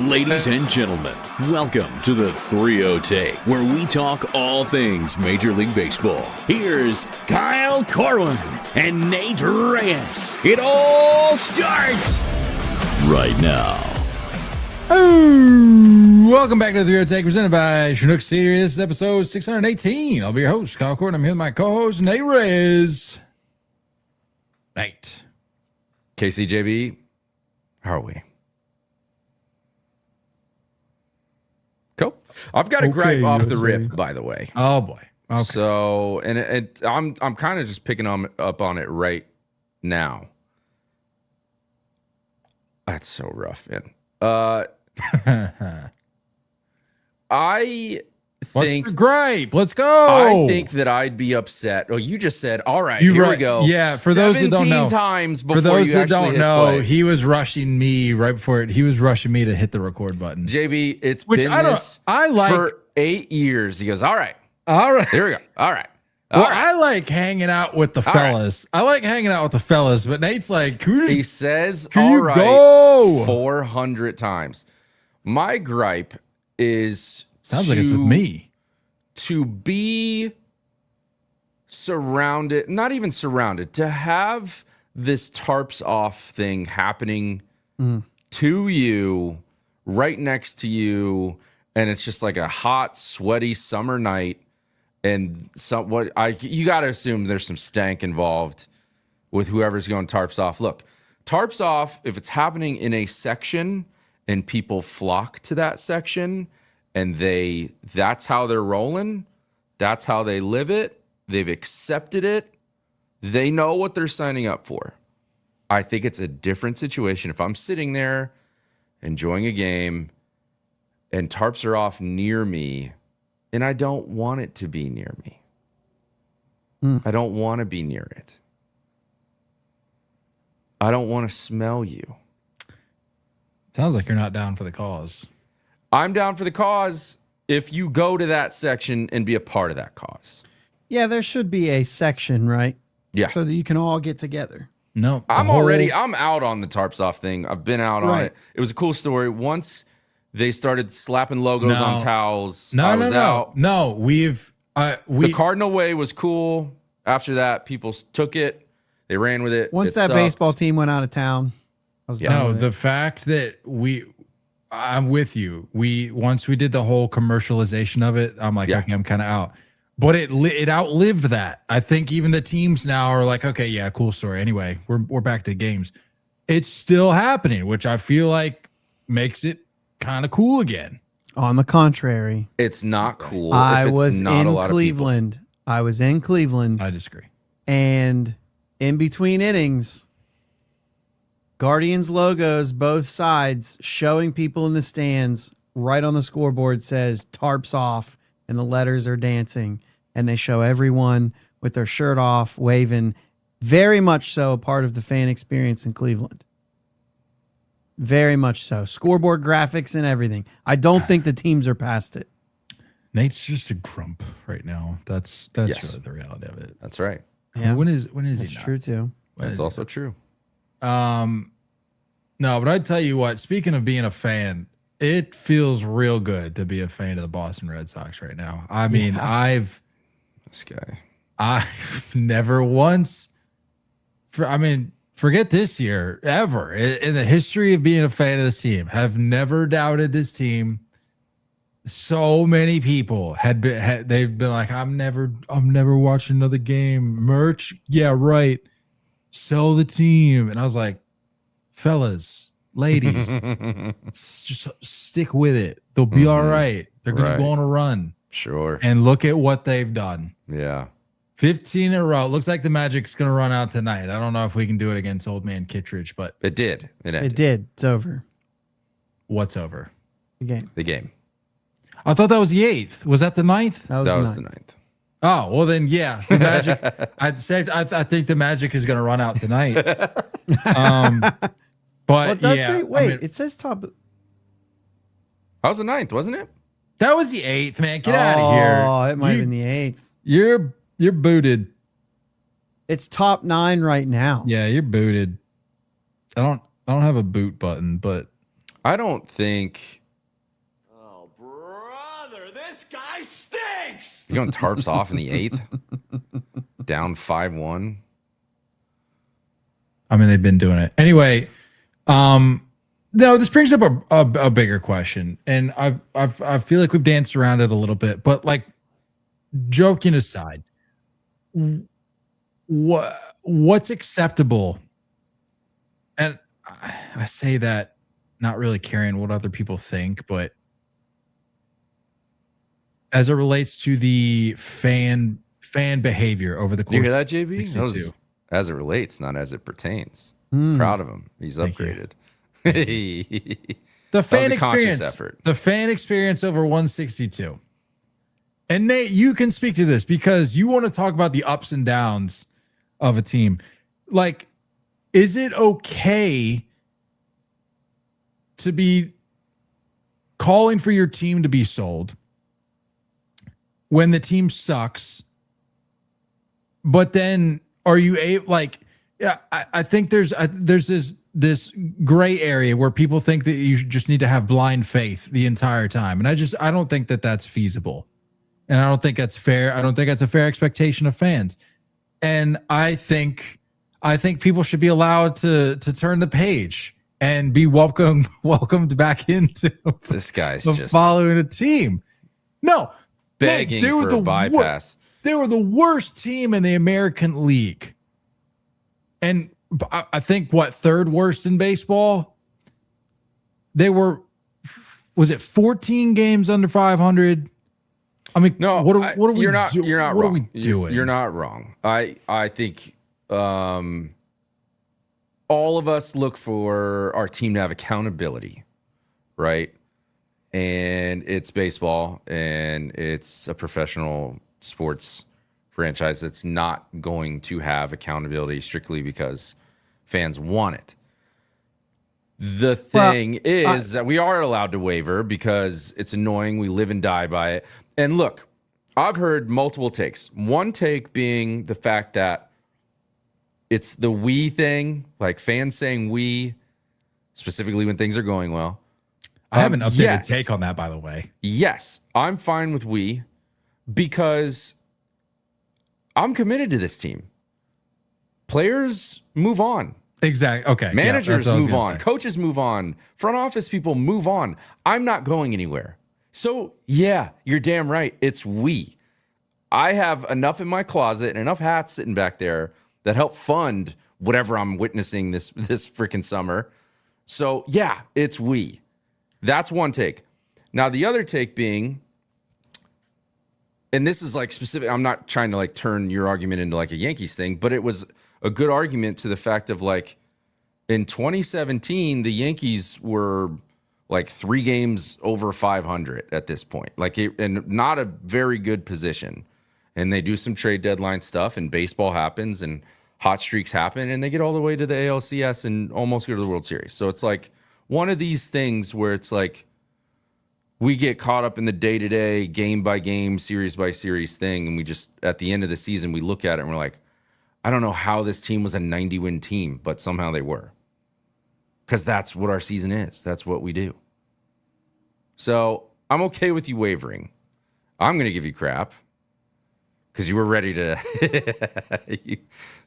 Ladies and gentlemen, welcome to the 3-0 Take, where we talk all things Major League Baseball. Here's Kyle Corwin and Nate Reyes. It all starts right now. Oh, welcome back to the 3-0 Take, presented by Chinook City. This is episode 618. I'll be your host, Kyle Corwin. I'm here with my co-host, Nate Reyes. Nate. KCJB, how are we? Cool. I've got a gripe off the rip, by the way. Oh boy. Okay. So, and I'm kind of just picking up on it right now. That's so rough, man. I think What's the gripe? Let's go. I think that I'd be upset. Oh, you just said, all right, here we go. Yeah, for those that don't know. Times before for those you that don't know, play. he was rushing me right before it. He was rushing me to hit the record button. JB, it's Which been I like for 8 years. He goes, all right. All Here we go. All right. Well, I like hanging out with the fellas. I like hanging out with the fellas, but Nate's like, he says, can all you right, go? 400 times. My gripe is sounds like it's with me. To be surrounded, not even surrounded, to have this tarps off thing happening to you, right next to you, and it's just like a hot, sweaty summer night. And you got to assume there's some stank involved with whoever's going tarps off. Look, tarps off, if it's happening in a section and people flock to that section and that's how they're rolling, that's how they live it, they've accepted it, they know what they're signing up for. I think it's a different situation. If I'm sitting there enjoying a game and tarps are off near me, and I don't want it to be near me. I don't want to be near it. I don't want to smell you. Sounds like you're not down for the cause. I'm down for the cause if you go to that section and be a part of that cause. Yeah, there should be a section, right? Yeah. So that you can all get together. No. I'm out on the tarps off thing. I've been out on it. It was a cool story. Once they started slapping logos on towels, I was out. No, the Cardinal way was cool. After that, people took it. They ran with it. Once that baseball team went out of town, I was done with it. The fact that I'm with you. Once we did the whole commercialization of it, I'm like, okay, I'm kind of out. But it outlived that. I think even the teams now are like, okay, yeah, cool story. Anyway, we're back to games. It's still happening, which I feel like makes it kind of cool again. On the contrary, it's not cool. I was in Cleveland. I disagree. And in between innings, Guardians logos, both sides, showing people in the stands, right on the scoreboard says tarps off, and the letters are dancing. And they show everyone with their shirt off, waving. Very much so a part of the fan experience in Cleveland. Very much so. Scoreboard graphics and everything. I don't think the teams are past it. Nate's just a grump right now. That's really the reality of it. That's right. Yeah. When is he? That's true too. That's also true. No, but I tell you what. Speaking of being a fan, it feels real good to be a fan of the Boston Red Sox right now. I mean, I've never once. Forget this year, ever in the history of being a fan of this team, have never doubted this team. So many people they've been like, I'm never watching another game. Merch, yeah, right. Sell the team, and I was like, fellas, ladies, just stick with it. They'll be all right. They're gonna go on a run. Sure. And look at what they've done. Yeah. 15 in a row. Looks like the Magic's going to run out tonight. I don't know if we can do it against Old Man Kittredge, but it did. It did. It's over. What's over? The game. I thought that was the 8th. Was that the 9th? That was the 9th. Oh, well then, yeah. The Magic. I think the Magic is going to run out tonight. But it does say, it says top. That was the 9th, wasn't it? That was the 8th, man. Get out of here. Oh, it might have been the 8th. You're booted. It's top 9 right now. Yeah, you're booted. I don't have a boot button, but I don't think Oh, brother, this guy stinks. you're going tarps off in the 8th, down 5-1. I mean, they've been doing it anyway. No, this brings up a bigger question, and I feel like we've danced around it a little bit, but like, joking aside, what's acceptable? And I say that not really caring what other people think, but as it relates to the fan behavior over the course. You hear that, JB? 62. That was as it relates, not as it pertains. Proud of him. He's upgraded. The fan was a conscious experience, effort. the fan experience over 162. And Nate, you can speak to this because you want to talk about the ups and downs of a team. Like, is it okay to be calling for your team to be sold when the team sucks? But then are you like, yeah, I think there's this gray area where people think that you just need to have blind faith the entire time. And I don't think that that's feasible. And I don't think that's fair. I don't think that's a fair expectation of fans. And I think people should be allowed to turn the page and be welcomed back into This guy's of just following a team. No, begging they were for a bypass. They were the worst team in the American League. And I think third worst in baseball? They were, was it 14 games under 500? I mean, No, what are we you're not what wrong. are we doing? You're not wrong. I think all of us look for our team to have accountability, right? And it's baseball, and it's a professional sports franchise that's not going to have accountability strictly because fans want it. The thing is that we are allowed to waver because it's annoying. We live and die by it. And look, I've heard multiple takes. One take being the fact that it's the we thing, like fans saying we, specifically when things are going well. I have an updated take on that, by the way. Yes, I'm fine with we because I'm committed to this team. Players move on. Exactly. Okay. Managers move on. Coaches move on. Front office people move on. I'm not going anywhere. So, yeah, you're damn right. It's we. I have enough in my closet and enough hats sitting back there that help fund whatever I'm witnessing this freaking summer. So, yeah, it's we. That's one take. Now, the other take being, and this is like specific, I'm not trying to like turn your argument into like a Yankees thing, but it was a good argument to the fact of like in 2017, the Yankees were like 3 games over 500 at this point, like and not a very good position. And they do some trade deadline stuff, and baseball happens, and hot streaks happen, and they get all the way to the ALCS and almost go to the World Series. So it's like one of these things where it's like we get caught up in the day-to-day, game-by-game, series-by-series thing, and we just, at the end of the season, we look at it and we're like, I don't know how this team was a 90-win team, but somehow they were. Because that's what our season is. That's what we do. So I'm okay with you wavering. I'm going to give you crap because you were ready to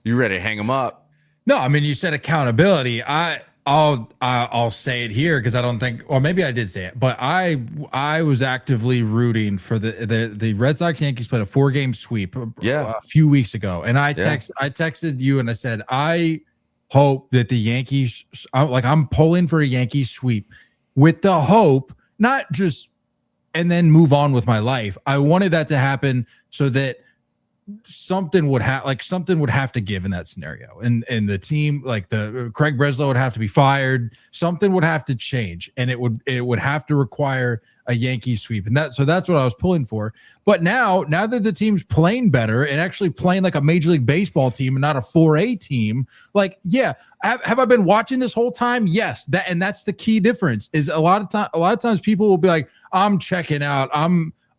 you ready to hang them up. No, I mean, you said accountability. I'll say it here because I don't think, or maybe I did say it, but I was actively rooting for the Red Sox Yankees played a 4-game sweep a few weeks ago, and I texted you and I said I hope that the Yankees, I'm pulling for a Yankee sweep with the hope, not just and then move on with my life. I wanted that to happen so that something would have to give in that scenario, and the team, like the Craig Breslow would have to be fired. Something would have to change, and it would have to require a Yankee sweep, and that's what I was pulling for. But now that the team's playing better and actually playing like a Major League Baseball team and not a 4A team, like, yeah, have I been watching this whole time? Yes, that's the key difference. Is a lot of times people will be like, I'm checking out.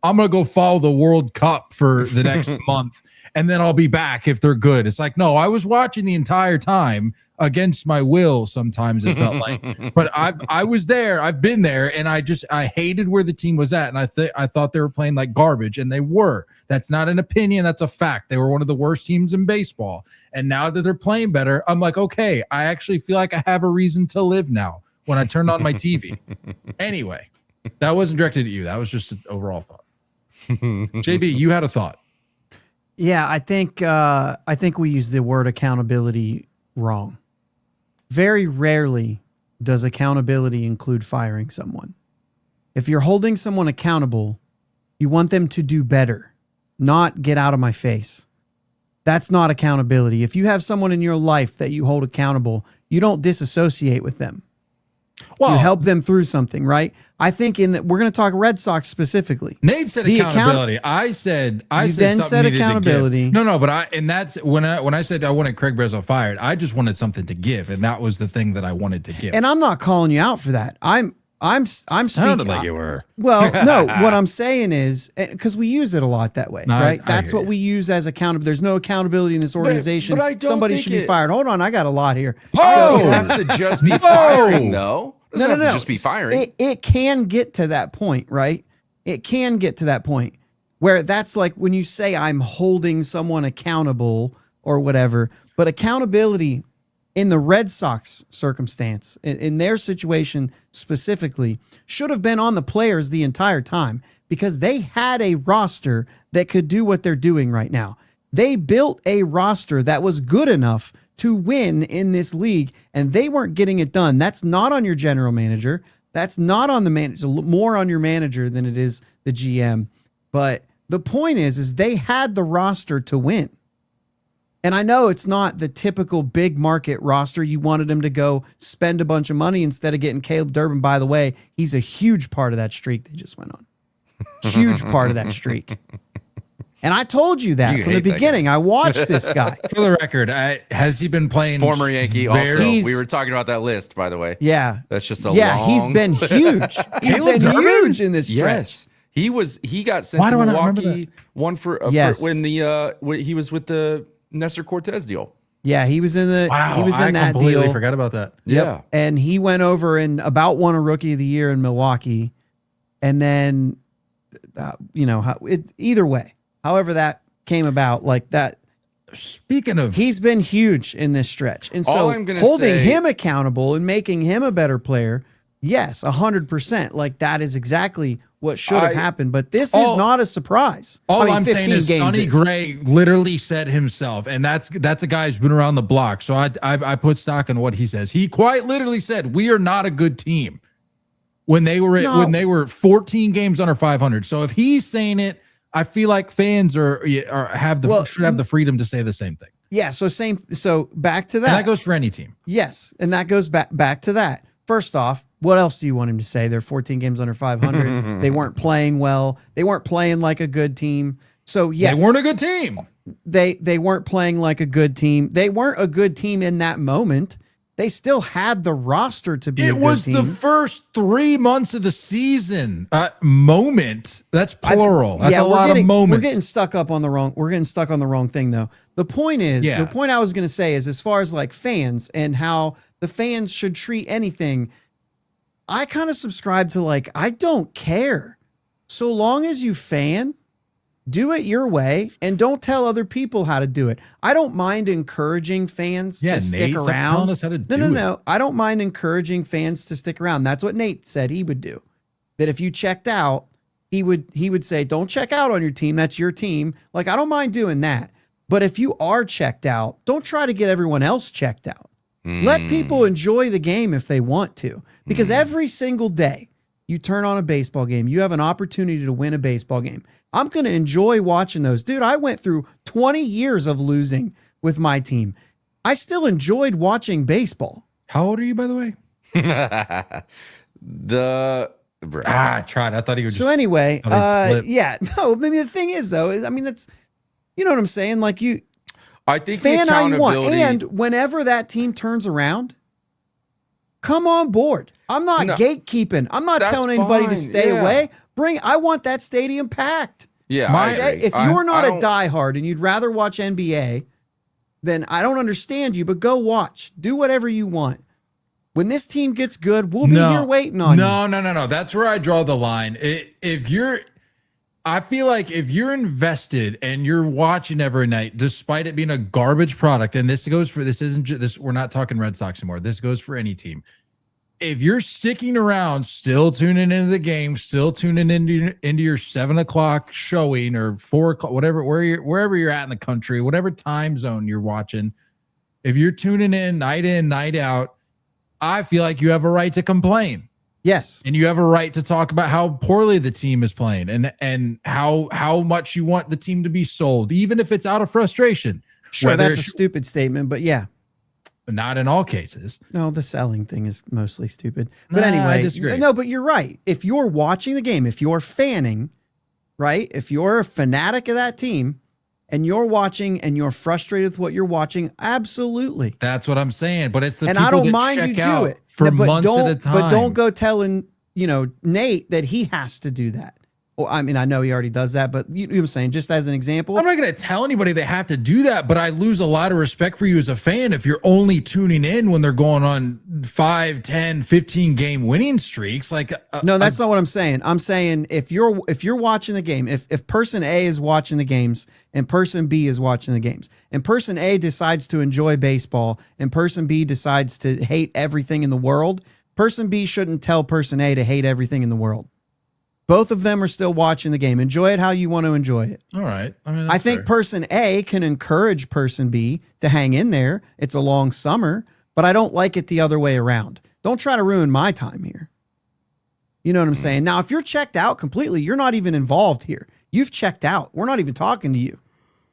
I'm going to go follow the World Cup for the next month, and then I'll be back if they're good. It's like, no, I was watching the entire time. against my will. Sometimes it felt like, but I was there. I've been there, and I hated where the team was at, and I thought they were playing like garbage, and they were. That's not an opinion. That's a fact. They were one of the worst teams in baseball, and now that they're playing better, I'm like, okay, I actually feel like I have a reason to live now when I turned on my TV. Anyway, that wasn't directed at you. That was just an overall thought. JB, you had a thought. Yeah, I think we use the word accountability wrong. Very rarely does accountability include firing someone. If you're holding someone accountable, you want them to do better, not get out of my face. That's not accountability. If you have someone in your life that you hold accountable, you don't disassociate with them. Well, you help them through something, right? I think we're going to talk Red Sox specifically. Nate said accountability. I said accountability. No, but that's when I said I wanted Craig Breslow fired. I just wanted something to give, and that was the thing that I wanted to give. And I'm not calling you out for that. I'm sounded speaking, like you were. Well, no, what I'm saying is because we use it a lot that way, right? That's what we use as accountability. There's no accountability in this organization. But somebody should be fired. Hold on, I got a lot here. So it has to just be firing, though. No. Just be firing. It can get to that point, right? It can get to that point where that's like when you say I'm holding someone accountable or whatever. But accountability in the Red Sox circumstance, in their situation specifically, should have been on the players the entire time because they had a roster that could do what they're doing right now. They built a roster that was good enough to win in this league, and they weren't getting it done. That's not on your general manager. That's not on the manager. More on your manager than it is the GM. But the point is they had the roster to win. And I know it's not the typical big market roster. You wanted him to go spend a bunch of money instead of getting Caleb Durbin. By the way, he's a huge part of that streak they just went on. Huge part of that streak. And I told you that from the beginning. I watched this guy. For the record, has he been playing? Former Yankee also. We were talking about that list, by the way. Yeah. That's just a long... he's been huge. He's been huge in this stretch. Yes. He got sent to Milwaukee when he was with the Nestor Cortez deal. Yeah, he was in the that deal. I completely forgot about that. Yep. Yeah. And he went over and about won a Rookie of the Year in Milwaukee. And then either way. However that came about, like that. Speaking of, he's been huge in this stretch, and so holding him accountable and making him a better player, yes, 100%. Like that is exactly what should have happened. But this is not a surprise. All I'm saying is Sonny Gray literally said himself, and that's a guy who's been around the block. So I put stock in what he says. He quite literally said, "We are not a good team." When they were 14 games under 500. So if he's saying it, I feel like fans should have the freedom to say the same thing. Yeah. So back to that. And that goes for any team. Yes, and that goes back to that. First off, what else do you want him to say? They're 14 games under 500. They weren't playing well. They weren't playing like a good team. So yes, they weren't a good team. They weren't playing like a good team. They weren't a good team in that moment. They still had the roster to be a good team. It was the first 3 months of the season. Moment. That's plural. That's a lot of moments. We're getting stuck on the wrong thing, though. The point is, the point I was going to say is, as far as like fans and how the fans should treat anything, I kind of subscribe to like, I don't care. So long as you fan, do it your way and don't tell other people how to do it. I don't mind encouraging fans to stick around. Stop telling us how to do it. No. I don't mind encouraging fans to stick around. That's what Nate said he would do. That if you checked out, he would say, don't check out on your team. That's your team. Like, I don't mind doing that. But if you are checked out, don't try to get everyone else checked out. Let people enjoy the game if they want to. Because every single day you turn on a baseball game, you have an opportunity to win a baseball game. I'm going to enjoy watching those. Dude, I went through 20 years of losing with my team. I still enjoyed watching baseball. How old are you, by the way? I tried. I thought he was just... So anyway, yeah. No, I mean, the thing is, though, it's, you know what I'm saying? Like, I think fan how you want. And whenever that team turns around, come on board. I'm not gatekeeping. I'm not telling anybody to stay away. I want that stadium packed. Yeah. If you're not a diehard and you'd rather watch NBA, then I don't understand you, but go watch. Do whatever you want. When this team gets good, we'll be here waiting on you. No. That's where I draw the line. I feel like if you're invested and you're watching every night, despite it being a garbage product, and this isn't just this, we're not talking Red Sox anymore. This goes for any team. If you're sticking around, still tuning into the game, still tuning into your 7 o'clock showing or 4 o'clock, wherever you're at in the country, whatever time zone you're watching, if you're tuning in, night out, I feel like you have a right to complain. Yes. And you have a right to talk about how poorly the team is playing and how much you want the team to be sold, even if it's out of frustration. Sure, that's a stupid statement, but yeah. But not in all cases. No, the selling thing is mostly stupid. But anyway, I disagree. No, but you're right. If you're watching the game, if you're fanning, right? If you're a fanatic of that team and you're watching and you're frustrated with what you're watching, absolutely. That's what I'm saying. But it's the and people I don't that mind check you do out it for but months at a time. But don't go telling, Nate that he has to do that. Well, I mean, I know he already does that, but you know what I'm saying? Just as an example. I'm not going to tell anybody they have to do that, but I lose a lot of respect for you as a fan if you're only tuning in when they're going on 5, 10, 15 game winning streaks. No, that's not what I'm saying. I'm saying if you're watching the game, if person A is watching the games and person B is watching the games, and person A decides to enjoy baseball and person B decides to hate everything in the world, person B shouldn't tell person A to hate everything in the world. Both of them are still watching the game. Enjoy it how you want to enjoy it. All right. I think person A can encourage person B to hang in there. It's a long summer, but I don't like it the other way around. Don't try to ruin my time here. You know what I'm saying? Now, if you're checked out completely, you're not even involved here. You've checked out. We're not even talking to you.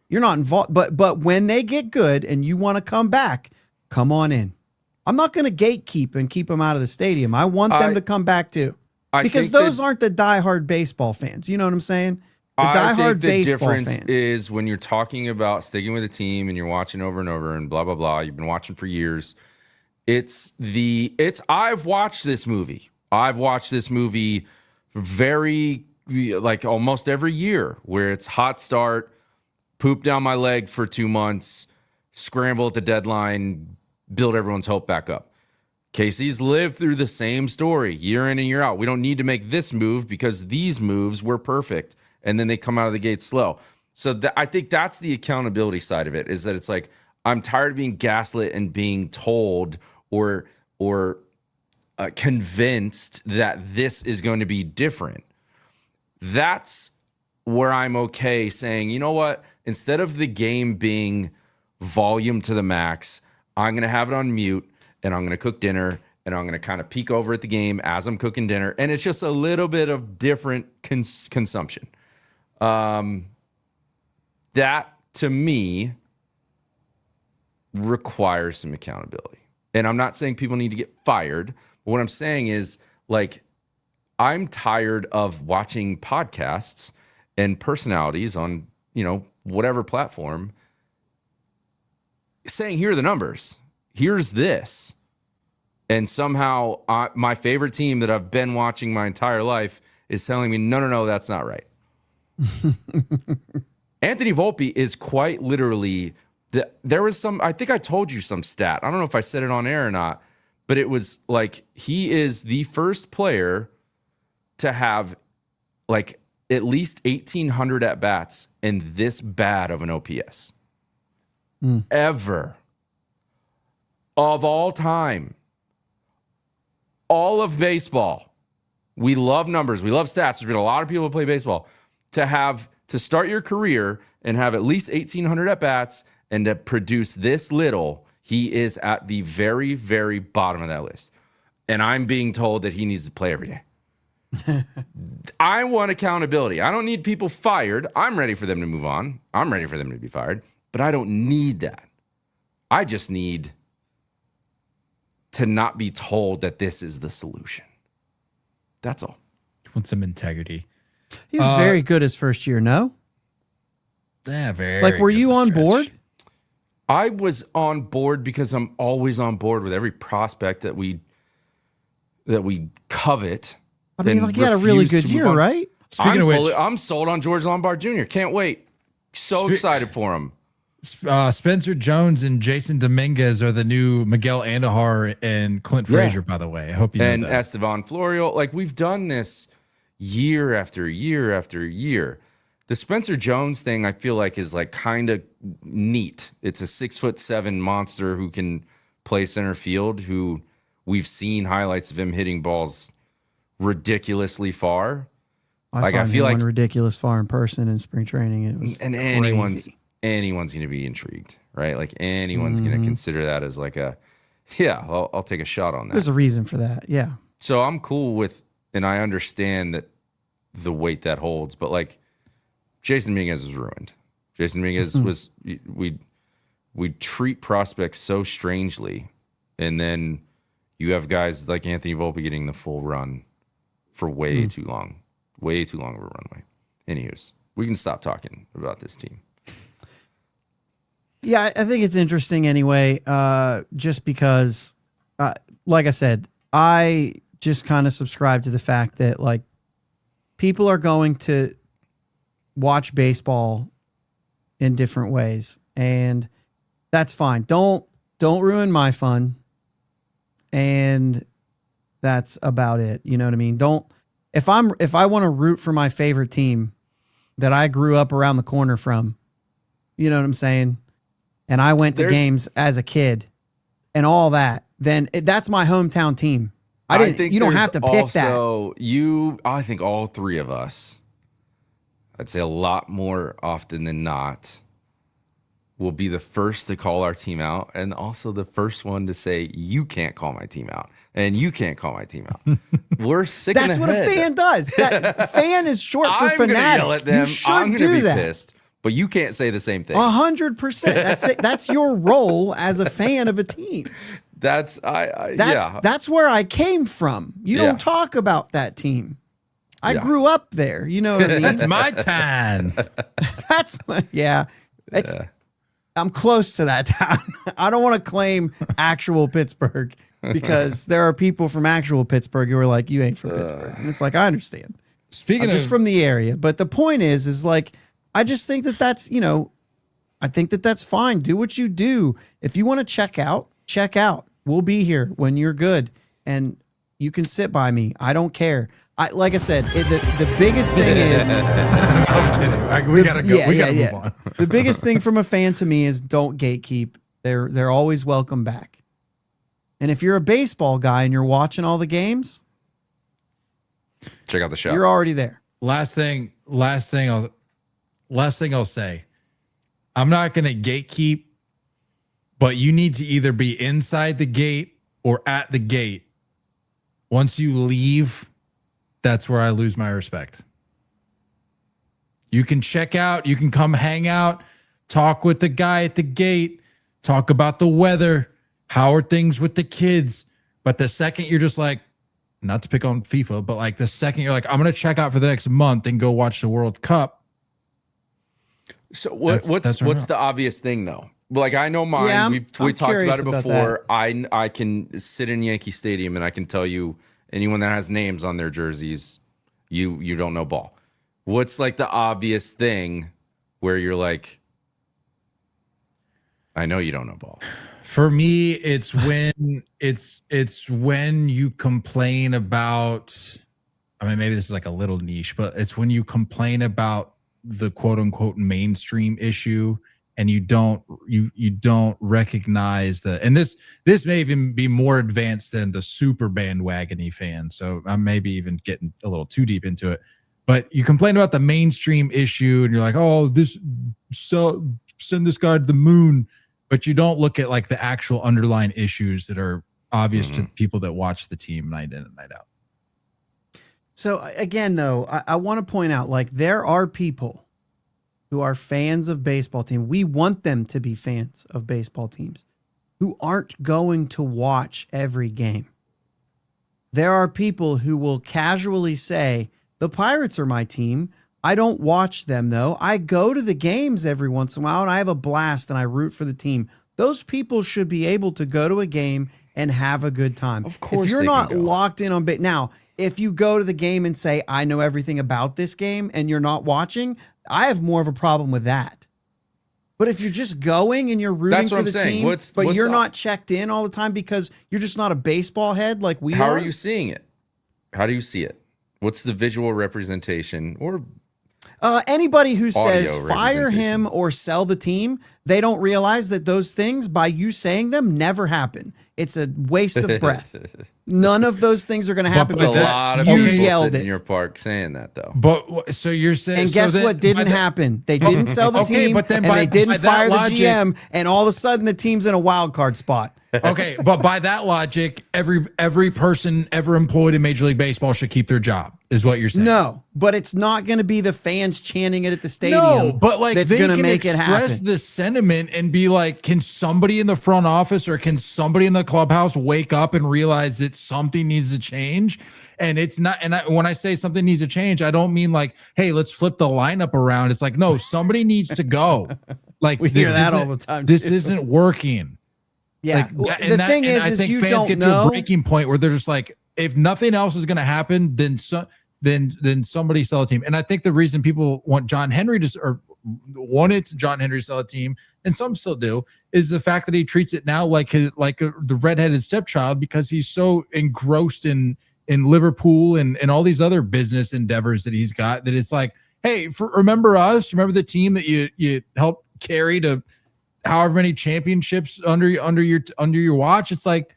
You're not involved. But when they get good and you want to come back, come on in. I'm not going to gatekeep and keep them out of the stadium. I want them to come back too. Because those aren't the diehard baseball fans. You know what I'm saying? The diehard baseball fans. The difference is when you're talking about sticking with a team and you're watching over and over and blah, blah, blah. You've been watching for years. I've watched this movie. I've watched this movie almost every year where it's hot start, poop down my leg for 2 months, scramble at the deadline, build everyone's hope back up. Casey's lived through the same story year in and year out. We don't need to make this move because these moves were perfect. And then they come out of the gate slow. So I think that's the accountability side of it, is that it's like, I'm tired of being gaslit and being told or convinced that this is going to be different. That's where I'm okay saying, you know what? Instead of the game being volume to the max, I'm going to have it on mute. And I'm going to cook dinner, and I'm going to kind of peek over at the game as I'm cooking dinner. And it's just a little bit of different consumption. That, to me, requires some accountability. And I'm not saying people need to get fired. But what I'm saying is, I'm tired of watching podcasts and personalities on, whatever platform saying, here are the numbers. Here's this. And somehow my favorite team that I've been watching my entire life is telling me, no, that's not right. Anthony Volpe is quite literally, there was some, I think I told you some stat. I don't know if I said it on air or not, but it was like, he is the first player to have at least 1,800 at-bats and this bad of an OPS. Ever. Of all time, all of baseball, we love numbers, we love stats. There's been a lot of people who play baseball. To start your career and have at least 1,800 at-bats and to produce this little, he is at the very, very bottom of that list. And I'm being told that he needs to play every day. I want accountability. I don't need people fired. I'm ready for them to move on. I'm ready for them to be fired. But I don't need that. I just need to not be told that this is the solution. That's all. Want some integrity. He was very good his first year, no? Yeah, very. Were you on board? I was on board because I'm always on board with every prospect that we covet. I mean, he had a really good year, right? Speaking of which, I'm sold on George Lombard Jr. Can't wait. So excited for him. Spencer Jones and Jason Dominguez are the new Miguel Andujar and Clint Frazier, by the way. I hope you know and that. Estevan Florio. Like, we've done this year after year after year. The Spencer Jones thing, I feel like, is like kind of neat. It's a 6'7" monster who can play center field, who we've seen highlights of him hitting balls ridiculously far. I feel like ridiculous far in person in spring training. It was and crazy. anyone's going to be intrigued, right? Like, anyone's going to consider that as like I'll take a shot on that. There's a reason for that. Yeah. So I'm cool with, and I understand that the weight that holds, but like, Jason Dominguez was ruined. Jason Dominguez was, we treat prospects so strangely, and then you have guys like Anthony Volpe getting the full run for way too long of a runway. Anyways, we can stop talking about this team. Yeah, I think it's interesting anyway, just because, like I said, I just kind of subscribe to the fact that, like, people are going to watch baseball in different ways, and that's fine. Don't ruin my fun, and that's about it. You know what I mean? If I want to root for my favorite team that I grew up around the corner from, you know what I'm saying? And I went to games as a kid and all that, then that's my hometown team. You don't have to pick that. I think all three of us, I'd say a lot more often than not, will be the first to call our team out, and also the first one to say, you can't call my team out, and you can't call my team out. We're sick in the head. That's what a fan does. Fan is short for fanatic. I'm going to yell at them. You should I'm going to be that. pissed. But you can't say the same thing. 100%. That's it. That's your role as a fan of a team. That's where I came from. You don't talk about that team. I grew up there. You know what I mean? That's my time. I'm close to that town. I don't want to claim actual Pittsburgh, because there are people from actual Pittsburgh who are like, you ain't from Pittsburgh. And it's like, I understand. I'm just from the area. But the point is like, I just think that's, I think that's fine. Do what you do. If you want to check out, check out. We'll be here when you're good, and you can sit by me. I don't care. Like I said, the biggest thing is... I'm kidding. We gotta go. We gotta move on. The biggest thing from a fan to me is don't gatekeep. They're always welcome back. And if you're a baseball guy and you're watching all the games, check out the show. You're already there. Last thing I'll say. I'm not gonna gatekeep, but you need to either be inside the gate or at the gate. Once you leave, that's where I lose my respect. You can check out, you can come hang out, talk with the guy at the gate, talk about the weather, how are things with the kids. But the second you're just like, not to pick on FIFA, but like the second you're like, I'm going to check out for the next month and go watch the World Cup. So what's the obvious thing though? Like, I know mine. Yeah, we talked about it before. I can sit in Yankee Stadium and I can tell you, anyone that has names on their jerseys, you don't know ball. What's like the obvious thing where you're like, I know you don't know ball? For me, it's when it's when you complain about, I mean, maybe this is like a little niche, but it's when you complain about the quote unquote mainstream issue, and you don't recognize and this may even be more advanced than the super bandwagon-y fan. So I'm maybe even getting a little too deep into it, but you complain about the mainstream issue and you're like, oh, send this guy to the moon. But you don't look at like the actual underlying issues that are obvious to people that watch the team night in and night out. So again, though, I want to point out, like, there are people who are fans of baseball teams. We want them to be fans of baseball teams who aren't going to watch every game. There are people who will casually say, the Pirates are my team. I don't watch them, though. I go to the games every once in a while, and I have a blast, and I root for the team. Those people should be able to go to a game and have a good time. Of course, if you're not locked in on now, if you go to the game and say, I know everything about this game, and you're not watching, I have more of a problem with that. But if you're just going and you're rooting That's what for I'm the saying. team, What's you're up? not checked in all the time because you're just not a baseball head like we How are. are you seeing it? How do you see it? What's the visual representation or Anybody who says audio fire him representation? or sell the team, they don't realize that those things, by you saying them, never happen. It's a waste of breath. None of those things are going to happen a because lot of you people yelled sitting it. in your park saying that though? But so you're saying, And guess what didn't happen? They didn't sell the Okay, team, but then and by- they by didn't that fire logic- the GM, and all of a sudden the team's in a wild card spot. Okay, but by that logic, every person ever employed in Major League Baseball should keep their job, is what you're saying. No, but it's not going to be the fans chanting it at the stadium. No, but like that's they going to can make it express happen. the sentiment and be like, can somebody in the front office or can somebody in the clubhouse wake up and realize that something needs to change? And it's not. And when I say something needs to change, I don't mean like, hey, let's flip the lineup around. It's like, no, somebody needs to go. Like We hear this that all isn't- the time, This too. isn't working. Yeah. Like, Well, and the that- thing and I is think you fans don't get to know. a breaking point where they're just like, if nothing else is going to happen, then somebody sell a team. And I think the reason people want John Henry to or wanted John Henry to sell a team, and some still do, is the fact that he treats it now like the redheaded stepchild because he's so engrossed in Liverpool and all these other business endeavors that he's got that it's like, hey, remember us? Remember the team that you helped carry to however many championships under your watch? It's like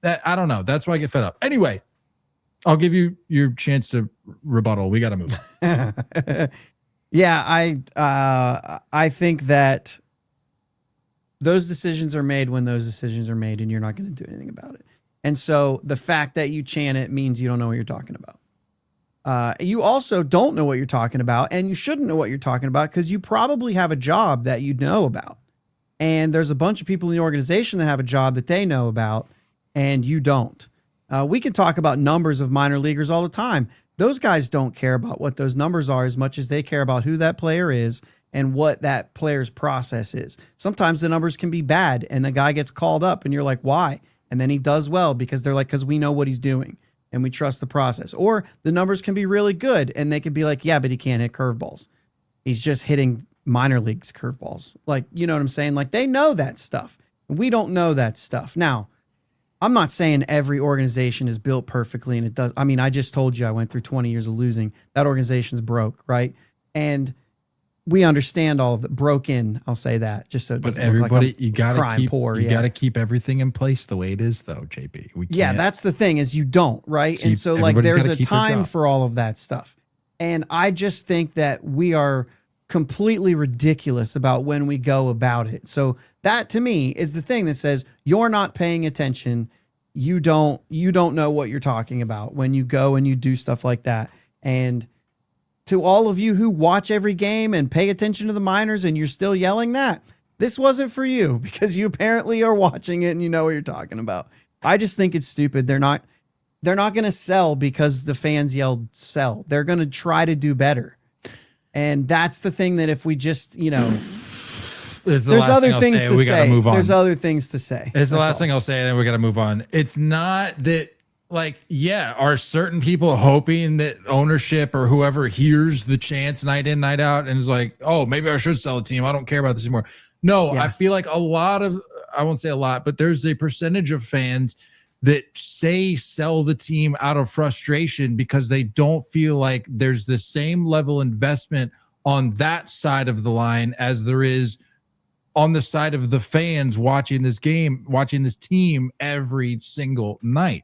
that. I don't know. That's why I get fed up. Anyway, I'll give you your chance to rebuttal. We got to move on. Yeah, I think that those decisions are made when those decisions are made, and you're not going to do anything about it. And so the fact that you chant it means you don't know what you're talking about. You also don't know what you're talking about, and you shouldn't know what you're talking about because you probably have a job that you know about. And there's a bunch of people in the organization that have a job that they know about, and you don't. We can talk about numbers of minor leaguers all the time. Those guys don't care about what those numbers are as much as they care about who that player is and what that player's process is. Sometimes the numbers can be bad, and the guy gets called up, and you're like, why? And then he does well because they're like, because we know what he's doing and we trust the process. Or the numbers can be really good, and they could be like, yeah, but he can't hit curveballs. He's just hitting minor leagues curveballs. Like, you know what I'm saying? Like, they know that stuff. We don't know that stuff. Now, I'm not saying every organization is built perfectly, and it does. I mean, I just told you I went through 20 years of losing. That organization's broke, right? And we understand all of it. Broken, I'll say that, just so it But doesn't look everybody, like I'm you gotta crying keep poor. you Yeah. gotta keep everything in place the way it is, though, JB. We can't. Yeah, that's the thing is you don't, right? And so like everybody's there's gotta a keep their time job. for all of that stuff. And I just think that we are completely ridiculous about when we go about it. So that to me is the thing that says you're not paying attention. You don't know what you're talking about when you go and you do stuff like that. And to all of you who watch every game and pay attention to the minors and you're still yelling that, this wasn't for you because you apparently are watching it and you know what you're talking about. I just think it's stupid. They're not going to sell because the fans yelled sell. They're going to try to do better. And that's the thing that if we just, there's other things to We say. gotta move on. There's other things to say. It's the That's last all. thing I'll say, and then we got to move on. It's not that, like, yeah, are certain people hoping that ownership or whoever hears the chants night in, night out, and is like, oh, maybe I should sell a team. I don't care about this anymore. No, Yeah. I feel like I won't say a lot, but there's a percentage of fans that say sell the team out of frustration because they don't feel like there's the same level investment on that side of the line as there is on the side of the fans watching this game, watching this team every single night.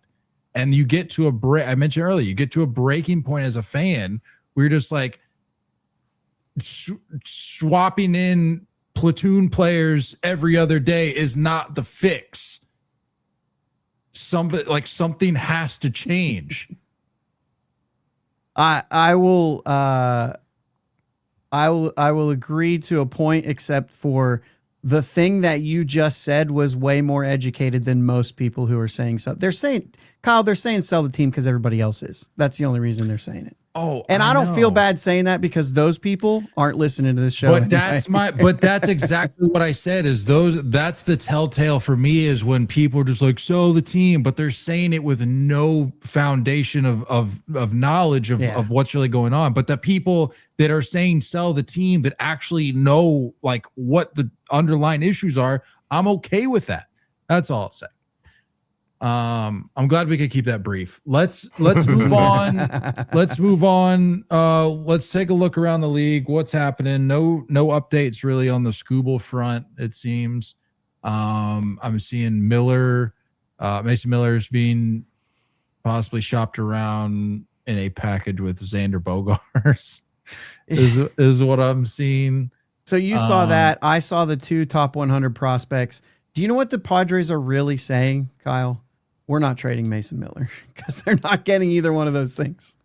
And you get to I mentioned earlier, you get to a breaking point as a fan where you're just like swapping in platoon players every other day is not the fix. Something has to change. I will agree to a point, except for the thing that you just said was way more educated than most people who are saying so. They're saying, Kyle, they're saying sell the team because everybody else is. That's the only reason they're saying it. Oh, And I don't feel know. bad saying that because those people aren't listening to this show. But that's exactly what I said is that's the telltale for me is when people are just like, sell the team, but they're saying it with no foundation of knowledge of what's really going on. But the people that are saying sell the team that actually know like what the underlying issues are, I'm okay with that. That's all I'll say. I'm glad we could keep that brief. Let's move on. Let's move on. Let's take a look around the league. What's happening? No updates really on the Skubal front, it seems. I'm seeing Mason Miller's being possibly shopped around in a package with Xander Bogaerts is what I'm seeing. So you saw that. I saw the 2 top 100 prospects. Do you know what the Padres are really saying, Kyle? We're not trading Mason Miller because they're not getting either one of those things.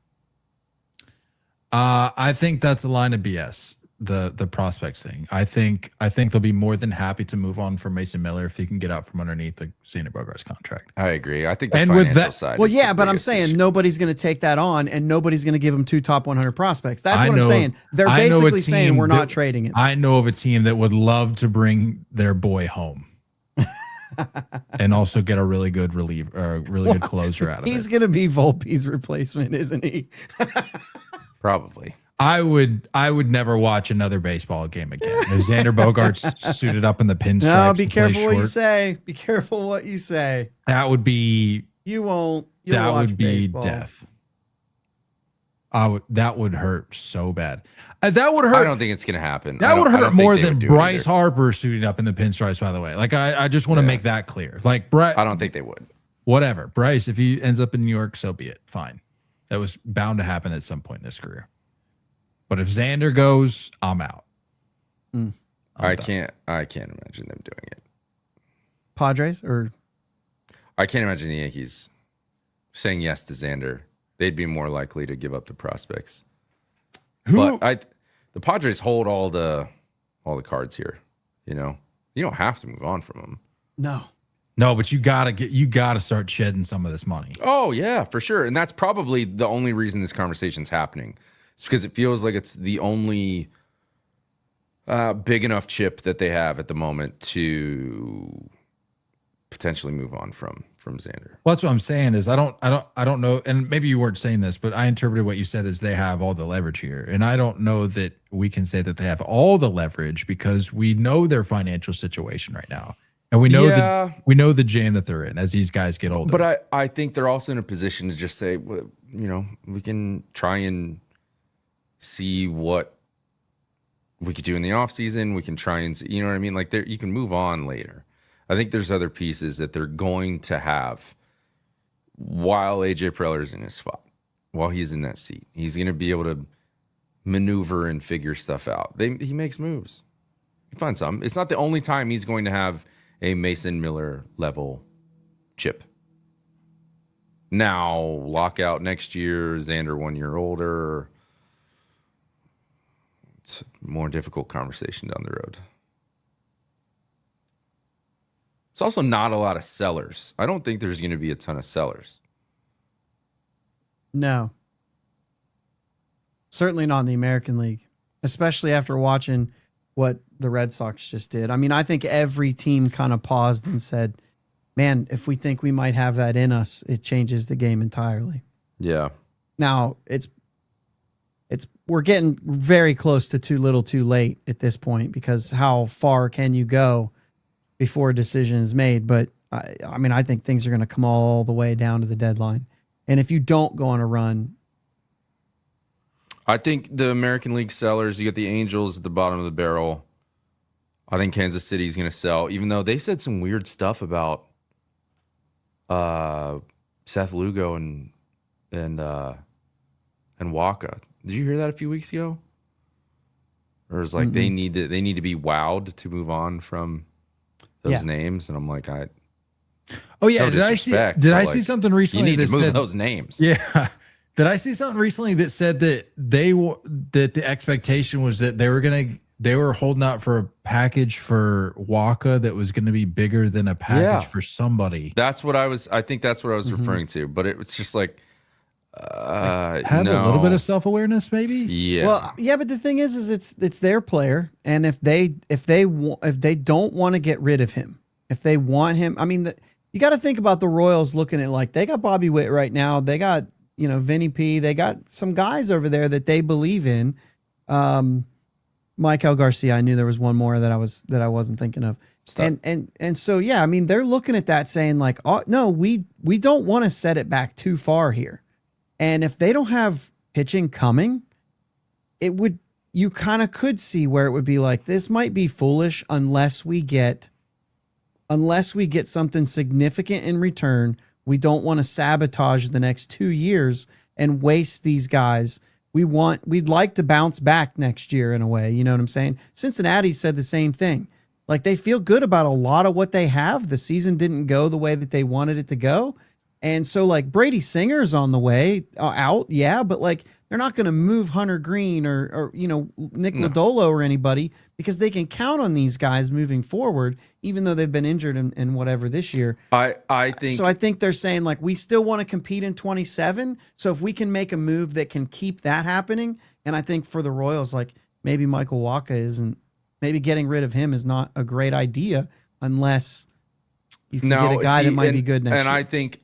I think that's a line of BS. The prospects thing. I think they'll be more than happy to move on from Mason Miller if he can get out from underneath the Xander Bogaerts contract. I agree. I think the And financial with that- side. Well, is yeah, the but I'm biggest saying issue. nobody's going to take that on, and nobody's going to give them 2 top 100 prospects. That's what I'm saying. They're I know a basically saying team we're not that- trading him. I know of a team that would love to bring their boy home. And also get a really good really good closer out of He's it. going to be Volpe's replacement, isn't he? Probably. I would never watch another baseball game again. If Xander Bogaerts suited up in the pinstripes. No, be and play careful what you short, say. Be careful what you say. That would be You won't. You'll that watch would be baseball. death. That would hurt so bad. That would hurt. I don't think it's going to happen. That would I hurt don't think more they than would do it Bryce either. Harper suiting up in the pinstripes, by the way. Like, I just want to make that clear. Like, Bryce, I don't think they would. whatever. Bryce, if he ends up in New York, so be it. Fine. That was bound to happen at some point in his career. But if Xander goes, I'm out. I can't imagine them doing it. Padres or I can't imagine the Yankees saying yes to Xander. They'd be more likely to give up the prospects. But the Padres hold all the cards here. You know, you don't have to move on from them. No, but you gotta start shedding some of this money. Oh yeah, for sure. And that's probably the only reason this conversation's happening. It's because it feels like it's the only big enough chip that they have at the moment to potentially move on from Xander. Well, that's what I'm saying is I don't know, and maybe you weren't saying this, but I interpreted what you said as they have all the leverage here. And I don't know that we can say that they have all the leverage because we know their financial situation right now. And we know we know the jam that they're in as these guys get older. But I think they're also in a position to just say, well, you know, we can try and see what we could do in the offseason. We can try and see, you know what I mean? Like you can move on later. I think there's other pieces that they're going to have while AJ Preller's in his spot, while he's in that seat. He's going to be able to maneuver and figure stuff out. He makes moves. He finds some. It's not the only time he's going to have a Mason Miller level chip. Now, lockout next year, Xander 1 year older. It's a more difficult conversation down the road. It's also not a lot of sellers. I don't think there's going to be a ton of sellers. No. Certainly not in the American League, especially after watching what the Red Sox just did. I mean, I think every team kind of paused and said, man, if we think we might have that in us, it changes the game entirely. Yeah. Now, we're getting very close to too little too late at this point because how far can you go before a decision is made? But I mean, I think things are going to come all the way down to the deadline. And if you don't go on a run, I think the American League sellers, you get the Angels at the bottom of the barrel. I think Kansas City is going to sell, even though they said some weird stuff about Seth Lugo and Waka. Did you hear that a few weeks ago? Or it's like they need to be wowed to move on from those names, and I'm like, oh yeah, no did I disrespect, see but, see something recently you need that to move said those names. Yeah. Did I see something recently that said that that the expectation was that they were holding out for a package for Waka that was going to be bigger than a package for somebody. I think that's what I was referring to. But it was just like, Have a little no. bit of self-awareness, maybe. Yeah. Well, yeah, but the thing is it's their player, and if they don't want to get rid of him, if they want him, I mean, you got to think about the Royals looking at like they got Bobby Witt right now, they got Vinny P, they got some guys over there that they believe in. Michael Garcia, I knew there was one more that I wasn't thinking of. And so yeah, I mean they're looking at that saying like, oh no, we don't want to set it back too far here. And if they don't have pitching coming, you kind of could see where it would be like, this might be foolish unless we get something significant in return. We don't want to sabotage the next 2 years and waste these guys. We'd like to bounce back next year in a way. You know what I'm saying? Cincinnati said the same thing. Like they feel good about a lot of what they have. The season didn't go the way that they wanted it to go. And so like Brady Singer's on the way out. Yeah. But like, they're not going to move Hunter Green or Nick Lodolo or anybody because they can count on these guys moving forward, even though they've been injured and whatever this year. I think they're saying like, we still want to compete in 27. So if we can make a move that can keep that happening. And I think for the Royals, like maybe Michael Wacha maybe getting rid of him is not a great idea unless you can get a guy that might be good next year. And I think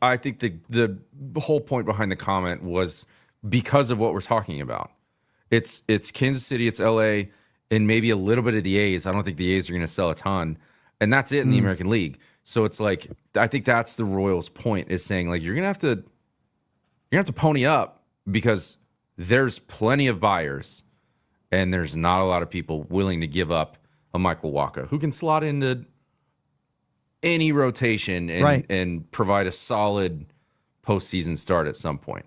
the whole point behind the comment was because of what we're talking about. It's Kansas City, it's LA, and maybe a little bit of the A's. I don't think the A's are going to sell a ton, and that's it in the American League. So it's like I think that's the Royals' point is saying like you're gonna have to pony up because there's plenty of buyers, and there's not a lot of people willing to give up a Michael Wacha who can slot into any rotation and provide a solid postseason start at some point.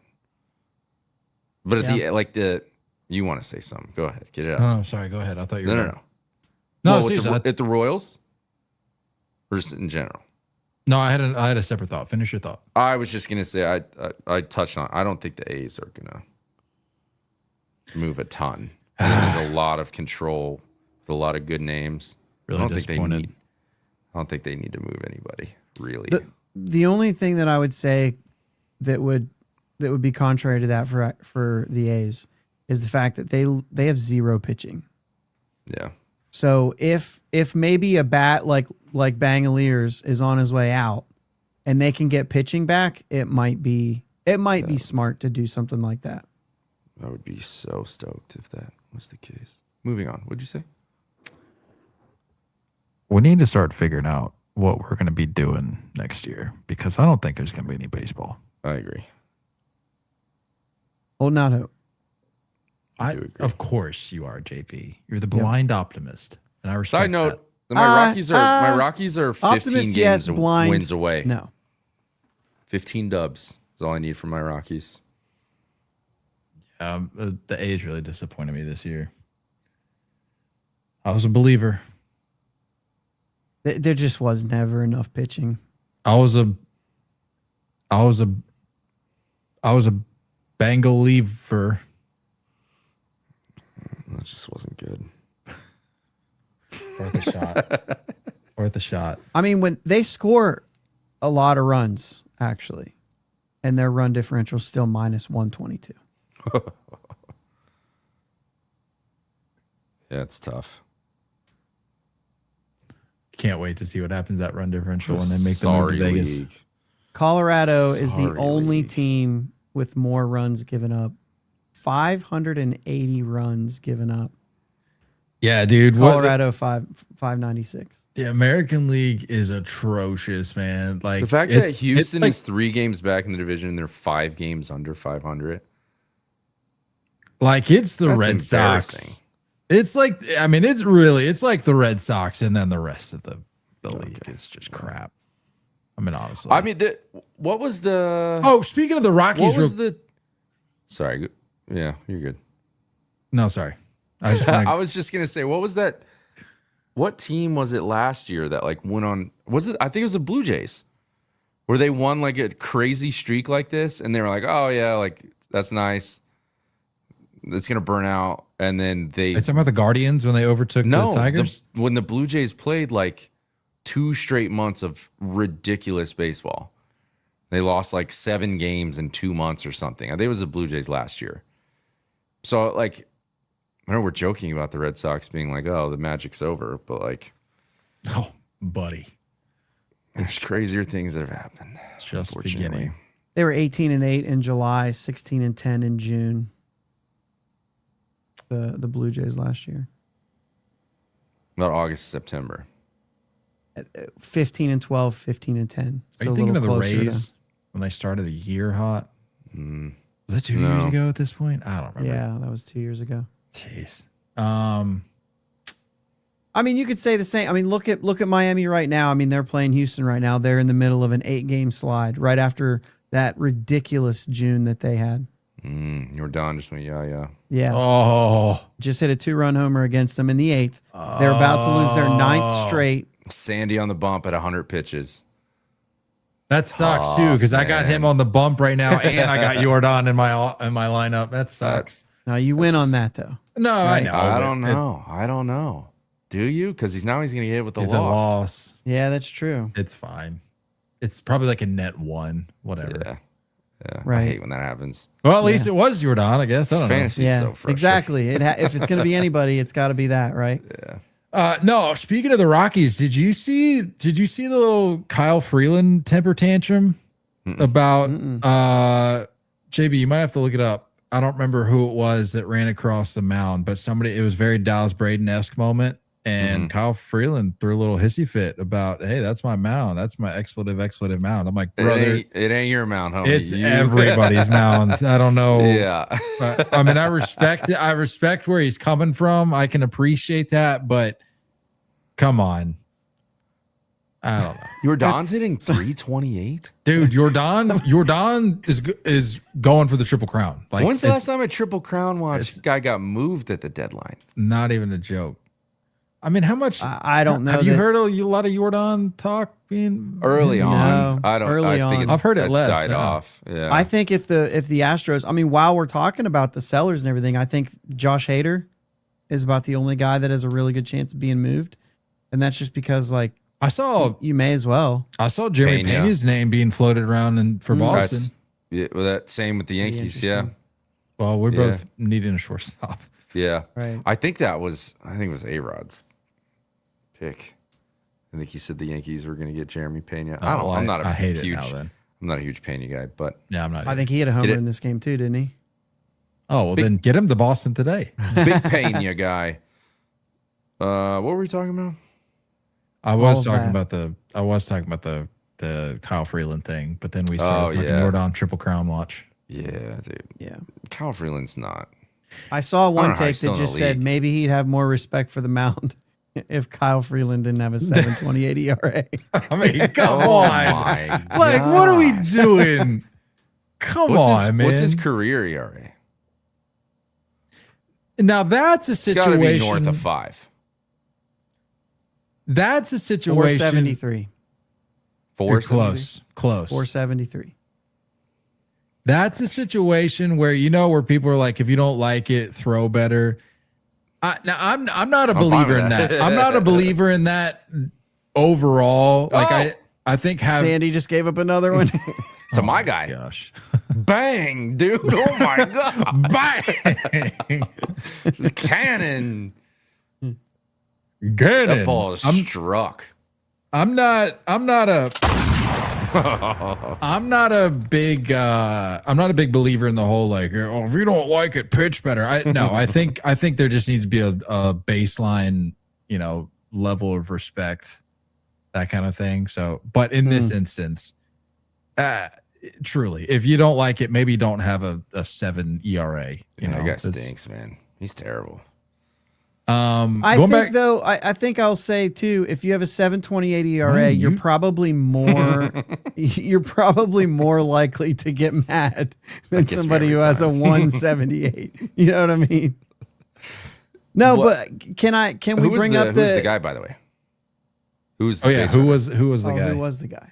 But at you want to say something? Go ahead, get it out. Oh, sorry. Go ahead. I thought you were. No. No, At the Royals, or just in general. No, I had a separate thought. Finish your thought. I was just gonna say I touched on. I don't think the A's are gonna move a ton. There's a lot of control with a lot of good names. Really I don't think they need to move anybody, really. The only thing that I would say that would be contrary to that for the A's is the fact that they have zero pitching. Yeah. So if maybe a bat like Bangaliers is on his way out and they can get pitching back, it might be smart to do something like that. I would be so stoked if that was the case. Moving on. What'd you say? We need to start figuring out what we're going to be doing next year because I don't think there's going to be any baseball. I agree. Holding out hope. Of course you are, JP. You're the blind optimist, and I respect Side note: that. my Rockies are 15 games blind. wins away. No, 15 dubs is all I need from my Rockies. The A's really disappointed me this year. I was a believer. there just was never enough pitching. I was a Bangalever. That just wasn't good. Worth a shot. Worth a shot. I mean, when they score a lot of runs, actually, and their run differential is still minus 122. Yeah, it's tough. Can't wait to see what happens that run differential when they make the move to Vegas. League. Colorado is the Sorry, only league. team with more runs given up. 580 runs given up. Yeah, dude. Colorado 596. The American League is atrocious, man. Like The fact that Houston like, is 3 games back in the division and they're 5 games under 500. like it's the That's Red embarrassing. Sox. It's like it's like the Red Sox, and then the rest of the league is just crap. I mean, honestly. I mean, what was the? Oh, speaking of the Rockies, what was the? Sorry. Yeah, you're good. No, sorry. I just wanna, I was just gonna say, what was that? What team was it last year that like went on? Was it? I think it was the Blue Jays, where they won like a crazy streak like this, and they were like, "Oh yeah, like that's nice. It's gonna burn out." And then Are you talking about the Guardians when they overtook the Tigers? When the Blue Jays played like 2 straight months of ridiculous baseball, They lost like 7 games in 2 months or something. I think it was the Blue Jays last year. So, like, I know we're joking about the Red Sox being like, oh, the magic's over. But, like, Oh, buddy. it's crazier things that have happened. It's just unfortunately. beginning. They were 18-8 in July, 16-10 in June. The Blue Jays last year. About August, September. 15-12, 15-10. Are you thinking of the Rays when they started the year hot? Was that 2 years ago at this point? I don't remember. Yeah, that was 2 years ago. Jeez. I mean, you could say the same. I mean, look at Miami right now. I mean, they're playing Houston right now. They're in the middle of an 8-game slide right after that ridiculous June that they had. Yordan just went, yeah. Yeah. Oh, Just hit a 2-run homer against them in the 8th. They're about to lose their 9th straight. Sandy on the bump at 100 pitches. that sucks too because I got him on the bump right now, and I got Yordan in my lineup. That sucks. Now you win on that though. No, I know. I don't know. I don't know. Do you? Because he's going to get hit with the The loss. loss. Yeah, that's true. It's fine. It's probably like a net 1, whatever. Yeah. I Right. hate when that happens. Well, at least it was Yordan, I guess. I don't Fantasy Yeah, is so frustrating. exactly. If it's going to be anybody, it's got to be that, right? know. No, speaking of the Rockies, did you see the little Kyle Freeland temper tantrum about JB? You might have to look it up. I don't remember who it was that ran across the mound, but it was very Dallas Braden-esque moment. And Kyle Freeland threw a little hissy fit about, hey, that's my mound. That's my expletive mound. I'm like, brother, It ain't your mound, homie. it's everybody's mound. I don't know. Yeah. I mean, I respect it. I respect where he's coming from. I can appreciate that, but come on. I don't know. Yordan's hitting 328? Dude, Yordan is going for the Triple Crown. Like, When's the it's last time a Triple Crown watch guy got moved at the deadline? not even a joke. I mean, how much? I don't know. Have you heard a lot of Yordan talk being Early No, on. I don't early I think on. it's, I've heard it it's less, died yeah. off. Yeah. I think if the Astros, I mean, while we're talking about the sellers and everything, I think Josh Hader is about the only guy that has a really good chance of being moved, and that's just because like I saw you may as well. Jeremy Pena. Pena's name being floated around for Boston. That's, yeah, well, that same with the Yankees. Yeah. Well, we're both needing a shortstop. Yeah. Right. I think it was A-Rod's pick. I think he said the Yankees were going to get Jeremy Pena. I'm not a I hate huge it now then. I'm not a huge Pena guy, but Yeah, I'm not. I think he had a homer it. in this game too, didn't he? Oh, well, then get him to Boston today. big Pena guy. What were we talking about? I was of talking that. about the Kyle Freeland thing, but then we started talking yeah. Yordan Triple Crown watch. Yeah, dude. Yeah. Kyle Freeland's not. I saw don't one know how take he's still that in the just said league. maybe he'd have more respect for the mound if Kyle Freeland didn't have a 7.28 ERA. I mean, come Oh on. my Like, what are we gosh. doing? Come on, man. What's his career ERA? Now that's a It's got to situation. be north of 5. That's a situation. 473. You're 470? close. 473. That's a situation where where people are like, if you don't like it, throw better. Now I'm not a fine believer with in that. that. I'm not a believer in that overall. Like I think Sandy just gave up another one. To my guy. gosh, Bang, dude. Oh my God. bang, Cannon. Gannon. That ball is struck. I'm not a big believer in the whole like, oh, if you don't like it, pitch better. I think there just needs to be a baseline, level of respect, that kind of thing. So, but in this instance, truly, if you don't like it, maybe don't have a 7 ERA. You know, That guy It's- stinks, man. He's terrible. I going think back- though, I think I'll say too, if you have a 7.28 ERA, you're probably more likely to get mad than gets me somebody who every has a time. 178. You know what I mean? No, What- but can we bring up who's the guy, by the way? Who's the Oh yeah, base who runner? was the guy? who was the guy?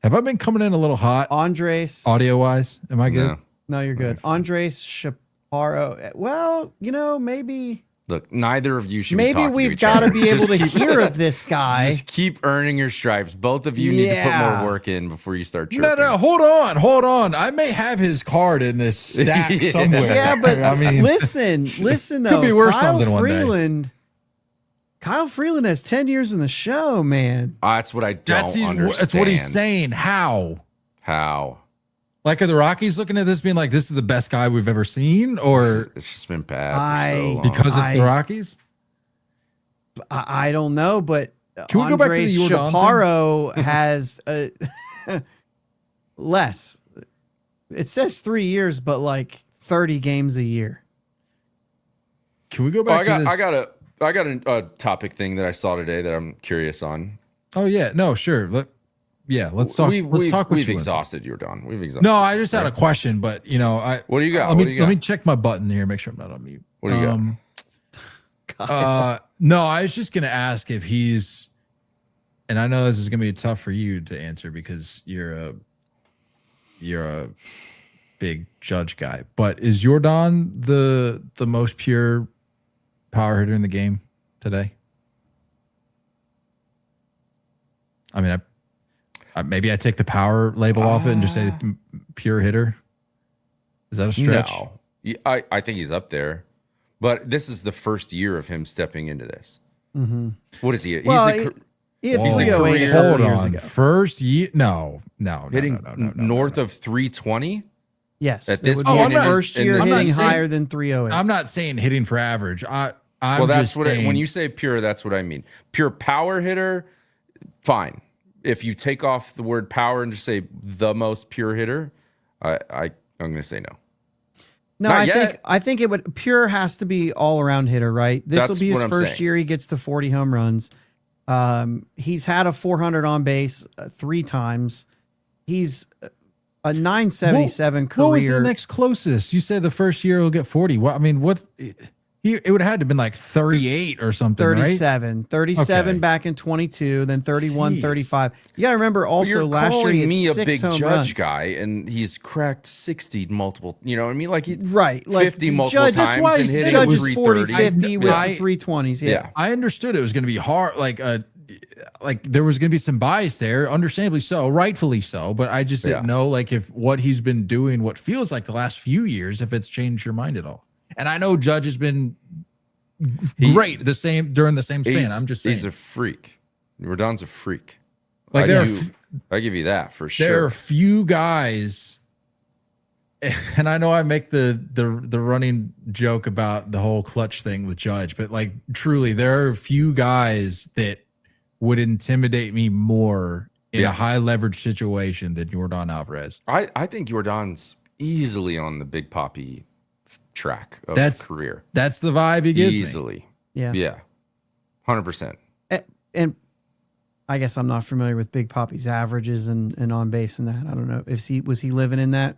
Have I been coming in a little hot Andres. audio wise? Am I good? No. No, you're good. Andres Chaparro. Well, maybe Look, neither of you should be Maybe talking to we've each got to other. be able Just to hear of this guy. Just keep earning your stripes. Both of you need to put Yeah. more work in before you start chirping. No, hold on. I may have his card in this stack Yeah. somewhere. Yeah, but I mean, listen though. be worth Kyle something one day. Freeland. Kyle Freeland has 10 years in the show, man. That's what I don't understand. that's what he's saying. How? Like, are the Rockies looking at this being like, this is the best guy we've ever seen? Or it's just been bad for so long. because it's the Rockies? I don't know, but Can we go back to the Andres Yordan Chaparro has less. It says 3 years, but like 30 games a year. Can we go back to this? I got a topic thing that I saw today that I'm curious on. Oh, yeah. No, sure. Let's talk. Let's talk. We've exhausted Yordan. We've exhausted. No, I just had a question, but What do you got? Let me check my button here. Make sure I'm not on mute. What do you got? No, I was just gonna ask if he's, and I know this is gonna be tough for you to answer because you're a big Judge guy, but is Yordan the most pure power hitter in the game today? I mean, maybe I take the power label off it and just say pure hitter. Is that a stretch? No, I think he's up there, but this is the first year of him stepping into this. Mm-hmm. What is he? Well, he's he had He's a 308 career- a couple Hold years on. ago. First year? No. hitting no, north of 320. Yes, At it this would point be his in his- first in year this hitting season- higher than 308. I'm not saying hitting for average. I'm Well, that's just what saying, when you say pure, that's what I mean. Pure power hitter, fine. If you take off the word power and just say the most pure hitter, I'm going to say no. No, Not yet. I think it would pure has to be all around hitter, right? This will That's be his what I'm first saying. year. He gets to 40 home runs. He's had a 400 on base 3 times. He's a 977 career. What was the next closest? You said the first year he'll get 40. What I mean, it would have had to have been like 38 or something, 37. right? 37 Okay. back in 22, then 31, Jeez. 35. You got to remember also You're last year calling he had me a 6 big home Judge runs. guy, and he's cracked 60 multiple. You know what I mean? Like Right. Like 50 multiple Judge, times why and he said hitting it Judge was is 40, 330. 50 with I- 320s. Yeah. Yeah. I understood it was going to be hard, like there was going to be some bias there, understandably so, rightfully so. But I just didn't Yeah. know, like, if what he's been doing, what feels like the last few years, if it's changed your mind at all. And I know Judge has been great during the same span. I'm just saying, he's a freak. Yordan's a freak. Like, I give you that for there are sure. few guys, and I know I make the running joke about the whole clutch thing with Judge, but like truly, there are a few guys that would intimidate me more in Yeah. a high leverage situation than Yordan Alvarez. I think Yordan's easily on the Big Poppy track of career. That's the vibe he gives me. Easily. Yeah. Yeah. 100%. And I guess I'm not familiar with Big Poppy's averages and on base and that. I don't know if was he living in that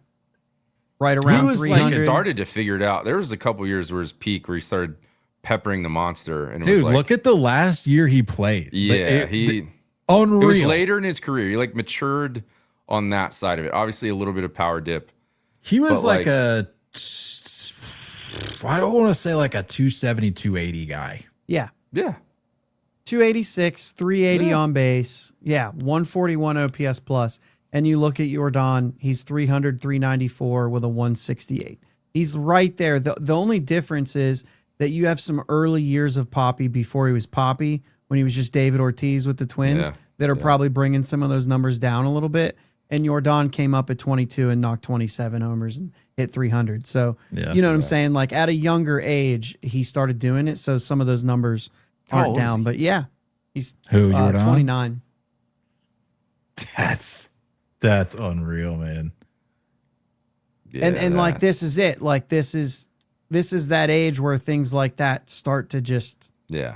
right around was like- 300. He started to figure it out. There was a couple years where his peak where he started peppering the monster, and it Dude, was like, look at the last year he played. yeah, Unreal. it was later in his career. He like matured on that side of it. Obviously, a little bit of power dip. He was but, like I don't want to say like a 270, 280 guy. Yeah. Yeah, 286, 380 Yeah. on base. Yeah, 141 OPS plus. And you look at Yordan, he's 300, 394 with a 168. He's right there. The only difference is that you have some early years of Poppy before he was Poppy, when he was just David Ortiz with the Twins, Yeah. that are probably bringing some of those numbers down a little bit. And Yordan came up at 22 and knocked 27 homers and hit 300. So, Yeah. you know what I'm saying? Like at a younger age, he started doing it. So some of those numbers How aren't old is down. he? But yeah, he's Who, Yordan? 29. That's unreal, man. And like this is it. Like this is that age where things like that start to just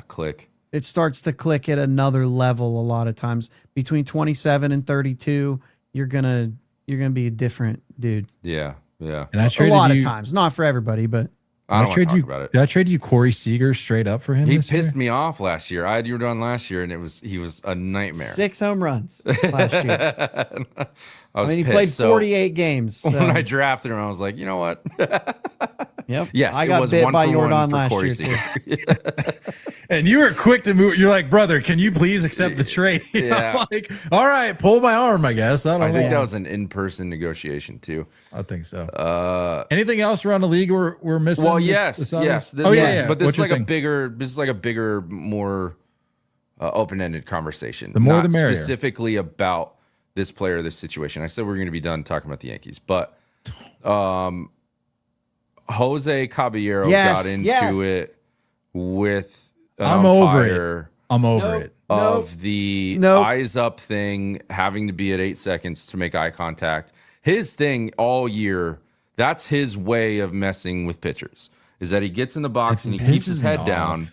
click. it starts to click at another level a lot of times. Between 27 and 32, you're gonna be a different dude. Yeah. And I A traded lot you, of times. Not for everybody, but I don't want to trade talk you, about it. Did I trade you Corey Seager straight up for him? He this pissed year? me off last year. I had Yordan last year, and he was a nightmare. 6 home runs last year. I was I mean, he pissed. played So 48 games. So. when I drafted him, I was like, you know what? Yep. Yes, I it got was bit 1 by for 1 Yordan for last Corey year Seager. too. And you were quick to move. You're like, brother, can you please accept the trade? Yeah. I'm like, all right, pull my arm, I guess. I don't I know. think that was an in-person negotiation too. I think so. Anything else around the league we're missing? Well, that's yes. obvious? But this What's is like your a thing? bigger, more open-ended conversation. The more Not the merrier. specifically about this player, this situation. I said we're going to be done talking about the Yankees, but Jose Caballero got into it with an I'm over umpire it. I'm over it. of the eyes up thing, having to be at 8 seconds to make eye contact. His thing all year, that's his way of messing with pitchers, is that he gets in the box and he keeps his head down,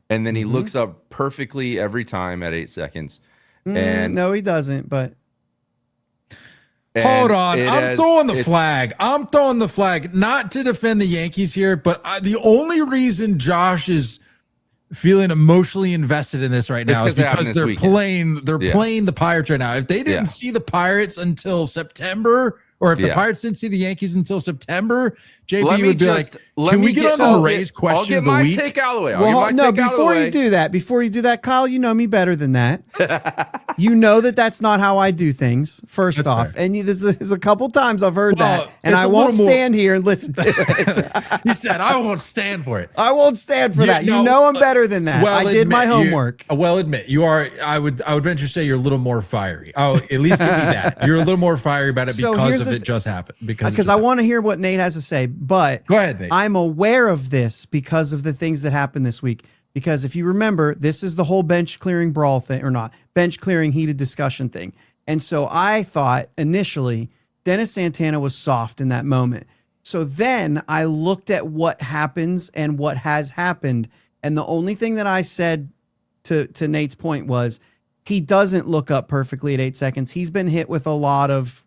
and then he looks up perfectly every time at 8 seconds. And No, he doesn't. But Hold on. I'm throwing the flag. I'm throwing the flag, not to defend the Yankees here, but the only reason Josh is feeling emotionally invested in this right now is because they're playing the Pirates right now. If they didn't see the Pirates until September, or if the Pirates didn't see the Yankees until September, JB would be like, can we get on the Rays question of the week? I'll get my take out of the way. Before you do that, Kyle, you know me better than that. You know that's not how I do things, first off. Fair. And there's a couple times I've heard that, and I won't stand here and listen to it. He said, I won't stand for it. I won't stand for that. You know I'm better than that. I did my homework. You are, I would venture to say you're a little more fiery. I'll at least give you that. You're a little more fiery about it because it just happened. Because I want to hear what Nate has to say, but go ahead, Nate. I'm aware of this because of the things that happened this week. Because if you remember, this is the whole bench clearing brawl thing, or not, bench clearing heated discussion thing. And so I thought initially Dennis Santana was soft in that moment. So then I looked at what happens and what has happened. And the only thing that I said to Nate's point was he doesn't look up perfectly at 8 seconds. He's been hit with a lot of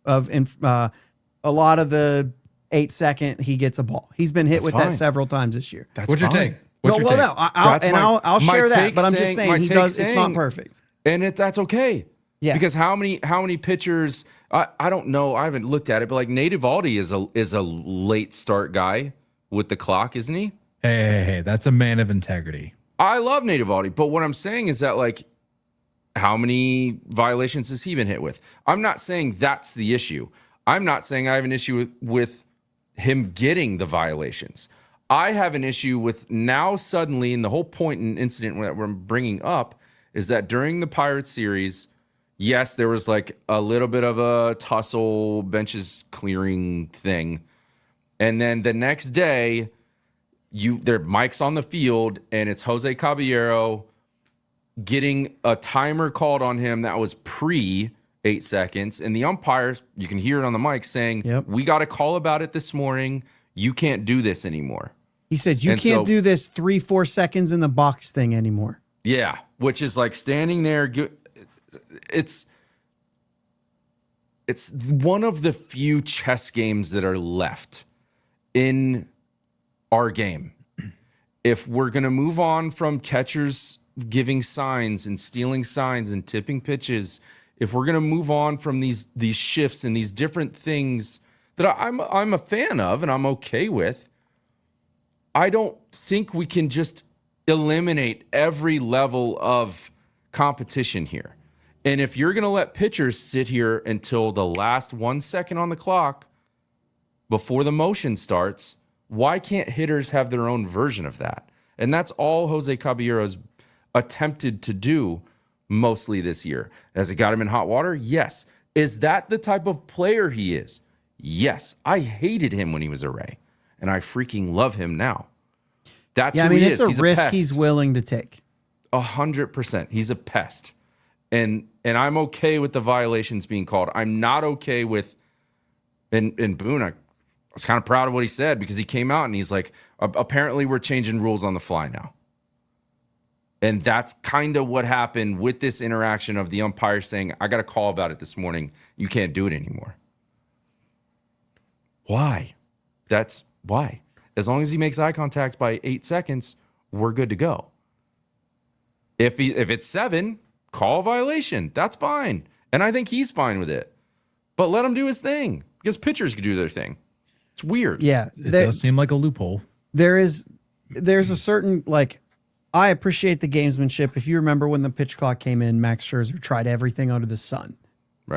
the 8 second he gets a ball. He's been hit that several times this year. What's your take? I'll share that, but I'm just saying it's not perfect. And that's okay. Yeah. Because how many pitchers, I don't know, I haven't looked at it, but like Nate Eovaldi is a late start guy with the clock, isn't he? Hey, that's a man of integrity. I love Nate Eovaldi, but what I'm saying is that, like, how many violations has he been hit with? I'm not saying that's the issue. I'm not saying I have an issue with him getting the violations. I have an issue with now suddenly, and the whole point and incident that we're bringing up is that during the Pirates series, yes, there was like a little bit of a tussle, benches clearing thing. And then the next day, their mic's on the field, and it's Jose Caballero getting a timer called on him that was pre 8 seconds. And the umpires, you can hear it on the mic saying, we got a call about it this morning. You can't do this anymore. He said, you can't do this 3-4 seconds in the box thing anymore. Yeah, which is like standing there. It's one of the few chess games that are left in our game. If we're going to move on from catchers giving signs and stealing signs and tipping pitches, if we're going to move on from these shifts and these different things that I'm a fan of and I'm okay with, I don't think we can just eliminate every level of competition here. And if you're going to let pitchers sit here until the last 1 second on the clock before the motion starts, why can't hitters have their own version of that? And that's all Jose Caballero's attempted to do mostly this year. Has it got him in hot water? Yes. Is that the type of player he is? Yes. I hated him when he was a Ray, and I freaking love him now. That's who he is. It's a risk he's willing to take. 100%. He's a pest. And I'm okay with the violations being called. I'm not okay with, and Boone, I was kind of proud of what he said, because he came out and he's like, apparently we're changing rules on the fly now. And that's kind of what happened with this interaction of the umpire saying, I got a call about it this morning. You can't do it anymore. Why? That's why. As long as he makes eye contact by 8 seconds, we're good to go. If it's 7, call a violation. That's fine. And I think he's fine with it. But let him do his thing, because pitchers can do their thing. It's weird. Yeah, It does seem like a loophole. there's a certain, like, I appreciate the gamesmanship. If you remember when the pitch clock came in, Max Scherzer tried everything under the sun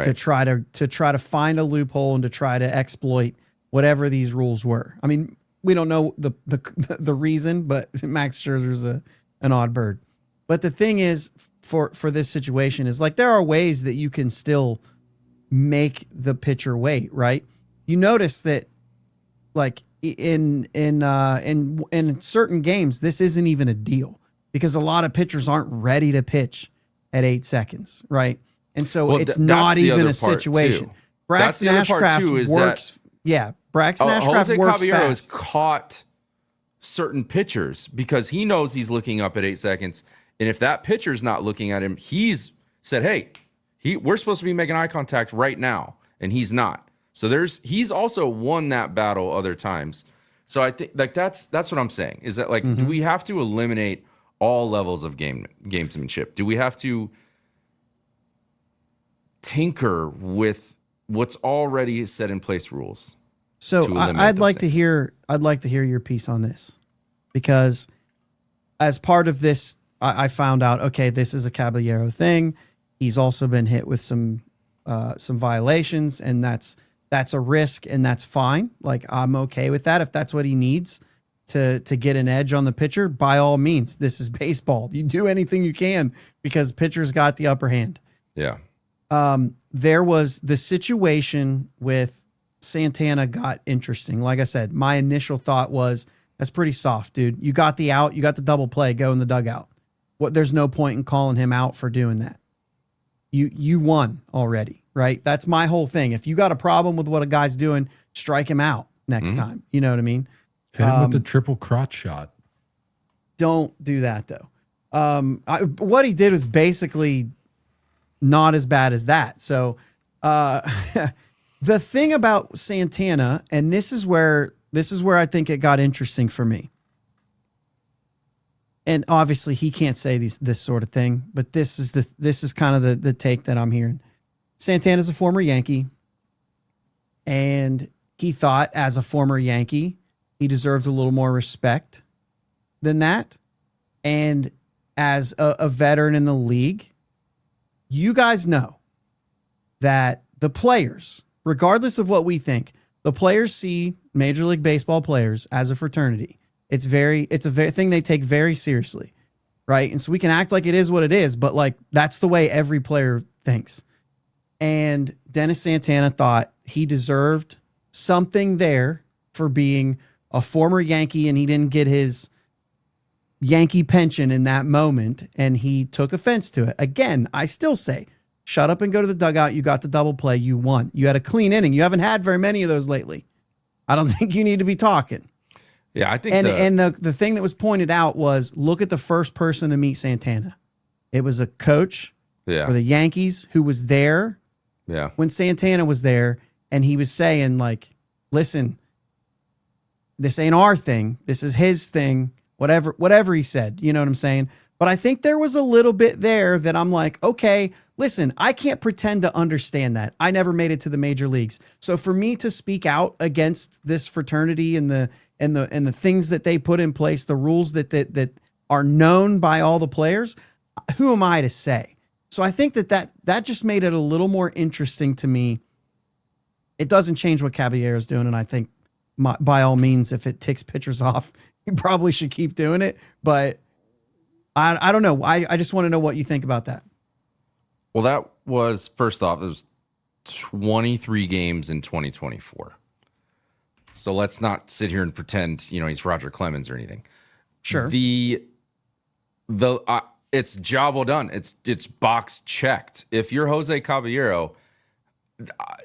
to try to find a loophole and to try to exploit whatever these rules were. I mean, we don't know the reason, but Max Scherzer's an odd bird. But the thing is, for this situation is, like, there are ways that you can still make the pitcher wait, right? You notice that, like, in certain games, this isn't even a deal because a lot of pitchers aren't ready to pitch at 8 seconds, right? And so it's not even a situation. Too. Braxton Ashcraft works. Braxton Ashcraft Jose works Caballero has fast. caught certain pitchers because he knows he's looking up at 8 seconds. And if that pitcher's not looking at him, he's said, hey, we're supposed to be making eye contact right now. And he's not. So he's also won that battle other times. So I think, like, that's what I'm saying is that, like, do we have to eliminate all levels of gamesmanship? Do we have to tinker with what's already set in place rules? So I'd like to hear your piece on this, because as part of this, I found out, okay, this is a Caballero thing. He's also been hit with some violations, and that's a risk, and that's fine. Like, I'm okay with that. If that's what he needs to get an edge on the pitcher, by all means, this is baseball. You do anything you can because pitcher's got the upper hand. Yeah. There was the situation with Santana got interesting. Like I said, my initial thought was, that's pretty soft, dude. You got the out, you got the double play, go in the dugout. There's no point in calling him out for doing that. You won already, right? That's my whole thing. If you got a problem with what a guy's doing, strike him out next time. You know what I mean? Hit him with the triple crotch shot. Don't do that, though. What he did was basically not as bad as that. So the thing about Santana, and this is where I think it got interesting for me. And obviously he can't say this sort of thing, but this is kind of the take that I'm hearing. Santana's a former Yankee, and he thought, as a former Yankee, he deserves a little more respect than that. And as a veteran in the league, you guys know that the players, regardless of what we think, the players see Major League Baseball players as a fraternity. It's a thing they take very seriously, right? And so we can act like it is what it is, but, like, that's the way every player thinks. And Dennis Santana thought he deserved something there for being a former Yankee, and he didn't get his Yankee pension in that moment, and he took offense to it. Again, I still say, shut up and go to the dugout. You got the double play. You won. You had a clean inning. You haven't had very many of those lately. I don't think you need to be talking. Yeah, I think. And the thing that was pointed out was, look at the first person to meet Santana. It was a coach for the Yankees who was there when Santana was there, and he was saying, like, listen, this ain't our thing. This is his thing. Whatever he said, you know what I'm saying? But I think there was a little bit there that I'm like, okay, listen, I can't pretend to understand that. I never made it to the major leagues. So for me to speak out against this fraternity and the things that they put in place, the rules that are known by all the players, who am I to say? So I think that just made it a little more interesting to me. It doesn't change what Caballero's doing, and I think by all means, if it ticks pitchers off, he probably should keep doing it. But I don't know. I just want to know what you think about that. Well, that was, first off, it was 23 games in 2024. So let's not sit here and pretend, he's Roger Clemens or anything. Sure. It's job well done. It's box checked. If you're Jose Caballero,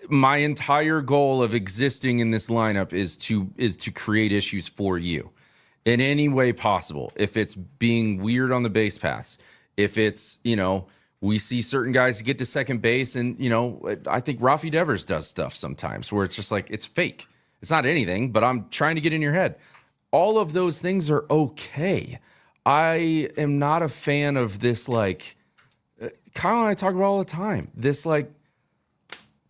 my entire goal of existing in this lineup is to create issues for you in any way possible. If it's being weird on the base paths, if it's, we see certain guys get to second base, and, I think Rafi Devers does stuff sometimes where it's just like, it's fake. It's not anything, but I'm trying to get in your head. All of those things are okay. I am not a fan of this, like, Kyle and I talk about all the time. This, like,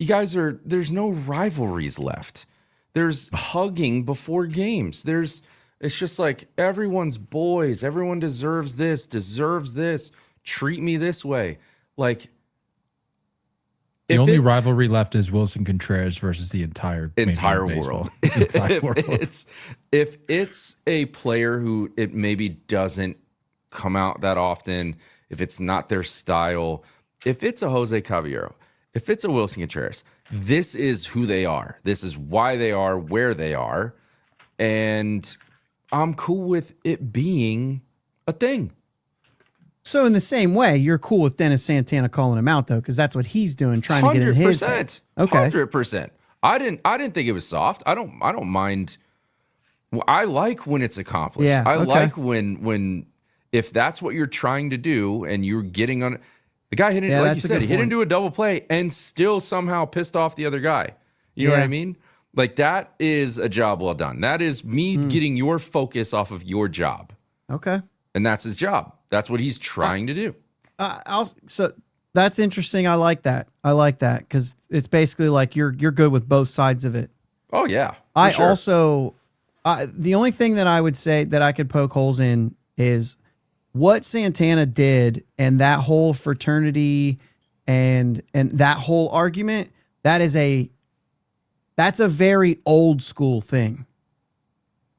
you guys there's no rivalries left. There's hugging before games. It's just like everyone's boys. Everyone deserves this. Treat me this way. Like the only rivalry left is Wilson Contreras versus the entire world. If it's a player who it maybe doesn't come out that often, if it's not their style, if it's a Jose Caballero, if it's a Wilson Contreras, this is who they are. This is why they are where they are. And I'm cool with it being a thing. So in the same way, you're cool with Dennis Santana calling him out, though, because that's what he's doing, trying to get in his head. Okay, 100%. I didn't think it was soft. I don't mind. I like when it's accomplished. Yeah, I okay. like when if that's what you're trying to do and you're getting on. The guy hit it, like you said, he hit into a double play and still somehow pissed off the other guy. You know what I mean? Like, that is a job well done. That is me getting your focus off of your job. Okay. And that's his job. That's what he's trying to do. So that's interesting. I like that because it's basically like you're good with both sides of it. Oh, yeah. Also, the only thing that I would say that I could poke holes in is what Santana did, and that whole fraternity and that whole argument. That's a very old school thing.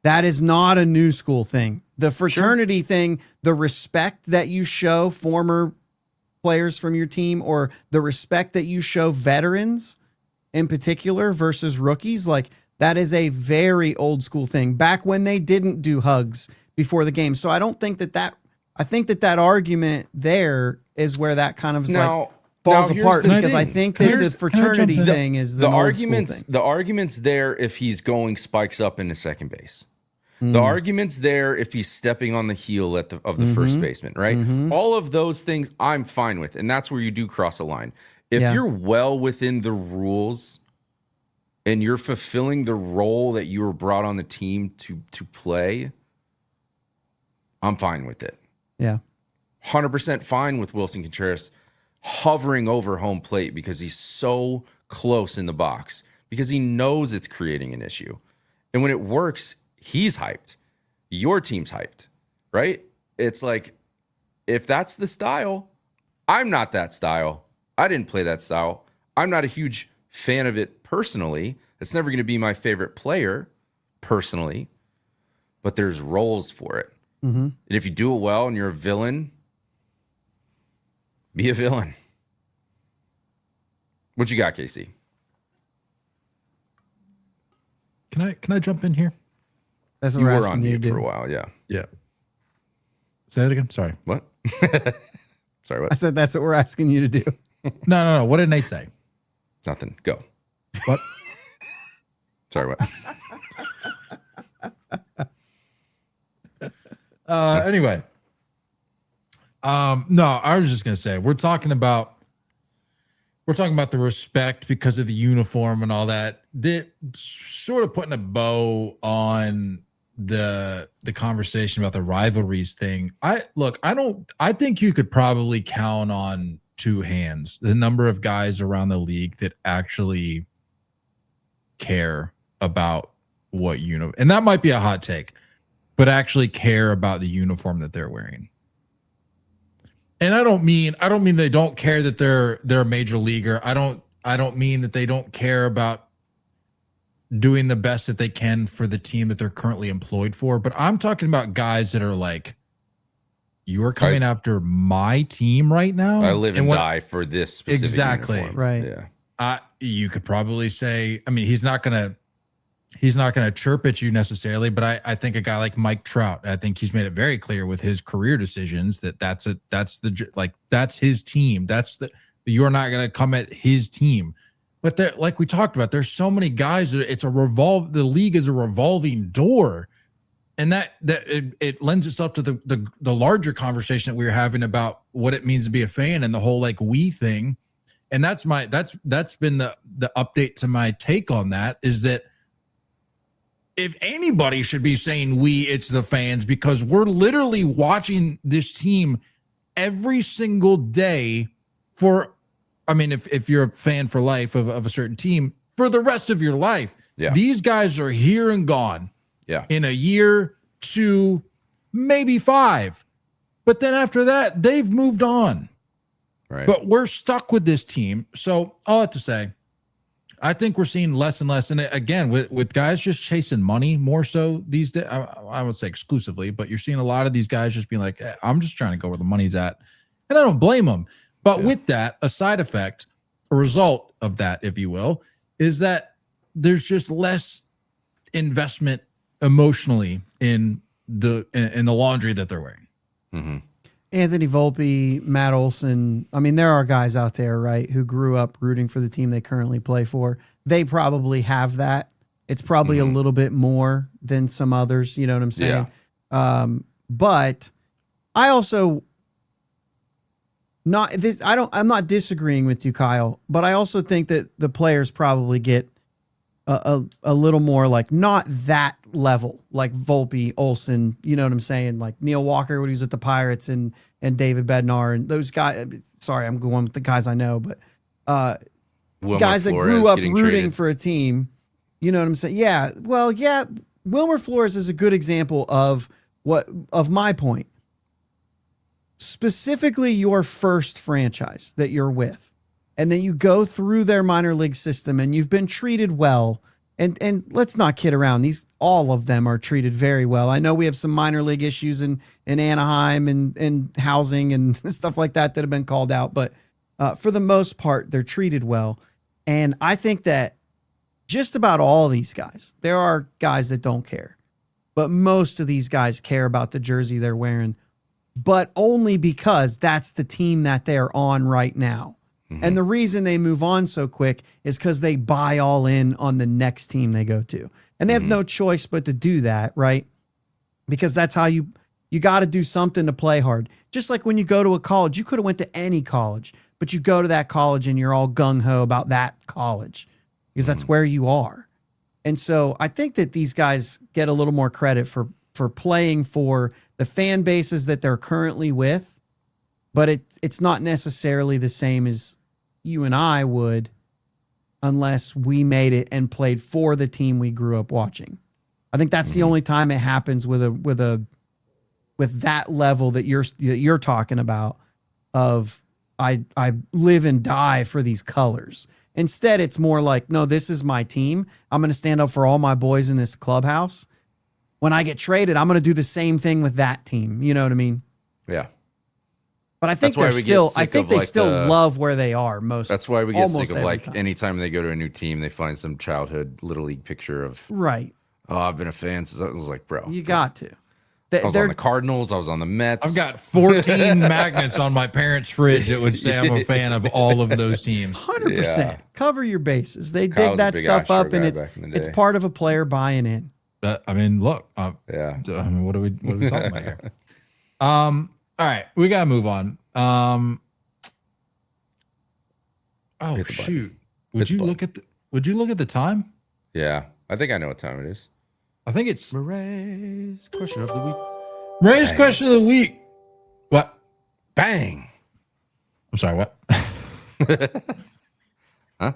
That is not a new school thing. The fraternity thing, the respect that you show former players from your team, or the respect that you show veterans in particular versus rookies, like, that is a very old school thing back when they didn't do hugs before the game. So I don't think I think that argument there is where that kind of falls apart, because I think that the fraternity thing is the arguments. The argument's there if he's going spikes up into second base. The argument's there if he's stepping on the heel of the first baseman, right? All of those things I'm fine with, and that's where you do cross a line. If you're well within the rules and you're fulfilling the role that you were brought on the team to play, I'm fine with it. Yeah. 100% fine with Wilson Contreras hovering over home plate because he's so close in the box, because he knows it's creating an issue. And when it works, he's hyped. Your team's hyped, right? It's like, if that's the style, I'm not that style. I didn't play that style. I'm not a huge fan of it personally. It's never going to be my favorite player personally, but there's roles for it. And if you do it well and you're a villain, be a villain. What you got, Casey? Can I jump in here? That's what You we're were asking on you to mute do. for a while, yeah. Yeah. Say that again. Sorry. What? Sorry, what? I said that's what we're asking you to do. No. What did Nate say? Nothing. Go. What? Sorry, what? Anyway. No, I was just gonna say we're talking about the respect because of the uniform and all that. Sort of putting a bow on the conversation about the rivalries thing. I think you could probably count on two hands the number of guys around the league that actually care about what and that might be a hot take, but actually care about the uniform that they're wearing. And I don't mean they don't care that they're a major leaguer. I don't mean that they don't care about doing the best that they can for the team that they're currently employed for. But I'm talking about guys that are like, you are coming after my team right now. I live and die for this specific uniform. Right. Yeah. You could probably say, I mean, he's not gonna chirp at you necessarily, but I think a guy like Mike Trout, I think he's made it very clear with his career decisions that that's his team. You're not going to come at his team. But like we talked about, there's so many guys that the league is a revolving door. And that it lends itself to the larger conversation that we were having about what it means to be a fan and the whole like we thing. And that's been the update to my take on that, is that if anybody should be saying it's the fans, because we're literally watching this team every single day if you're a fan for life of a certain team, for the rest of your life, Yeah. These guys are here and gone Yeah. in a year, 2, maybe 5. But then after that, they've moved on. Right. But we're stuck with this team. So all I have to say, I think we're seeing less and less. And again, with guys just chasing money more so these days, I would say exclusively, but you're seeing a lot of these guys just being like, I'm just trying to go where the money's at. And I don't blame them. But with that, a side effect, a result of that, if you will, is that there's just less investment emotionally in the laundry that they're wearing. Mm-hmm. Anthony Volpe, Matt Olson. I mean, there are guys out there, right, who grew up rooting for the team they currently play for. They probably have that. It's probably a little bit more than some others. You know what I'm saying? Yeah. But I also not this. I'm not disagreeing with you, Kyle. But I also think that the players probably get a little more like not that level, like Volpe, Olsen, you know what I'm saying? Like Neil Walker when he was at the Pirates and David Bednar and those guys. Sorry, I'm going with the guys I know, but guys that grew up rooting for a team, you know what I'm saying? Yeah. Well, yeah. Wilmer Flores is a good example of my point. Specifically your first franchise that you're with. And then you go through their minor league system and you've been treated well. And let's not kid around. All of them are treated very well. I know we have some minor league issues in Anaheim and housing and stuff like that have been called out. But for the most part, they're treated well. And I think that just about all these guys, there are guys that don't care. But most of these guys care about the jersey they're wearing. But only because that's the team that they're on right now. And the reason they move on so quick is because they buy all in on the next team they go to. And they have no choice but to do that, right? Because that's how you got to do something to play hard. Just like when you go to a college, you could have went to any college, but you go to that college and you're all gung-ho about that college because that's where you are. And so I think that these guys get a little more credit for playing for the fan bases that they're currently with, but it's not necessarily the same as you and I would unless we made it and played for the team we grew up watching. I think that's the only time it happens with that level that you're talking about of I live and die for these colors. Instead, it's more like, no, this is my team. I'm going to stand up for all my boys in this clubhouse. When I get traded, I'm going to do the same thing with that team. You know what I mean? Yeah. But I think they still love where they are most. That's why we get sick of like anytime they go to a new team, they find some childhood little league picture of right. Oh, I've been a fan since I was like, bro. You got to. I was on the Cardinals. I was on the Mets. I've got 14 magnets on my parents' fridge that would say I'm a fan of all of those teams. 100%. Cover your bases. They dig that stuff up, and it's part of a player buying in. I mean, look. Yeah. I mean, what are we talking about here? All right, we gotta move on. Oh shoot! Would you look at the time? Yeah, I think I know what time it is. I think it's Murray's question of the week. Murray's question of the week. What? Bang! I'm sorry. What? Huh?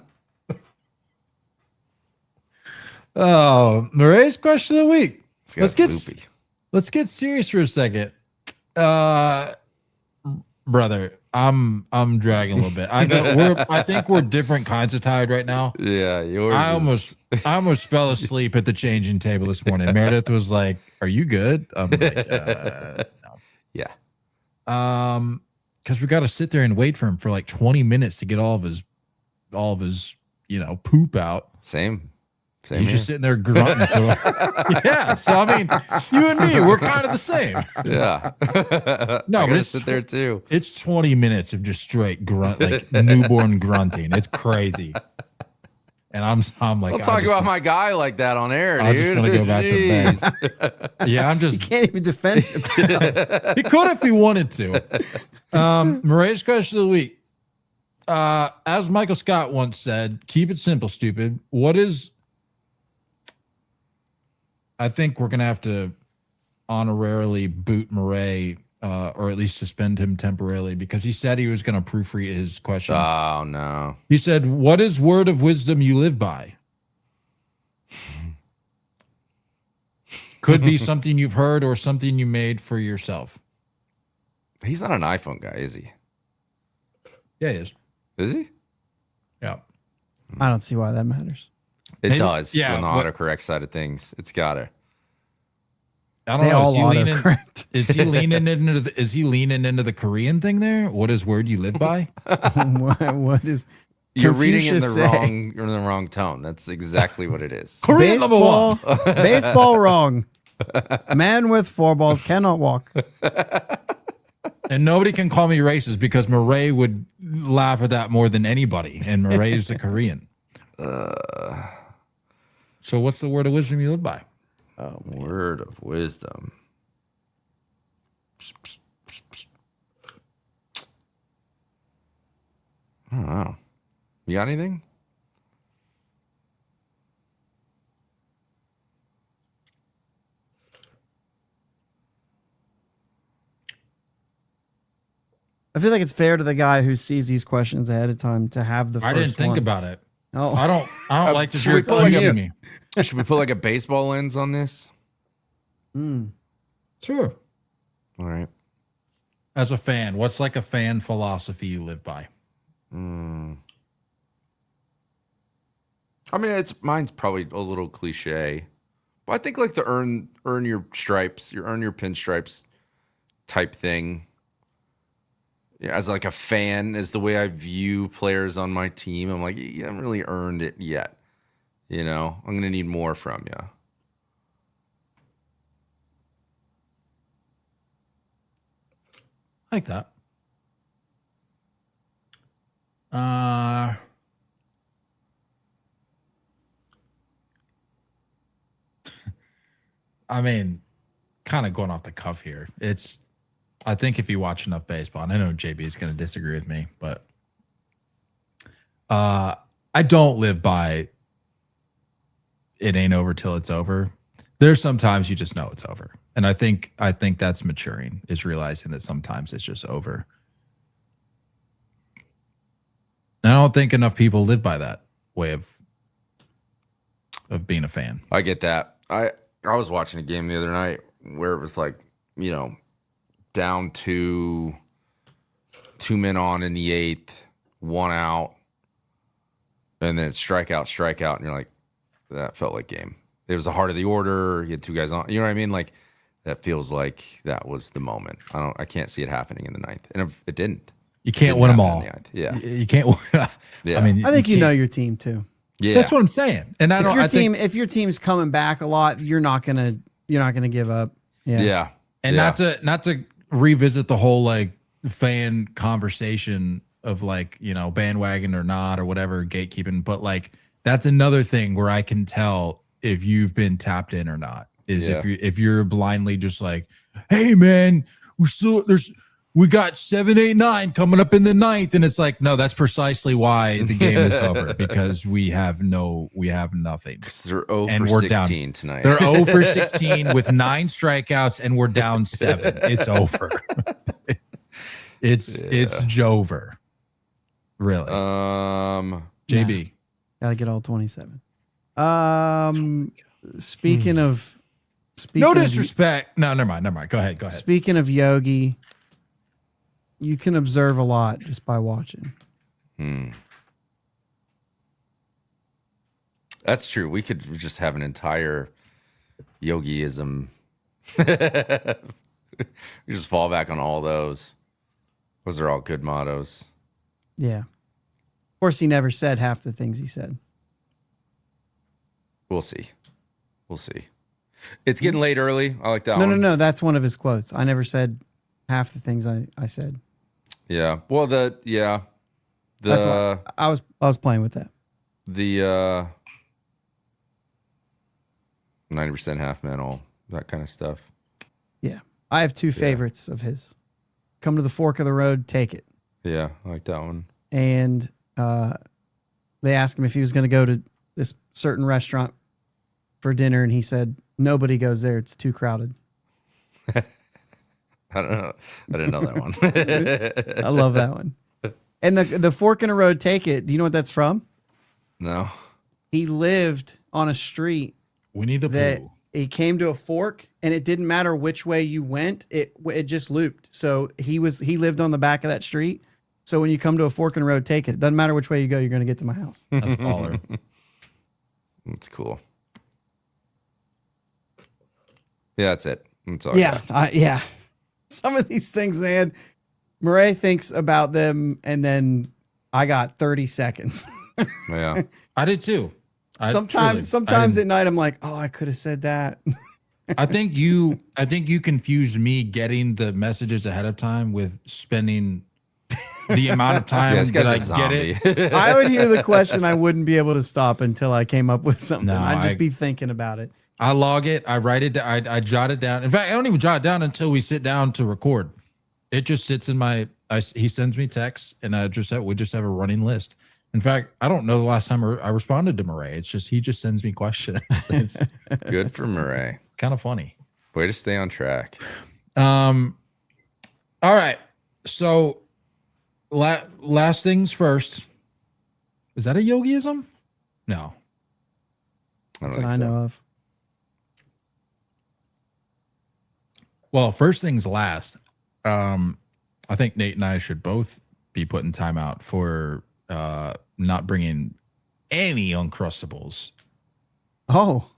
Oh, Murray's question of the week. Let's get serious for a second. Brother, I'm dragging a little bit. I think we're different kinds of tired right now. Yeah, I almost fell asleep at the changing table this morning. Meredith was like, "Are you good?" I'm like, "No." Yeah. Because we got to sit there and wait for him for like 20 minutes to get all of his poop out. Same. He's just sitting there grunting. Yeah. So I mean, you and me, we're kind of the same. Yeah. No, but sit there too. It's 20 minutes of just straight grunt, like newborn grunting. It's crazy. And I'm like, don't talk about my guy like that on air, dude. I just want to go back to bed. Yeah, He can't even defend himself. He could if he wanted to. Murray's question of the week. As Michael Scott once said, keep it simple, stupid. I think we're going to have to honorarily boot Murray, or at least suspend him temporarily, because he said he was going to proofread his questions. Oh, no. He said, what is word of wisdom you live by? Could be something you've heard or something you made for yourself. He's not an iPhone guy, is he? Yeah, he is. Is he? Yeah. I don't see why that matters. It Maybe- does. yeah, On the but- autocorrect side of things, it's gotta. I don't They know. all Is he leaning? autocorrect. Is he leaning into the? Is he leaning into the Korean thing there? What is word you live by? What is You're reading it in the Confucius say? wrong. You're in the wrong tone. That's exactly what it is. Korean number one. baseball wrong. Man with 4 balls cannot walk. And nobody can call me racist because Murray would laugh at that more than anybody. And Murray is a Korean. So what's the word of wisdom you live by? Word of wisdom. I don't know. You got anything? I feel like it's fair to the guy who sees these questions ahead of time to have the first I didn't think one. about it. Oh, I don't like to should we do put like it. a- Me. Should we put like a baseball lens on this? Sure. All right. As a fan, what's like a fan philosophy you live by? I mean, mine's probably a little cliche, but I think like the earn your stripes, earn your pinstripes type thing. Yeah, as like a fan, is the way I view players on my team. I'm like, you haven't really earned it yet. You know, I'm gonna need more from you. I like that. I mean, kind of going off the cuff here. I think if you watch enough baseball, and I know JB is going to disagree with me, but I don't live by it ain't over till it's over. There's sometimes you just know it's over. And I think that's maturing, is realizing that sometimes it's just over. And I don't think enough people live by that way of being a fan. I get that. I was watching a game the other night where it was like, you know, down to 2 men on in the 8th, 1 out, and then it's strikeout, and you're like, that felt like game. It was the heart of the order. You had 2 guys on. You know what I mean? Like, that feels like that was the moment. I can't see it happening in the 9th, and it didn't. You can't Didn't win them happen all. in the 9th. Yeah, You can't win. Yeah. I mean, I think you know can't- your team too. yeah. That's what I'm saying. And I If don't. your I think, if your team's coming back a lot, you're not gonna give up. Yeah. Yeah, and yeah. not to revisit the whole like fan conversation of like, you know, bandwagon or not or whatever, gatekeeping, but like that's another thing where I can tell if you've been tapped in or not, is Yeah. if you're blindly just like, hey man, we got 7, 8, 9 coming up in the 9th, and it's like, no, that's precisely why the game is over, because we have nothing. 'Cause they're 0 And for we're down. 16 tonight. They're 0 for 16 with 9 strikeouts, and we're down 7. It's over. It's Jover. Really. JB. Gotta get all 27. Speaking of No disrespect. No, never mind. Go ahead. Speaking of Yogi, you can observe a lot just by watching. That's true. We could just have an entire yogiism. We just fall back on all those. Those are all good mottos. Yeah. Of course, he never said half the things he said. We'll see. We'll see. It's getting late early. I like that No, one. no. That's one of his quotes. I never said half the things I said. Yeah. Well, That's why I was playing with that. the 90% half mental, that kind of stuff. Yeah. I have 2 favorites of his. Come to the fork of the road, take it. Yeah, I like that one. And they asked him if he was going to go to this certain restaurant for dinner, and he said, nobody goes there. It's too crowded. I don't know. I didn't know that one. I love that one. And the fork in the road, take it. Do you know what that's from? No. He lived on a street We need the that poo. he came to a fork, and it didn't matter which way you went, it just looped. So he lived on the back of that street. So when you come to a fork in the road, take it. It doesn't matter which way you go, you're going to get to my house. That's baller. That's cool. Yeah, that's it. That's all. Yeah. Some of these things, man, Murray thinks about them, and then I got 30 seconds. Yeah. I did too. Sometimes at night I'm like, oh, I could have said that. I think you confused me getting the messages ahead of time with spending the amount of time Yeah, this that I guy's a get zombie. it. I would hear the question, I wouldn't be able to stop until I came up with something. No, I'd just be thinking about it. I log it, I write it, I jot it down. In fact, I don't even jot it down until we sit down to record. It just sits in he sends me texts, and we just have a running list. In fact, I don't know the last time I responded to Murray. It's just he just sends me questions. It's Good for Murray. kind of funny. Way to stay on track. All right. So last things first. Is that a yogiism? No. I don't That think I so. know of. Well, first things last. I think Nate and I should both be put in timeout for not bringing any Uncrustables Oh,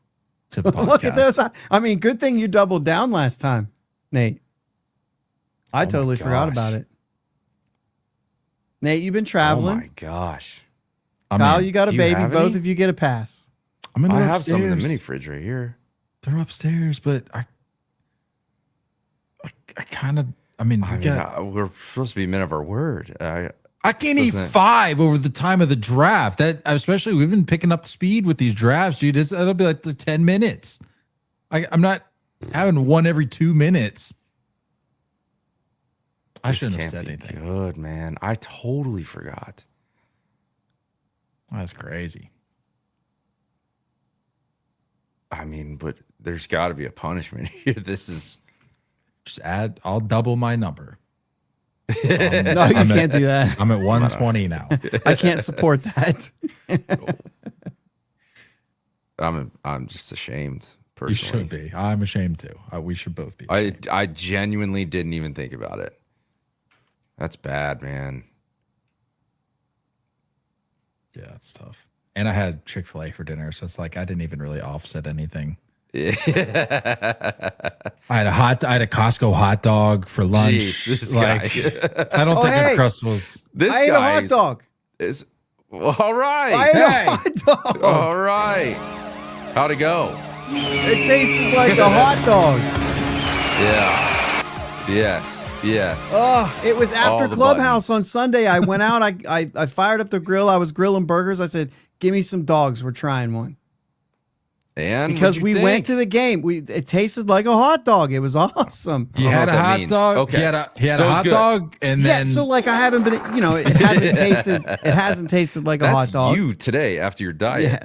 to the podcast. look at this. I mean, good thing you doubled down last time, Nate. I totally forgot gosh. about it. Nate, you've been Oh traveling. my gosh. Kyle, you got a do you baby. have Both any? of you get a pass. I'm I have some in the mini fridge right here. They're upstairs, but I kind of. I mean, We're supposed to be men of our word. I can't eat Doesn't it- 5 over the time of the draft. That especially we've been picking up speed with these drafts, dude. It'll be like the 10 minutes. I'm not having one every 2 minutes. I This shouldn't have can't said be anything. Good, man. I totally forgot. That's crazy. I mean, but there's got to be a punishment here. This is Just add. I'll double my number. No, you can't do that. I'm at 120 now. I can't support that. I'm just ashamed You personally. should be. I'm ashamed too. We should both be. I genuinely didn't even think about it. That's bad, man. Yeah, it's tough. And I had Chick-fil-A for dinner, so it's like I didn't even really offset anything. I had a Costco hot dog for lunch. Jeez, this like, guy. I don't Oh, think hey. Uncrustables. This I ate a guy hot dog. is all right. I ate Hey. a hot dog. All right. How'd it go? It tasted like a hot dog. Yeah. Yes. Yes. Oh, it was after All the Clubhouse buttons. on Sunday. I went out. I fired up the grill. I was grilling burgers. I said, "Give me some dogs. We're trying one." And Because what'd we you went think? to the game. It tasted like a hot dog. It was awesome. He I don't had know a what that hot means. dog. Okay. He had So a it was hot good. dog, and Yeah, then so like I haven't been, it hasn't tasted. It hasn't tasted like a That's hot dog. you today after your diet.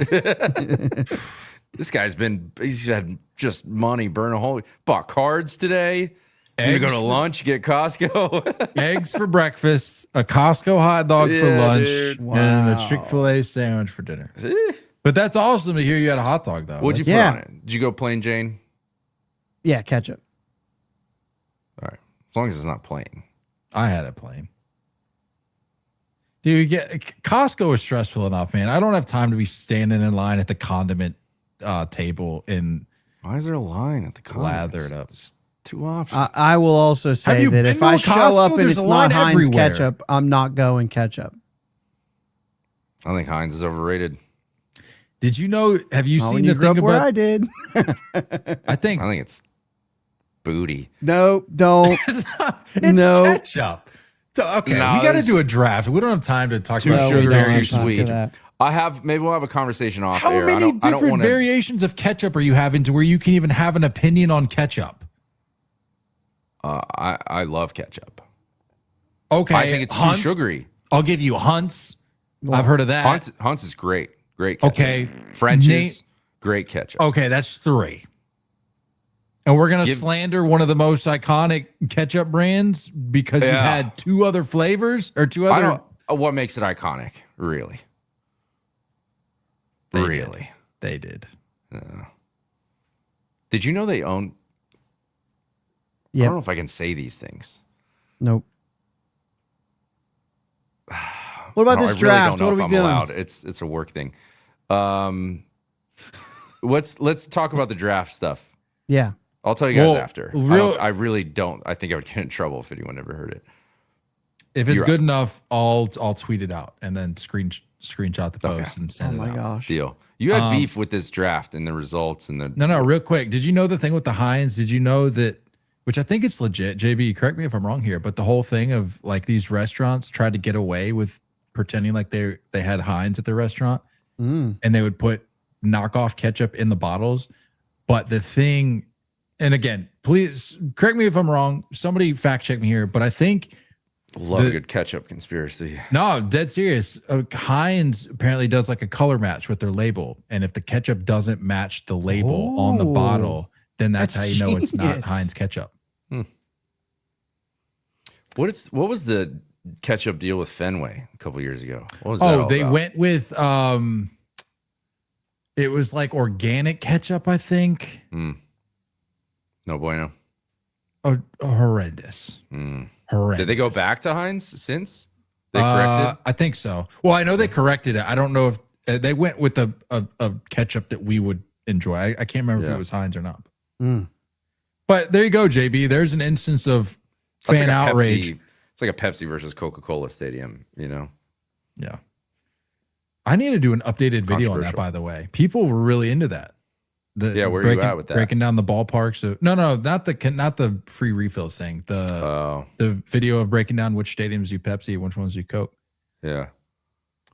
This guy's he's had just money burn a hole. Bought cards today. You go Eggs to for- lunch, get Costco. eggs for breakfast, a Costco hot dog for Yeah, lunch, dude. and a Wow. Chick-fil-A sandwich for dinner. But that's awesome to hear you had a hot dog, though. What'd you That's- put Yeah. on it? Did you go plain Jane? Yeah, ketchup. All right. As long as it's not plain. I had it plain. Dude, Costco is stressful enough, man. I don't have time to be standing in line at the condiment table and Why is there a line at the condiments? lather it up. There's two options. I will also Have say you that been if to I a show Costco? up and There's it's a line not Heinz everywhere. ketchup, I'm not going ketchup. I think Heinz is overrated. Did you know? Have you Not seen when the you grew thing up where about? I did. I think I think it's booty. No, don't. it's No. ketchup. Okay, No, we got to it's do a draft. We don't have time to talk too about sugary, don't too have time for sweet. that. Maybe we'll have a conversation off How air. many I don't different want variations of ketchup are you having to where you can even have an opinion on ketchup? I love ketchup. Okay, I think it's Hunt's- too sugary. I'll give you Hunt's. I've heard of that. Hunt's is great. Great ketchup. Okay, French's, Nate- great ketchup. Okay, that's 3. And we're gonna Give- slander one of the most iconic ketchup brands because you've Yeah. had 2 other flavors or 2 I other. don't, what makes it iconic, really? They Really? They did. Did you know they own? I Yep. don't know if I can say these things. Nope. What about I this really draft? don't know What are if we I'm doing? allowed. It's a work thing. Let's talk about the draft stuff. Yeah. I'll tell you guys Well, after. real- I really don't. I think I would get in trouble if anyone ever heard it. If it's You're good enough, I'll tweet it out and then screenshot the post and Oh send it my out. gosh. Deal. You had beef with this draft and the results and the No, real quick. Did you know the thing with the Heinz? Did you know that, which I think it's legit, JB, correct me if I'm wrong here, but the whole thing of like these restaurants tried to get away with pretending like they had Heinz at their restaurant and they would put knockoff ketchup in the bottles. But the thing, and again, please correct me if I'm wrong. Somebody fact check me here, but I think love a good ketchup conspiracy. no, dead serious. Heinz apparently does like a color match with their label, and if the ketchup doesn't match the label on the Oh, bottle, then that's how that's you know it's not genius. Heinz ketchup. What was the ketchup deal with Fenway a couple years ago? What was that all They about? went with it was like organic ketchup, I think. No bueno. Oh, horrendous. Horrendous. Did they go back to Heinz since they corrected? I think so. Well, I know they corrected it. I don't know if they went with a ketchup that we would enjoy. I can't remember if Yeah. it was Heinz or not. But there you go, JB. There's an instance of That's fan like a outrage. Pepsi, it's like a Pepsi versus Coca-Cola stadium, you know? Yeah. I need to do an updated video on that, Controversial. by the way. People were really into that. Yeah, where are you at with that? Breaking down the ballparks. No, not the free refills thing. The video of breaking down which stadiums do Pepsi, which ones do Coke. Yeah.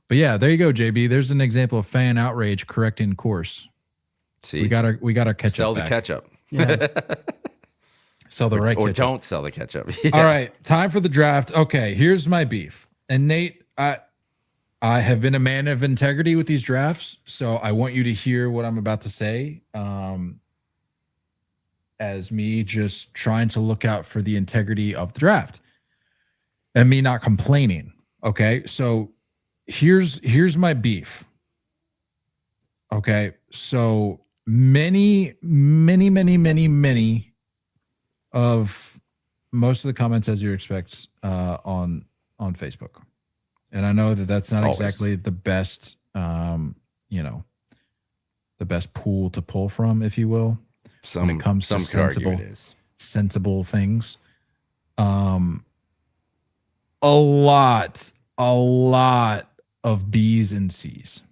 But yeah, there you go, JB. There's an example of fan outrage correcting course. See, We got our ketchup. sell the back. ketchup. Yeah. Sell the right Or ketchup. don't sell the ketchup. All right, time for the draft. Okay, here's my beef. And Nate, I have been a man of integrity with these drafts, so I want you to hear what I'm about to say. As me just trying to look out for the integrity of the draft and me not complaining. Okay, so here's my beef. Okay, so many of most of the comments, as you expect, on Facebook, and I know that that's not Always. exactly the best, the best pool to pull from, if you will, when it comes to could argue it is. sensible things. A lot of B's and C's.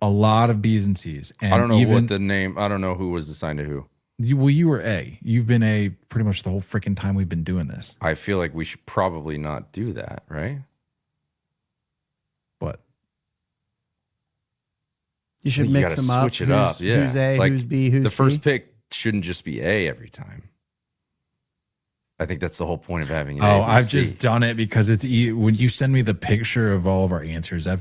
A lot of B's and C's. And I don't know even, what the name. I don't know who was assigned to who. you were A. You've been A pretty much the whole freaking time we've been doing this. I feel like we should probably not do that, right? But You should You mix gotta them up. switch it up. Yeah. Who's A, Like, who's B, who's the C? first pick shouldn't just be A every time. I think that's the whole point of having it. I've just done it because it's when you send me the picture of all of our answers, it's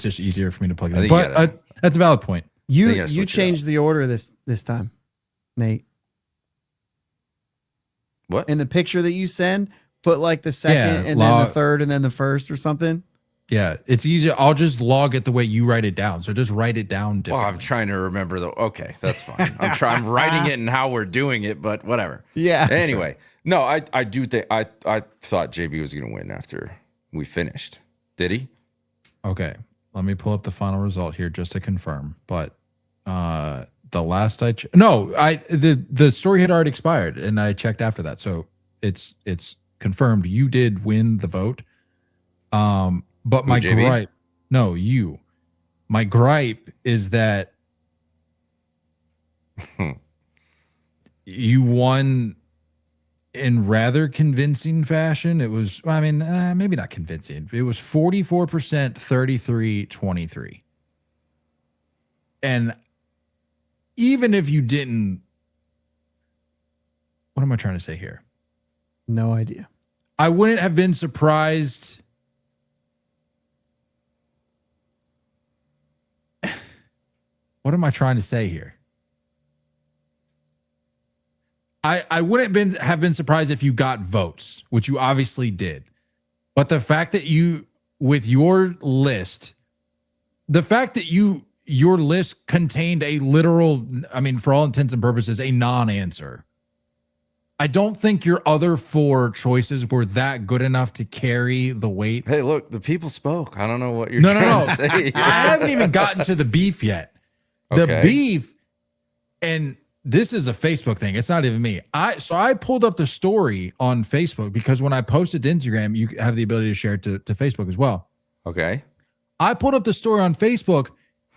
just easier for me to plug it I in. think you But gotta- that's a valid point. Then you You gotta switch it changed the order this time, Nate. What? In the picture that you send, put like the second Yeah, and then the log- third and then the first or something. Yeah, it's easier. I'll just log it the way you write it down. So just write it down Well, differently. I'm trying to remember the. Okay, that's fine. I'm writing it and how we're doing it, but whatever. Yeah. Anyway, no, I do think I thought JB was going to win after we finished. Did he? Okay, let me pull up the final result here just to confirm. But the last the story had already expired, and I checked after that, so it's confirmed. You did win the vote. But my JB? gripe, no, you. My gripe is that you won in rather convincing fashion. It was, maybe not convincing. It was 44%, 33-23. And even if you didn't, what am I trying to say here? No idea. I wouldn't have been surprised. What am I trying to say here? I wouldn't have been surprised if you got votes, which you obviously did. But the fact that you, with your list, the fact that you your list contained a literal, I mean, for all intents and purposes, a non-answer. I don't think your other 4 choices were that good enough to carry the weight. Hey, look, the people spoke. I don't know what you're trying to say. I haven't even gotten to the beef yet. The Okay. beef, and this is a Facebook thing. It's not even me. So I pulled up the story on Facebook because when I posted to Instagram, you have the ability to share it to Facebook as well. Okay. I pulled up the story on Facebook.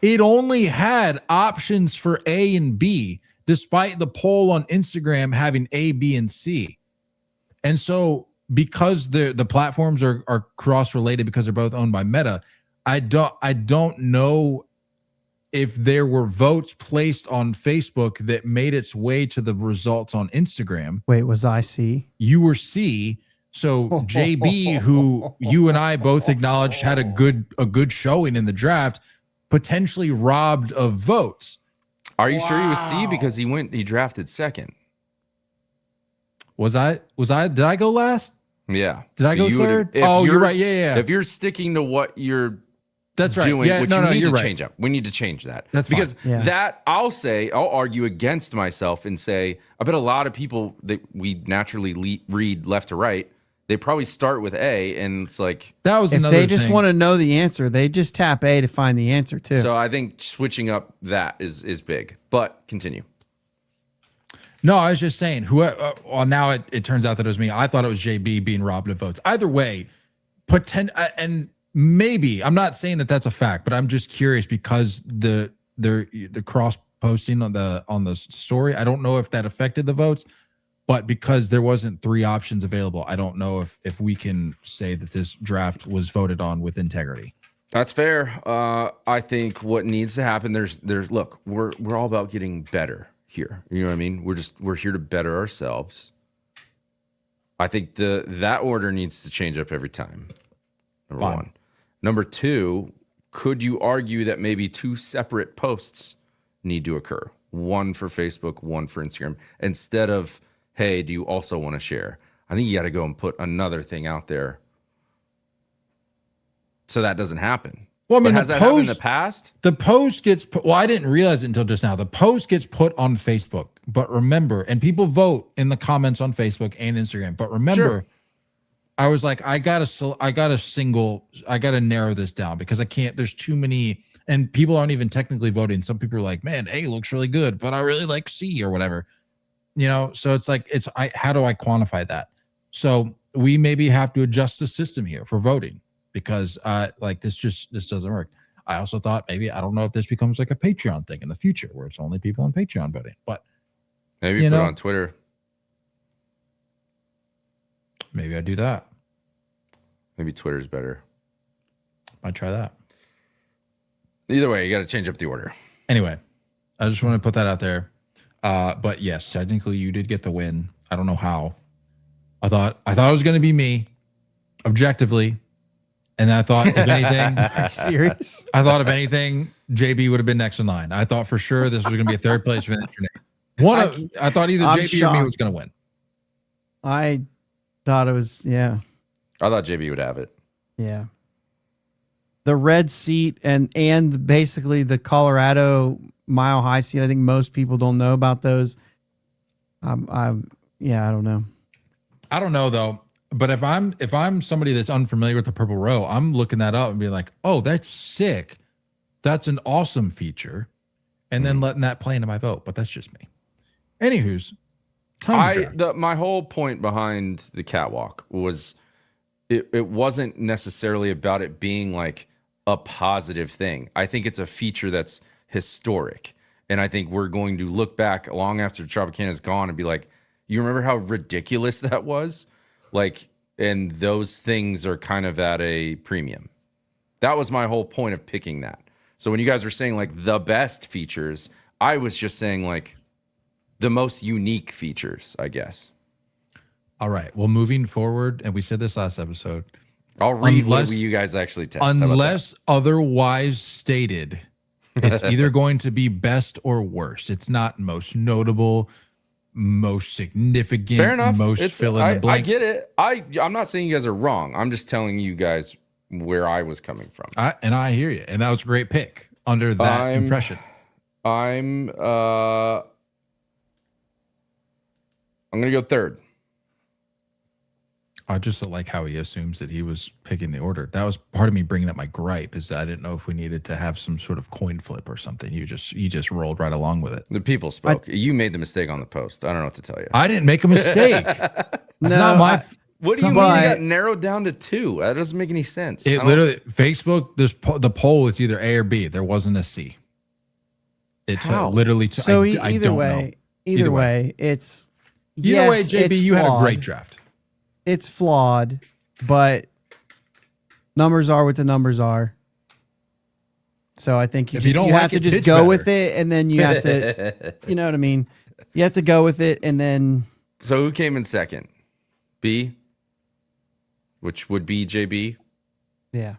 It only had options for A and B, despite the poll on Instagram having A, B, and C. And so because the platforms are cross-related because they're both owned by Meta, I don't know if there were votes placed on Facebook that made its way to the results on Instagram. Wait, was I C? You were C. So JB, who you and I both acknowledged had a good showing in the draft, potentially robbed of votes. Are you sure he was C? Because he drafted second. Did I go last? Yeah. Did I go you would- third? if Oh, you're you're right. Yeah. If you're sticking to what you're That's right. doing, Yeah, which no, you need you're to right. change up. We need to change that. That's fine. because Yeah. that I'll argue against myself and say, I bet a lot of people that we naturally read left to right, they probably start with A, and it's like, That was If another they just thing. want to know the answer, they just tap A to find the answer too. so I think switching up that is big. But continue. No, I was just saying. Well, now it turns out that it was me. I thought it was JB being robbed of votes. Either way, and maybe I'm not saying that that's a fact, but I'm just curious because the cross posting on the story. I don't know if that affected the votes, but because there wasn't 3 options available, I don't know if we can say that this draft was voted on with integrity. That's fair. I think what needs to happen, look, we're all about getting better here. You know what I mean? We're here to better ourselves. I think that order needs to change up every time. Number Fine. 1. Number 2, could you argue that maybe 2 separate posts need to occur? One for Facebook, one for Instagram, instead of, hey, do you also want to share? I think you got to go and put another thing out there so that doesn't happen. Well, I mean, But has the that happened in post- the past? The post gets put, well, I didn't realize it until just now. The post gets put on Facebook, but remember, and people vote in the comments on Facebook and Instagram, but remember, Sure. I was like, I gotta narrow this down because I can't, there's too many, and people aren't even technically voting. Some people are like, man, A looks really good, but I really like C or whatever, so it's like, how do I quantify that? So we maybe have to adjust the system here for voting because this doesn't work. I also thought maybe, I don't know if this becomes like a Patreon thing in the future where it's only people on Patreon voting, but Maybe put it on Twitter. maybe I do that. Maybe Twitter's better. Might try that. Either way, you got to change up the order. Anyway, I just want to put that out there. But yes, technically you did get the win. I don't know how. I thought it was going to be me, objectively, and then I thought if anything, Are you serious? I thought if anything, JB would have been next in line. I thought for sure this was going to be a third place finish for Nate. I thought either I'm JB or me shocked. was going to win. I thought it was, yeah. I thought JB would have it. Yeah. The red seat and basically the Colorado Mile High seat. I think most people don't know about those. I don't know. I don't know though, but if I'm somebody that's unfamiliar with the Purple Row, I'm looking that up and being like, oh, that's sick. That's an awesome feature. And then letting that play into my vote. But that's just me. Anywho's, time to draft. My whole point behind the catwalk was it wasn't necessarily about it being like a positive thing. I think it's a feature that's historic. And I think we're going to look back long after Tropicana is gone and be like, you remember how ridiculous that was? Like, and those things are kind of at a premium. That was my whole point of picking that. So when you guys were saying like the best features, I was just saying like the most unique features, I guess. All right. Well, moving forward, and we said this last episode, I'll read Unless- what you guys actually text. How about that? unless otherwise stated, it's either going to be best or worse. It's not most notable, most significant, Fair enough. most fill in the I blank. get it. I'm not saying you guys are wrong. I'm just telling you guys where I was coming from. I hear you, and that was a great pick. under that impression. I'm gonna go third. I just like how he assumes that he was picking the order. That was part of me bringing up my gripe, is I didn't know if we needed to have some sort of coin flip or something. You just rolled right along with it. The people spoke. You made the mistake on the post. I don't know what to tell you. I didn't make a mistake. It's not my. What do you mean you got narrowed down to 2? That doesn't make any sense. It literally Facebook. There's the poll. It's either A or B. There wasn't a C. It's literally. So either way, it's either way. JB, you had a great draft. It's flawed, but numbers are what the numbers are. So I think you have to just go with it, and then you have to, you know what I mean? You have to go with it, and then. So who came in second? B, which would be JB. Yeah,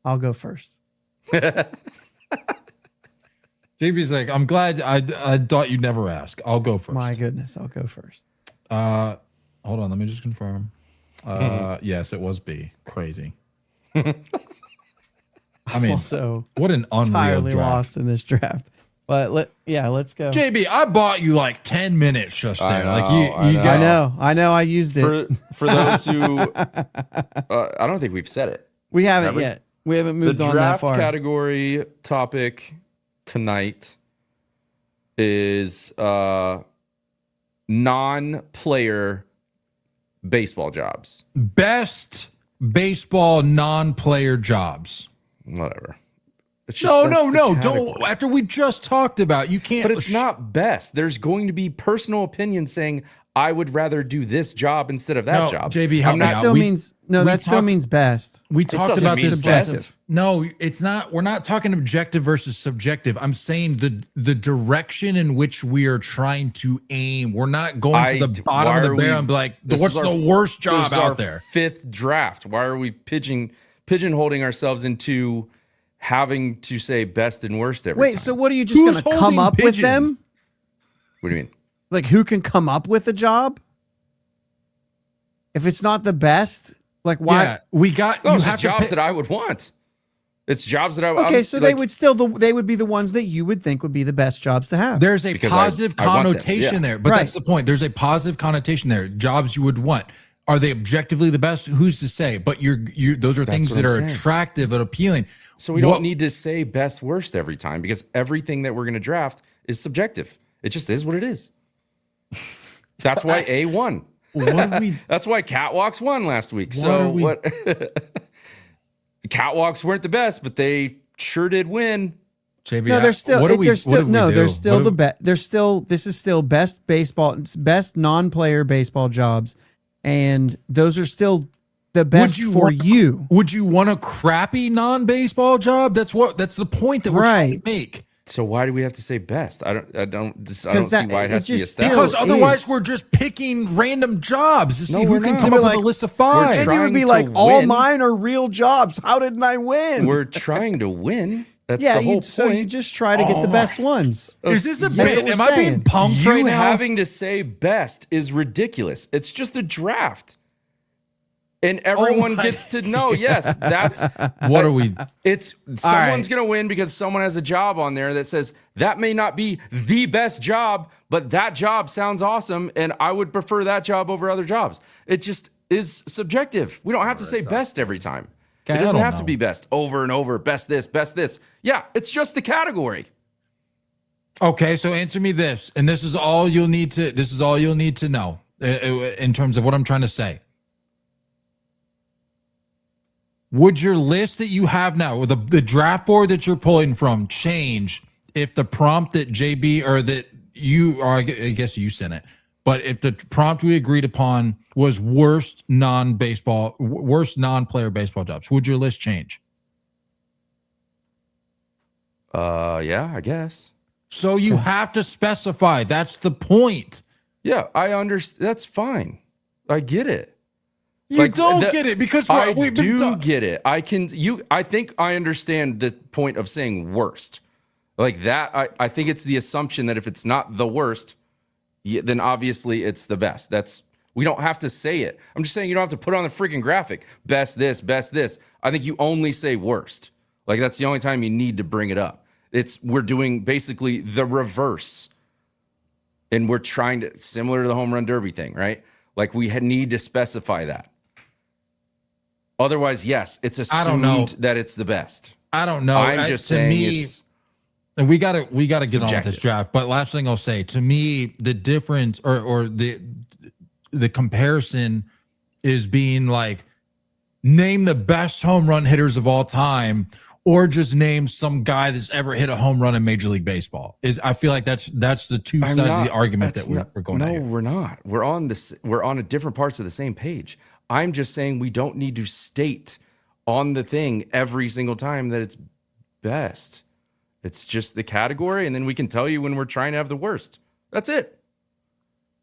I'll go first. JB's like, I'm glad. I thought you'd never ask. I'll go first. My goodness, I'll go first. Hold on, let me just confirm. Yes, it was B. Crazy. I mean, also, what an unreal entirely draft. Lost in this draft. But let's go. JB, I bought you like 10 minutes just there. I know. I used it. For those who, I don't think we've said it. We haven't yet. We haven't moved on that far. The draft category topic tonight is non-player baseball jobs. Best baseball non-player jobs. Whatever. No. Don't. After we just talked about, you can't. But it's not best. There's going to be personal opinion saying, I would rather do this job instead of that job. JB, help me out. That still means best. We talked about this subjective. No, it's not. We're not talking objective versus subjective. I'm saying the direction in which we are trying to aim. We're not going to the bottom of the barrel and be like, what's the worst job out there? 5th draft. Why are we pigeonholing ourselves into having to say best and worst every time? So what are you just going to come up with them? What do you mean? Like, who can come up with a job? If it's not the best, like, why? Yeah, we got jobs that I would want. It's jobs that I would. Okay, so they would be the ones that you would think would be the best jobs to have. There's a positive connotation there, but that's the point. There's a positive connotation there. Jobs you would want. Are they objectively the best? Who's to say? But those are things that are attractive and appealing. So we don't need to say best worst every time, because everything that we're going to draft is subjective. It just is what it is. That's why A won. That's why catwalks won last week. Catwalks weren't the best, but they sure did win. JB, no, this is still best baseball, best non-player baseball jobs, and those are still the best for you. Would you want a crappy non-baseball job? That's the point that we're trying to make. So why do we have to say best? I don't see why it has to be established. Because otherwise we're just picking random jobs to see who can come up with a list of 5. And you would be like, all mine are real jobs. How didn't I win? We're trying to win. That's the whole point. So you just try to get the best ones. Is this a bit? Am I being punked right now? You having to say best is ridiculous. It's just a draft. And everyone gets to know, yes, that's what are we? It's someone's going to win because someone has a job on there that says that may not be the best job, but that job sounds awesome, and I would prefer that job over other jobs. It just is subjective. We don't have to say best every time. It doesn't have to be best over and over. Best this, best this. Yeah, it's just the category. Okay, so answer me this, and this is all you'll need to. This is all you'll need to know in terms of what I'm trying to say. Would your list that you have now, or the draft board that you're pulling from, change if the prompt that JB or that you, or I guess you sent it, but if the prompt we agreed upon was worst non-player baseball jobs, would your list change? Yeah, I guess. So you have to specify. That's the point. Yeah, I understand. That's fine. I get it. You don't get it because I do get it. I think I understand the point of saying worst. Like that, I think it's the assumption that if it's not the worst, then obviously it's the best. We don't have to say it. I'm just saying you don't have to put on the freaking graphic. Best this, best this. I think you only say worst. Like that's the only time you need to bring it up. We're doing basically the reverse. And we're trying to, similar to the home run derby thing, right? Like we need to specify that. Otherwise, yes, it's assumed that it's the best. I don't know. I'm just saying it's. And we gotta get on with subjective. this draft. But last thing I'll say, to me, the difference or the comparison is being like, name the best home run hitters of all time, or just name some guy that's ever hit a home run in Major League Baseball. I feel like that's the two sides of the argument that we're going. No, we're not. We're on this. We're on a different parts of the same page. I'm just saying we don't need to state on the thing every single time that it's best. It's just the category, and then we can tell you when we're trying to have the worst. That's it.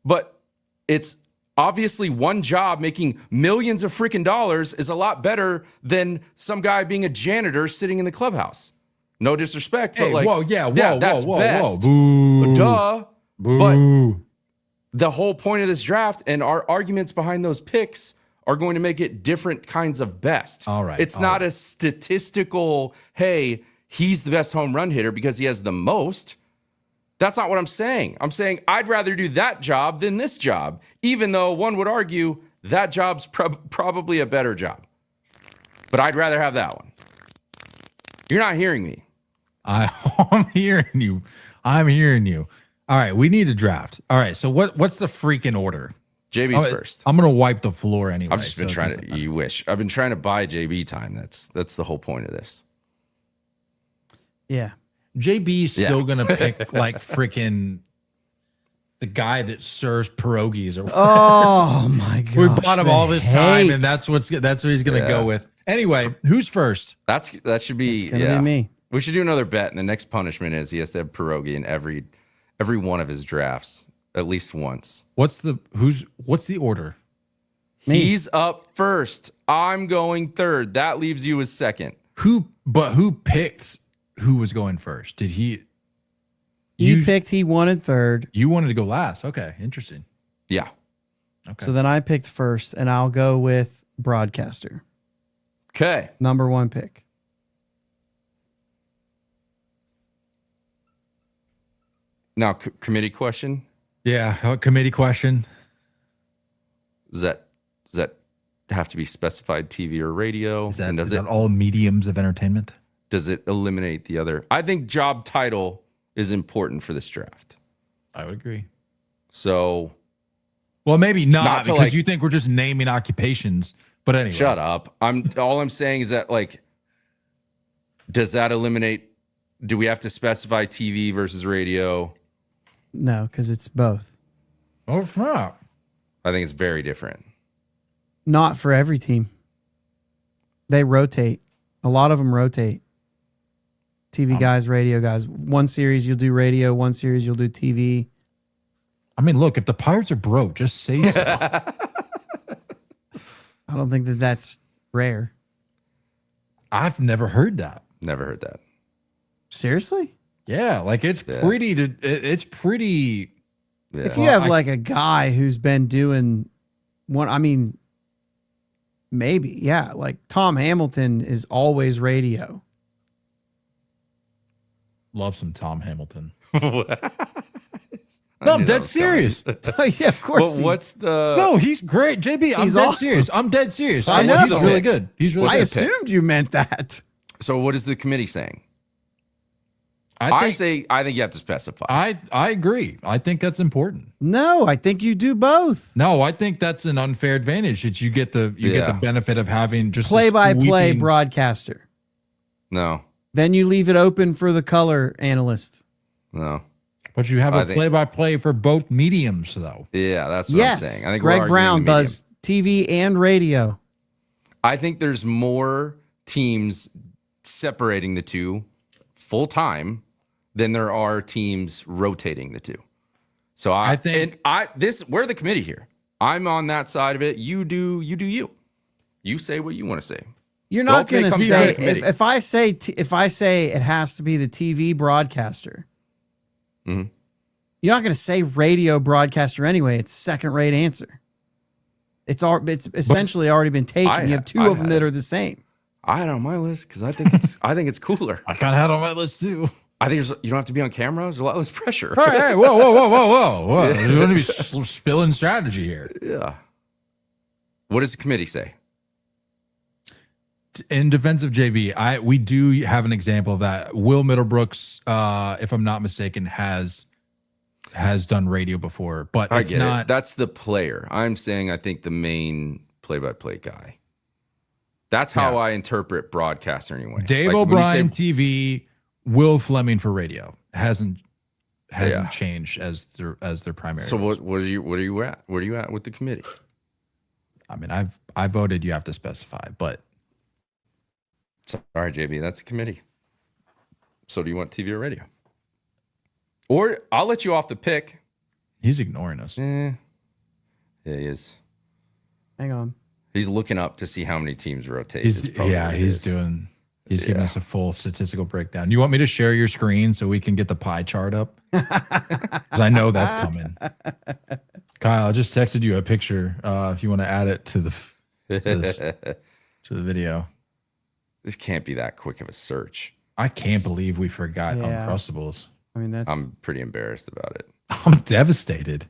But it's obviously one job making millions of freaking dollars is a lot better than some guy being a janitor sitting in the clubhouse. No disrespect, but that's best. Boo. Duh. Boo. But the whole point of this draft and our arguments behind those picks are going to make it different kinds of best. All right. It's not a statistical, hey, he's the best home run hitter because he has the most. That's not what I'm saying. I'm saying I'd rather do that job than this job, even though one would argue that job's probably a better job. But I'd rather have that one. You're not hearing me. I'm hearing you. I'm hearing you. All right, we need a draft. All right, so what's the freaking order? JB's first. I'm gonna wipe the floor anyway. I've just been trying to. You wish. I've been trying to buy JB time. That's the whole point of this. Yeah. JB's still gonna pick like freaking the guy that serves pierogies or Oh my god. we bought him all this time, and that's what he's gonna go with. Anyway, who's first? That should be It's gonna be me. We should do another bet, and the next punishment is he has to have pierogi in every one of his drafts at least once. What's the order? Me. He's up first. I'm going third. That leaves you as second. Who picked who was going first? Did he? He wanted third. You wanted to go last. Okay, interesting. Yeah. Okay. So then I picked first, and I'll go with broadcaster. Okay. Number one pick. Now, committee question. Yeah, committee question. Does that have to be specified TV or radio? Is that, and is that all mediums of entertainment? Does it eliminate the other? I think job title is important for this draft. I would agree. So, well, maybe not to, because like, you think we're just naming occupations. But anyway, shut up. All I'm saying is that, like, does that eliminate? Do we have to specify TV versus radio? No, because it's both. Oh, it's not. I think it's very different. Not for every team. They rotate. A lot of them rotate. TV guys, radio guys. One series you'll do radio, one series you'll do TV. I mean, look, if the Pirates are broke, just say so. I don't think that's rare. I've never heard that. Never heard that. Seriously? Yeah, like it's pretty. Yeah. If you have like a guy who's been doing one, I mean, maybe, yeah. Like Tom Hamilton is always radio. Love some Tom Hamilton. No, I'm dead serious. Oh, yeah, of course. But what's the? No, he's great. JB, I'm He's dead awesome. serious. I'm dead serious. I know. He's really good. He's really I good. assumed you meant that. So what is the committee saying? I think you have to specify. I agree. I think that's important. No, I think you do both. No, I think that's an unfair advantage that you get the benefit of having just Play-by-play sweeping- broadcaster. No. Then you leave it open for the color analyst. No. But you have I a think- play-by-play for both mediums, though. Yeah, that's what I'm saying. I think we're Greg arguing Brown the medium. does TV and radio. I think there's more teams separating the two full time than there are teams rotating the two. So I think we're the committee here. I'm on that side of it. You do you. You say what you want to say. You're not going to ultimately comes down say to committee. if I say it has to be the TV broadcaster. Mm-hmm. You're not going to say radio broadcaster anyway. It's second rate answer. It's essentially already been taken. You have two of them that are the same. I had it on my list because I think it's cooler. I kind of had it on my list too. I think you don't have to be on camera. There's a lot less pressure. Hey, whoa. You're going to be spilling strategy here. Yeah. What does the committee say? In defense of JB, we do have an example of that. Will Middlebrooks, if I'm not mistaken, has done radio before, but it's not. That's the player. I'm saying I think the main play-by-play guy. That's how I interpret broadcaster anyway. Dave O'Brien TV, Will Fleming for radio hasn't changed as their primary. So what are you at? Where are you at with the committee? I mean, I voted you have to specify, but sorry, JB, that's a committee. So do you want TV or radio? Or I'll let you off the pick. He's ignoring us. Yeah, he is. Hang on. He's looking up to see how many teams rotate. He's giving us a full statistical breakdown. You want me to share your screen so we can get the pie chart up? Because I know that's coming. Kyle, I just texted you a picture. If you want to add it to the video. This can't be that quick of a search. I can't believe we forgot Uncrustables. I mean, I'm pretty embarrassed about it. I'm devastated.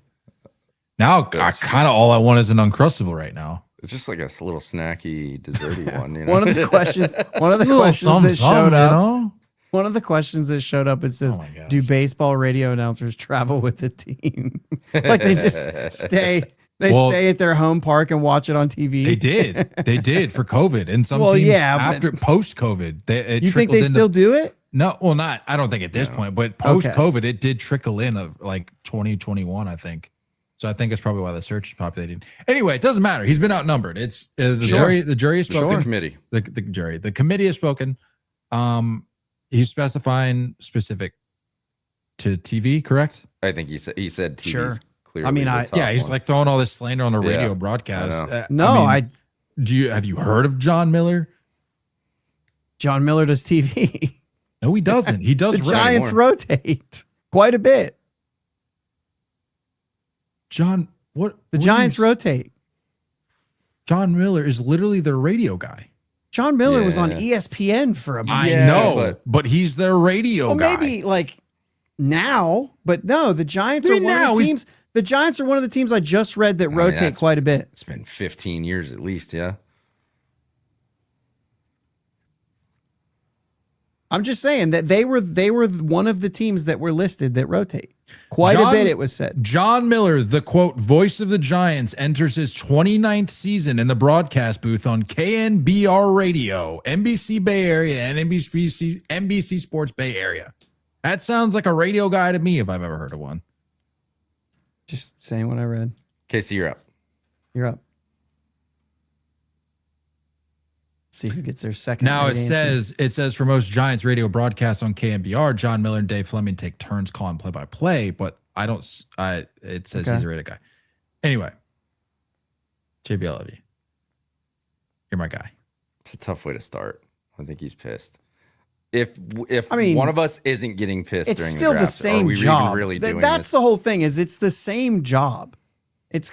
Now, kind of all I want is an Uncrustable right now. It's just like a little snacky, desserty one. You know? One of the questions that showed up. One of the questions that showed up, it says, "Do baseball radio announcers travel with the team?" Like they just stay. They stay at their home park and watch it on TV. They did for COVID, and some teams after post COVID. You think they still do it? No, well, not. I don't think at this point, but post COVID, it did trickle in of like 2021, I think. So I think it's probably why the search is populating. Anyway, it doesn't matter. He's been outnumbered. It's the jury. The jury has spoken. The committee. The jury. The committee has spoken. He's specifying specific to TV, correct? I think he said TV's sure. Clearly I mean, he's like throwing all this slander on a radio broadcast. Have you heard of John Miller? John Miller does TV. No, he doesn't. He does. The Giants rotate quite a bit. John, the Giants rotate. John Miller is literally their radio guy. John Miller was on ESPN for a bit. I know, but he's their radio guy. Maybe like now, but no, the Giants are one of the teams. The Giants are one of the teams I just read that rotate quite a bit. It's been 15 years at least, yeah. I'm just saying that they were one of the teams that were listed that rotate. Quite a bit, it was said. John Miller, the quote voice of the Giants, enters his 29th season in the broadcast booth on KNBR Radio, NBC Bay Area, and NBC Sports Bay Area. That sounds like a radio guy to me if I've ever heard of one. Just saying what I read. Casey, you're up. You're up. Let's see who gets their second. Now it says for most Giants radio broadcasts on KNBR, John Miller and Dave Fleming take turns calling play-by-play, but it says he's a radio guy. Anyway, JB, I love you. You're my guy. It's a tough way to start. I think he's pissed. If one of us isn't getting pissed during the draft, it's still the same job. Even really doing That's this? the whole thing. It's the same job. It's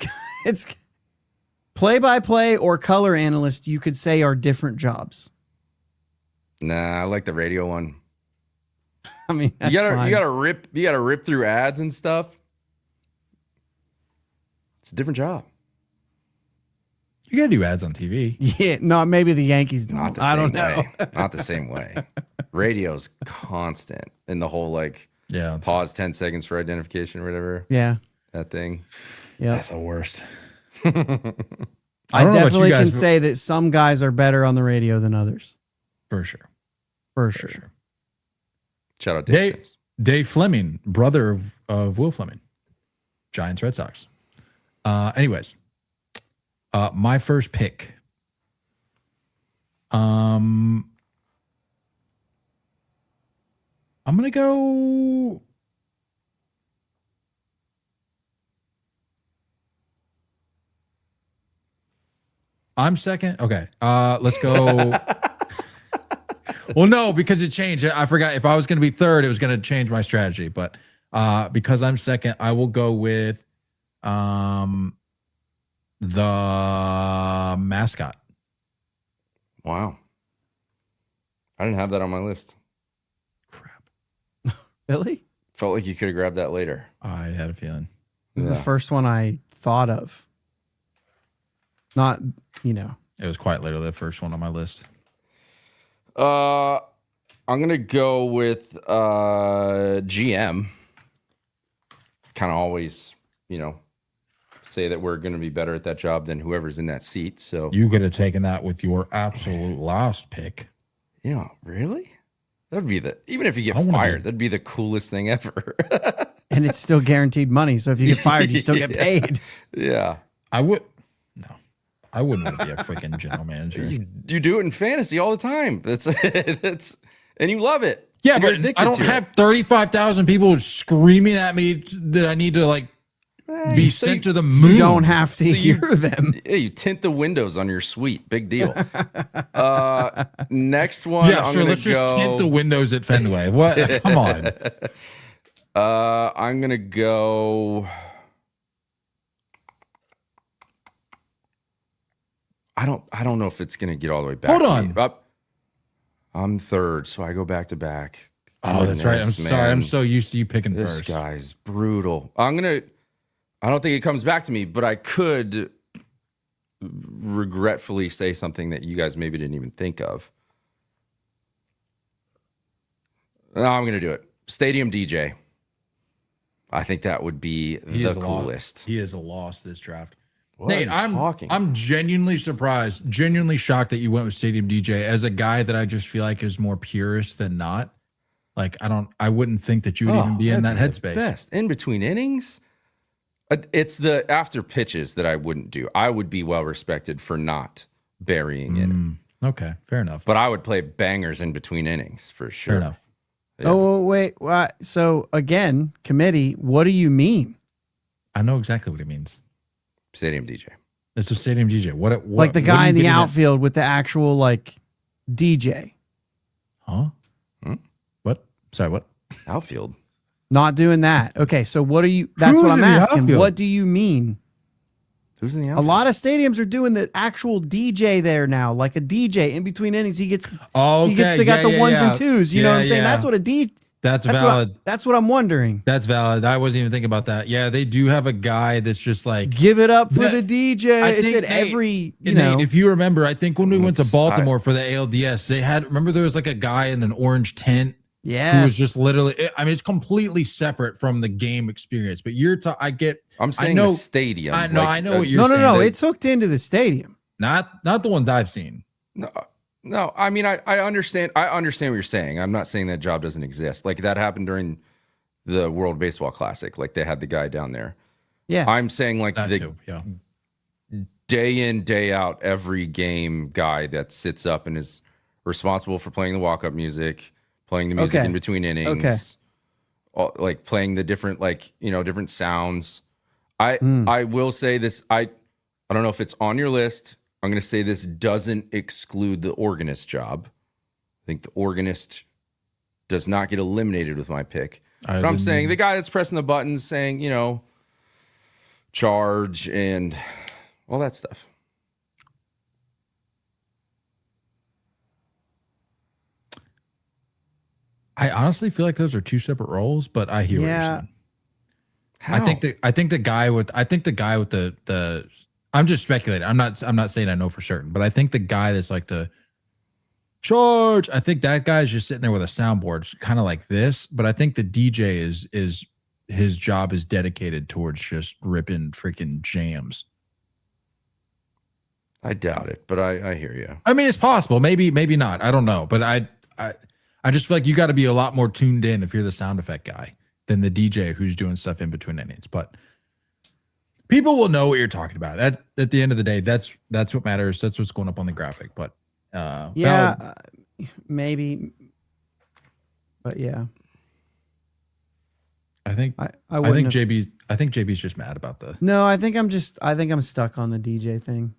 play-by-play or color analyst. You could say are different jobs. Nah, I like the radio one. I mean, you gotta rip through ads and stuff. It's a different job. You gotta do ads on TV. Yeah, no, maybe the Yankees don't. I don't know. Not the same way. Radio's constant in the whole pause 10 seconds for identification or whatever. Yeah, that thing. Yeah, that's the worst. I definitely can say that some guys are better on the radio than others. For sure. Shout out Dave Sims. Dave Fleming, brother of Will Fleming, Giants, Red Sox. Anyways, my first pick. I'm gonna go. I'm second. Okay. Let's go. Well, no, because it changed. I forgot if I was going to be third, it was going to change my strategy. But because I'm second, I will go with the mascot. Wow. I didn't have that on my list. Crap. Really? Felt like you could have grabbed that later. I had a feeling. This is the first one I thought of. Not, It was quite literally the first one on my list. I'm gonna go with GM. Kind of always, say that we're gonna be better at that job than whoever's in that seat. So You could have taken that with your absolute last pick. really? That'd be even if you get I wanna fired, be- that'd be the coolest thing ever. and it's still guaranteed money. So if you get fired, you still get paid. Yeah. I wouldn't want to be a freaking general manager. You do it in fantasy all the time. That's and you love it. Yeah, And you're but addicted I don't to it. have 35,000 people screaming at me that I need to be so sent you- to the You moon. don't have to you- hear them. Yeah, you tint the windows on your suite. Big deal. Next one. Yeah, I'm sure. gonna Let's just tint the go. windows at Fenway. What? Come on. I'm gonna go. I don't know if it's gonna get all the way back. Hold to on. you. I'm third, so I go back to back. Oh, that's right. I'm Goodness, sorry. I'm man. so used to you picking This first. guy's brutal. I don't think it comes back to me, but I could regretfully say something that you guys maybe didn't even think of. No, I'm going to do it. Stadium DJ. I think that would be the coolest. He is a loss this draft. What Nate, are you talking? I'm genuinely surprised, genuinely shocked that you went with Stadium DJ as a guy that I just feel like is more purist than not. I wouldn't think that you would even be in that that'd the headspace. Best in between innings. It's the after pitches that I wouldn't do. I would be well respected for not burying in it, Okay, fair enough. but I would play bangers in between innings for sure. Fair enough. Yeah. Oh, wait. What? So again, committee, what do you mean? I know exactly what he means. Stadium DJ. It's a Stadium DJ. What Like the what are guy you in the getting at? outfield with the actual DJ. Huh? What? Sorry, what? Outfield. Not doing that. Okay, so what are you? That's Who's what I'm in the asking. outfield? What do you mean? Who's in the A outfield? lot of stadiums are doing the actual DJ there now, like a DJ in between innings. He gets Okay, he gets the ones and twos. You know what I'm saying? That's what a DJ. That's That's valid. that's what I'm wondering. That's valid. I wasn't even thinking about that. Yeah, they do have a guy that's just like Give it up for Yeah, the DJ. I It's think at Nate- every Nate, if you remember, I think when we went to It's- Baltimore for the ALDS, they had remember there was like a guy in an orange tent who was yes. just literally. I mean, it's completely separate from the game experience. But I'm saying know- the stadium. I know- I know what you're no, saying. no. They- It's hooked into the stadium. not the ones I've seen. No, I mean I understand. I understand what you're saying. I'm not saying that job doesn't exist. Like that happened during the World Baseball Classic. Like they had the guy down there. Yeah. I'm saying like That the too. Yeah. day in day out every game guy that sits up and is responsible for playing the walk up music, playing the music Okay. in between innings, Okay. like playing the different different sounds. I will say this. I don't know if it's on your list. I'm going to say this doesn't exclude the organist job. I think the organist does not get eliminated with my pick. But I'm saying the guy that's pressing the buttons, saying, charge and all that stuff. I honestly feel like those are two separate roles, but I hear what you're Yeah. saying. I think the guy with the I'm just speculating. I'm not saying I know for certain, but I think the guy that's like the charge, I think that guy's just sitting there with a soundboard, kind of like this. But I think the DJ is his job is dedicated towards just ripping freaking jams. I doubt it, but I hear you. I mean, it's possible. Maybe not. I don't know. But I just feel like you got to be a lot more tuned in if you're the sound effect guy than the DJ who's doing stuff in between innings. But people will know what you're talking about. At the end of the day, that's what matters. That's what's going up on the graphic. But Yeah, maybe. But yeah, I think I I wouldn't think have- JB's just mad about the. No, I think I'm stuck on the DJ thing,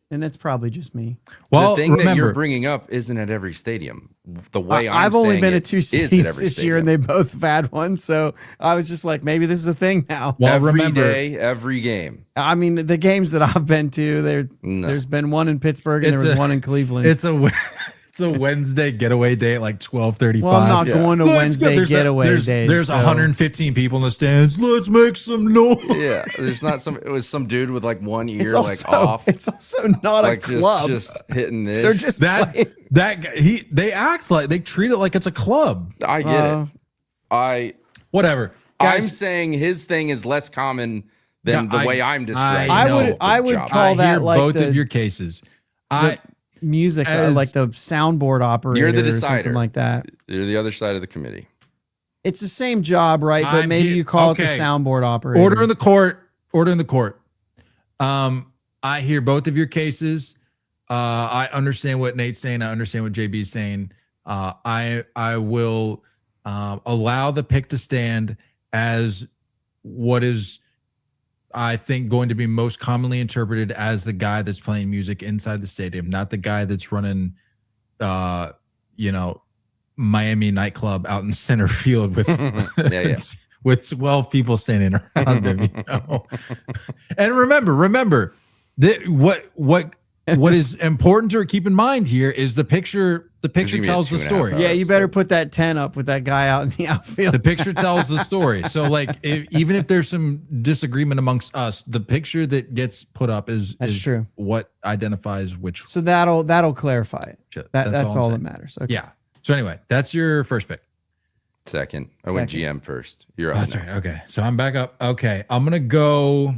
and it's probably just me. Well, the thing that you're remember, bringing up isn't at every stadium. The way I've only saying been it at two is at stadiums every this year, and stadium. they both have had one. So I was just like, maybe this is a thing now. well, Every remember, day, every game. I mean, the games that I've been to, No. there's been one in Pittsburgh and It's there was a- one in Cleveland. it's a It's a Wednesday getaway day at like 12:35. Well, I'm not going to Wednesday getaway there's, days. There's so- 115 people in the stands. Let's make some noise. Yeah, there's not some. It was some dude with like one ear It's like also, off, it's also not like a club. just hitting this. They're just playing. That guy, they act like they treat it like it's a club. I get it. Whatever. I'm Guys, saying his thing is less common than the way I'm describing. I would job. call I that hear like both the- of your cases. music, As- like the soundboard operator You're the or something decider. like that. You're the other side of the committee. It's the same job, right? But I'm maybe here- you call it the okay. soundboard operator. Order in the court. Order in the court. I hear both of your cases. I understand what Nate's saying. I understand what JB's saying. I will allow the pick to stand as what is, I think, going to be most commonly interpreted as the guy that's playing music inside the stadium, not the guy that's running, Miami nightclub out in center field with Yeah. with 12 people standing around him. And remember that what is important to keep in mind here is the picture. The picture gonna be a tells the 2.5 story. hour Yeah, you better episode. put that 10 up with that guy out in the outfield. The picture tells the story. So, like, even if there's some disagreement amongst us, the picture that gets put up is true. What identifies which. So that'll clarify it. That's all I'm that saying. matters. Okay. Yeah. So anyway, that's your first pick. Second. I went Second. GM first. You're up. That's now. right. Okay. So I'm back up. Okay. I'm gonna go.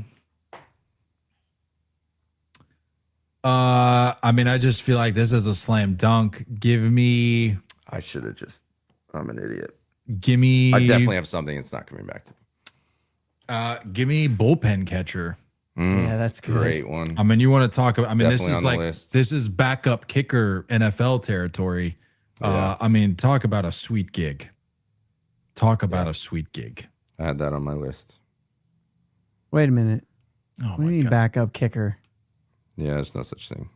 I just feel like this is a slam dunk. Give me. I should have just. I'm an idiot. Give me. I definitely have something. It's not coming back to me. Give me bullpen catcher. Yeah, that's good. Great one. I mean, you want to talk about? I mean, Definitely this on is the like list. this is backup kicker NFL territory. I mean, talk about a sweet gig. Talk about a sweet gig. I had that on my list. Wait a minute. Oh What do my you mean god! backup kicker? Yeah, there's no such thing.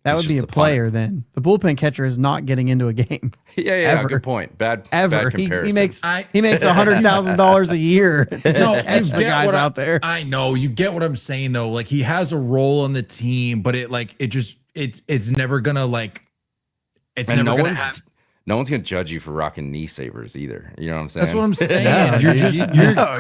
That It's would be just a the player then. The bullpen catcher is not getting into a game Yeah, Ever. good point. Bad ever. Bad He comparison. makes $100,000 a year to just catch the guys what out there. I know you get what I'm saying though. Like he has a role on the team, but it's never gonna like. It's And never gonna happen. no one's gonna judge you for rocking knee savers either. You know what I'm saying? That's what I'm saying. Yeah, you're dude. just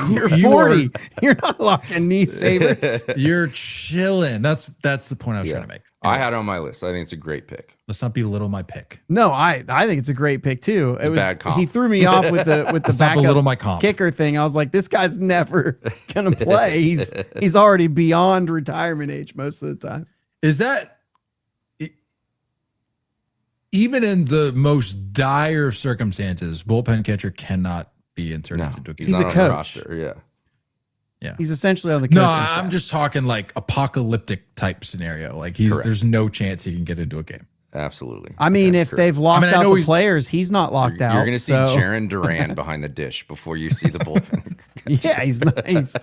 You're you 40. You're not locking knee savers. You're chilling. That's the point I was Yeah. trying to make. I had it on my list. I think it's a great pick. Let's not belittle my pick. No, I think it's a great pick too. It was bad comp. he threw me off with the Let's not belittle my backup comp. kicker thing. I was like, this guy's never gonna play. He's already beyond retirement age most of the time. Is that even in the most dire circumstances, bullpen catcher cannot be inserted No, into a he's game? He's not a on the coach. roster. Yeah. Yeah. He's essentially on the coaching No, staff. I'm just talking like apocalyptic type scenario. Like Correct. there's no chance he can get into a game. Absolutely. I mean, That's if they've correct. locked I out know the he's- players, he's not locked out. You're going to see so- Jaron Duran behind the dish before you see the bullpen. Yeah, he's nice.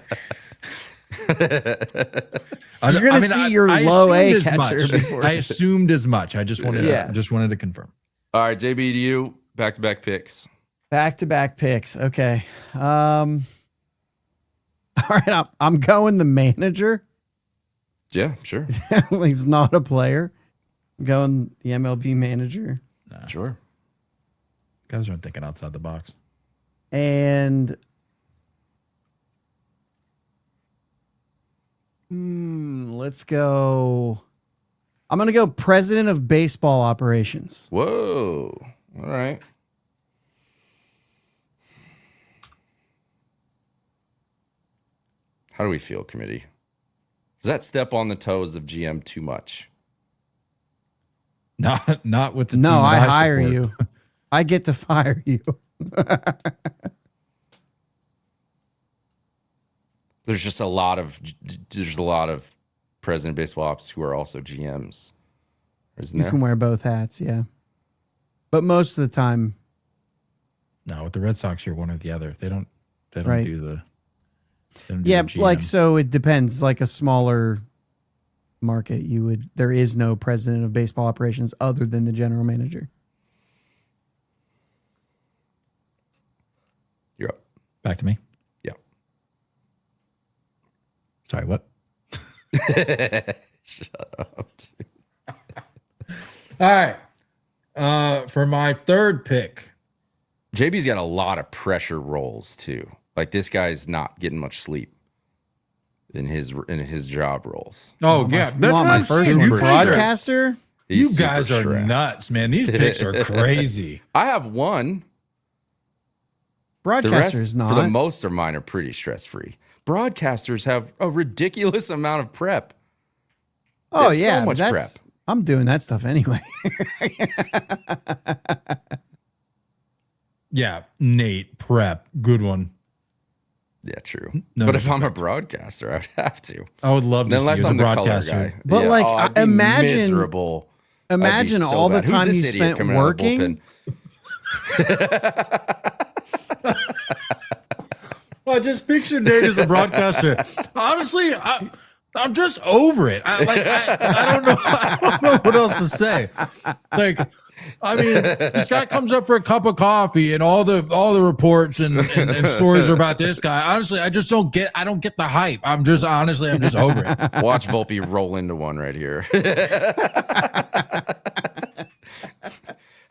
You're You're gonna see your low A catcher before- I assumed as much. I just wanted Yeah. to confirm. All right, JB, to you. Back-to-back picks. Back-to-back picks. Okay. All right, I'm going the manager. Yeah, sure. He's not a player. I'm going the MLB manager. Sure. Guys aren't thinking outside the box. And let's go. I'm going to go president of baseball operations. Whoa. All right. How do we feel, committee? Does that step on the toes of GM too much? Not with the No, team I that hire support. you. I get to fire you. There's just a lot of president of baseball ops who are also GMs, isn't You there? can wear both hats, yeah. But most of the time, No, with the Red Sox, you're one or the other. They don't Right. do the. They don't do yeah, the GM. like so it depends. Like a smaller market, there is no president of baseball operations other than the general manager. You're up. Back to me. Yeah. Sorry, what? Shut up. Dude. All right. For my third pick. JB's got a lot of pressure rolls too. Like this guy's not getting much sleep in his job roles. Oh, yeah. You want my first one? You Broadcaster? He's You guys super are stressed. nuts, man. These picks are crazy. I have one. The rest, Broadcaster's not. for the most of mine, are pretty stress free. Broadcasters have a ridiculous amount of prep. Oh There's so yeah, much but that's I'm doing that stuff anyway. Yeah, Nate, prep. Good one. Yeah, true. No but if I'm a broadcaster, I would have to. I would love to see Unless you as a I'm the color broadcaster. guy. But, like, I'd be imagine- miserable. I'd be Imagine so all the bad. Who's time this you idiot spent coming out of the working. bullpen? I just pictured Nate as a broadcaster. Honestly, I'm just over it. I don't know. I don't know what else to say. Like, I mean, this guy comes up for a cup of coffee, and all the reports and stories are about this guy. Honestly, I don't get the hype. I'm just over it. Watch Volpe roll into one right here.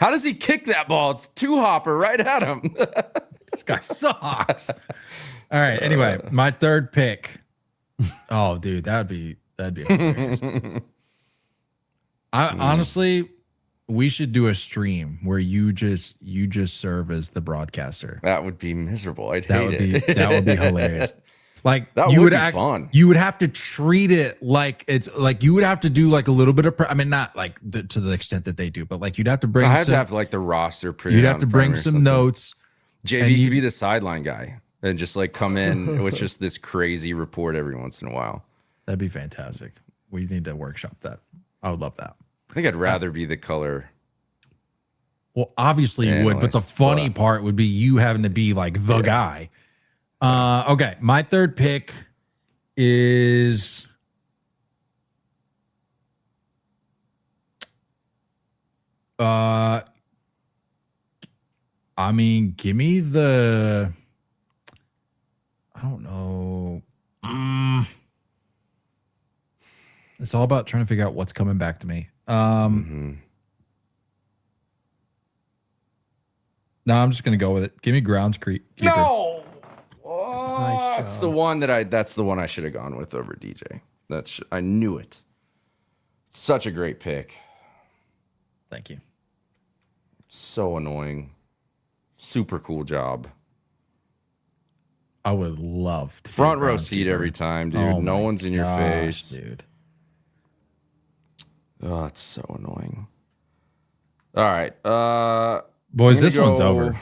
How does he kick that ball? It's two hopper right at him. This guy sucks. All right. Anyway, my third pick. Oh, dude, that'd be hilarious. Honestly, we should do a stream where you just serve as the broadcaster. That would be miserable. I'd hate it. That would be hilarious. Like That you would would be fun. You would have to treat it like it's like you would have to do like a little bit of. I mean, not like to the extent that they do, but like you'd have to bring. I have to have like the roster printed. You'd out have to in front of bring me or some something. notes. JV and you- could be the sideline guy and just like come in with just this crazy report every once in a while. That'd be fantastic. We need to workshop that. I would love that. I think I'd rather be the color. Well, obviously you would, but the Analyst, funny but- part would be you having to be like the guy. Okay, my third pick is I mean, give me the I don't know. It's all about trying to figure out what's coming back to me. No, I'm just gonna go with it. Give me grounds keeper. No. Nice That's job. the one that's the one I should have gone with over DJ. I knew it. Such a great pick. Thank you. So annoying. Super cool job. I would love to be Front a row seat groundskeeper. every time, dude. Oh No my one's in your gosh, face. dude. Oh, it's so annoying. All right. Boys, I'm gonna this one's go- over.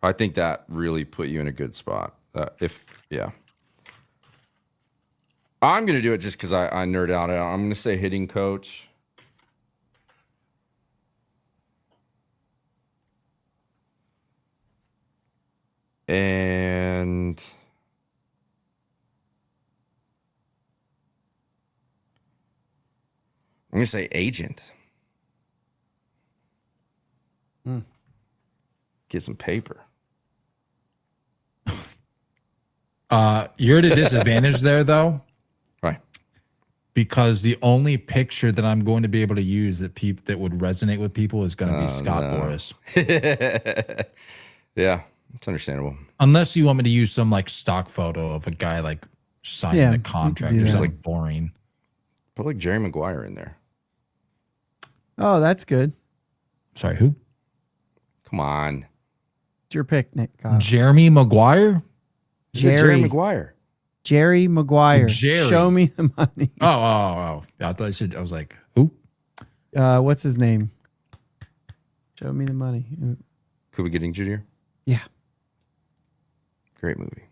I think that really put you in a good spot. I'm going to do it just because I nerd out. I'm going to say hitting coach. And I'm going to say agent. Get some paper. You're at a disadvantage there, though, Right. because the only picture that I'm going to be able to use that would resonate with people is going to be Scott Boras. Yeah, it's understandable. Unless you want me to use some like stock photo of a guy like signing Yeah, a you could contract, do it's that. like boring. Put like Jerry Maguire in there. Oh, that's good. Sorry, who? Come on. It's your pick, Nick. Kyle. Jeremy Maguire? Is it Jerry Jerry Maguire? Jerry Maguire. Jerry. Show me the money. Oh. I thought you said, I was like, who? What's his name? Show me the money. Cuba Gooding Jr. Yeah. Great movie.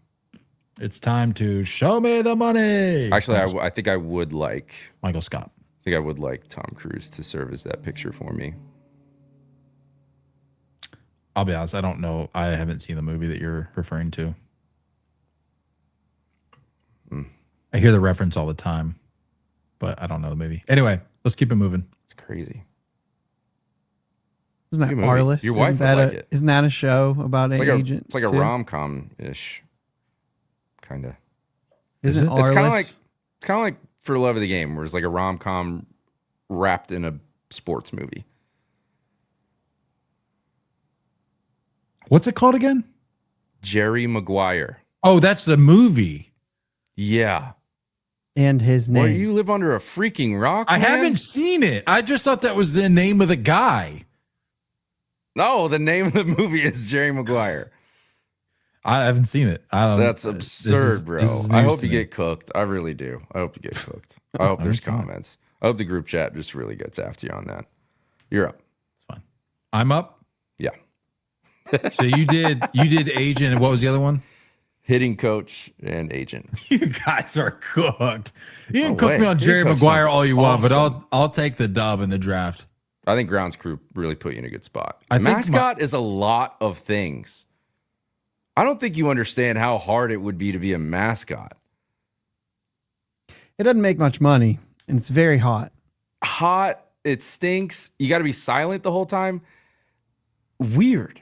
It's time to show me the money. Actually, I think I would like. Michael Scott. I think I would like Tom Cruise to serve as that picture for me. I'll be honest, I don't know. I haven't seen the movie that you're referring to. I hear the reference all the time, but I don't know the movie. Anyway, let's keep it moving. It's crazy. Isn't that Good movie. Arliss? Your wife isn't that would like it. Isn't that a show about It's an like agent? it's like a too? rom-com ish, kind of. Isn't it? Arliss? It's kind of like For the Love of the Game, where it's like a rom-com wrapped in a sports movie. What's it called again? Jerry Maguire. Oh, that's the movie. Yeah. And his name. Well, you live under a freaking rock, I man? haven't seen it. I just thought that was the name of the guy. No, the name of the movie is Jerry Maguire. I haven't seen it. I don't. That's absurd, bro. I hope you get cooked. I really do. I hope you get cooked. I hope there's comments. I hope the group chat just really gets after you on that. You're up. It's fine. I'm up. Yeah. So you did agent, and what was the other one? Hitting coach and agent. You guys are cooked. You can No cook way. me on Jerry Hitting coach Maguire sounds all you want, but awesome. I'll take the dub in the draft. I think grounds crew really put you in a good spot. I think Mascot is a lot of things. I don't think you understand how hard it would be to be a mascot. It doesn't make much money, and it's very hot. Hot, it stinks. You got to be silent the whole time. Weird.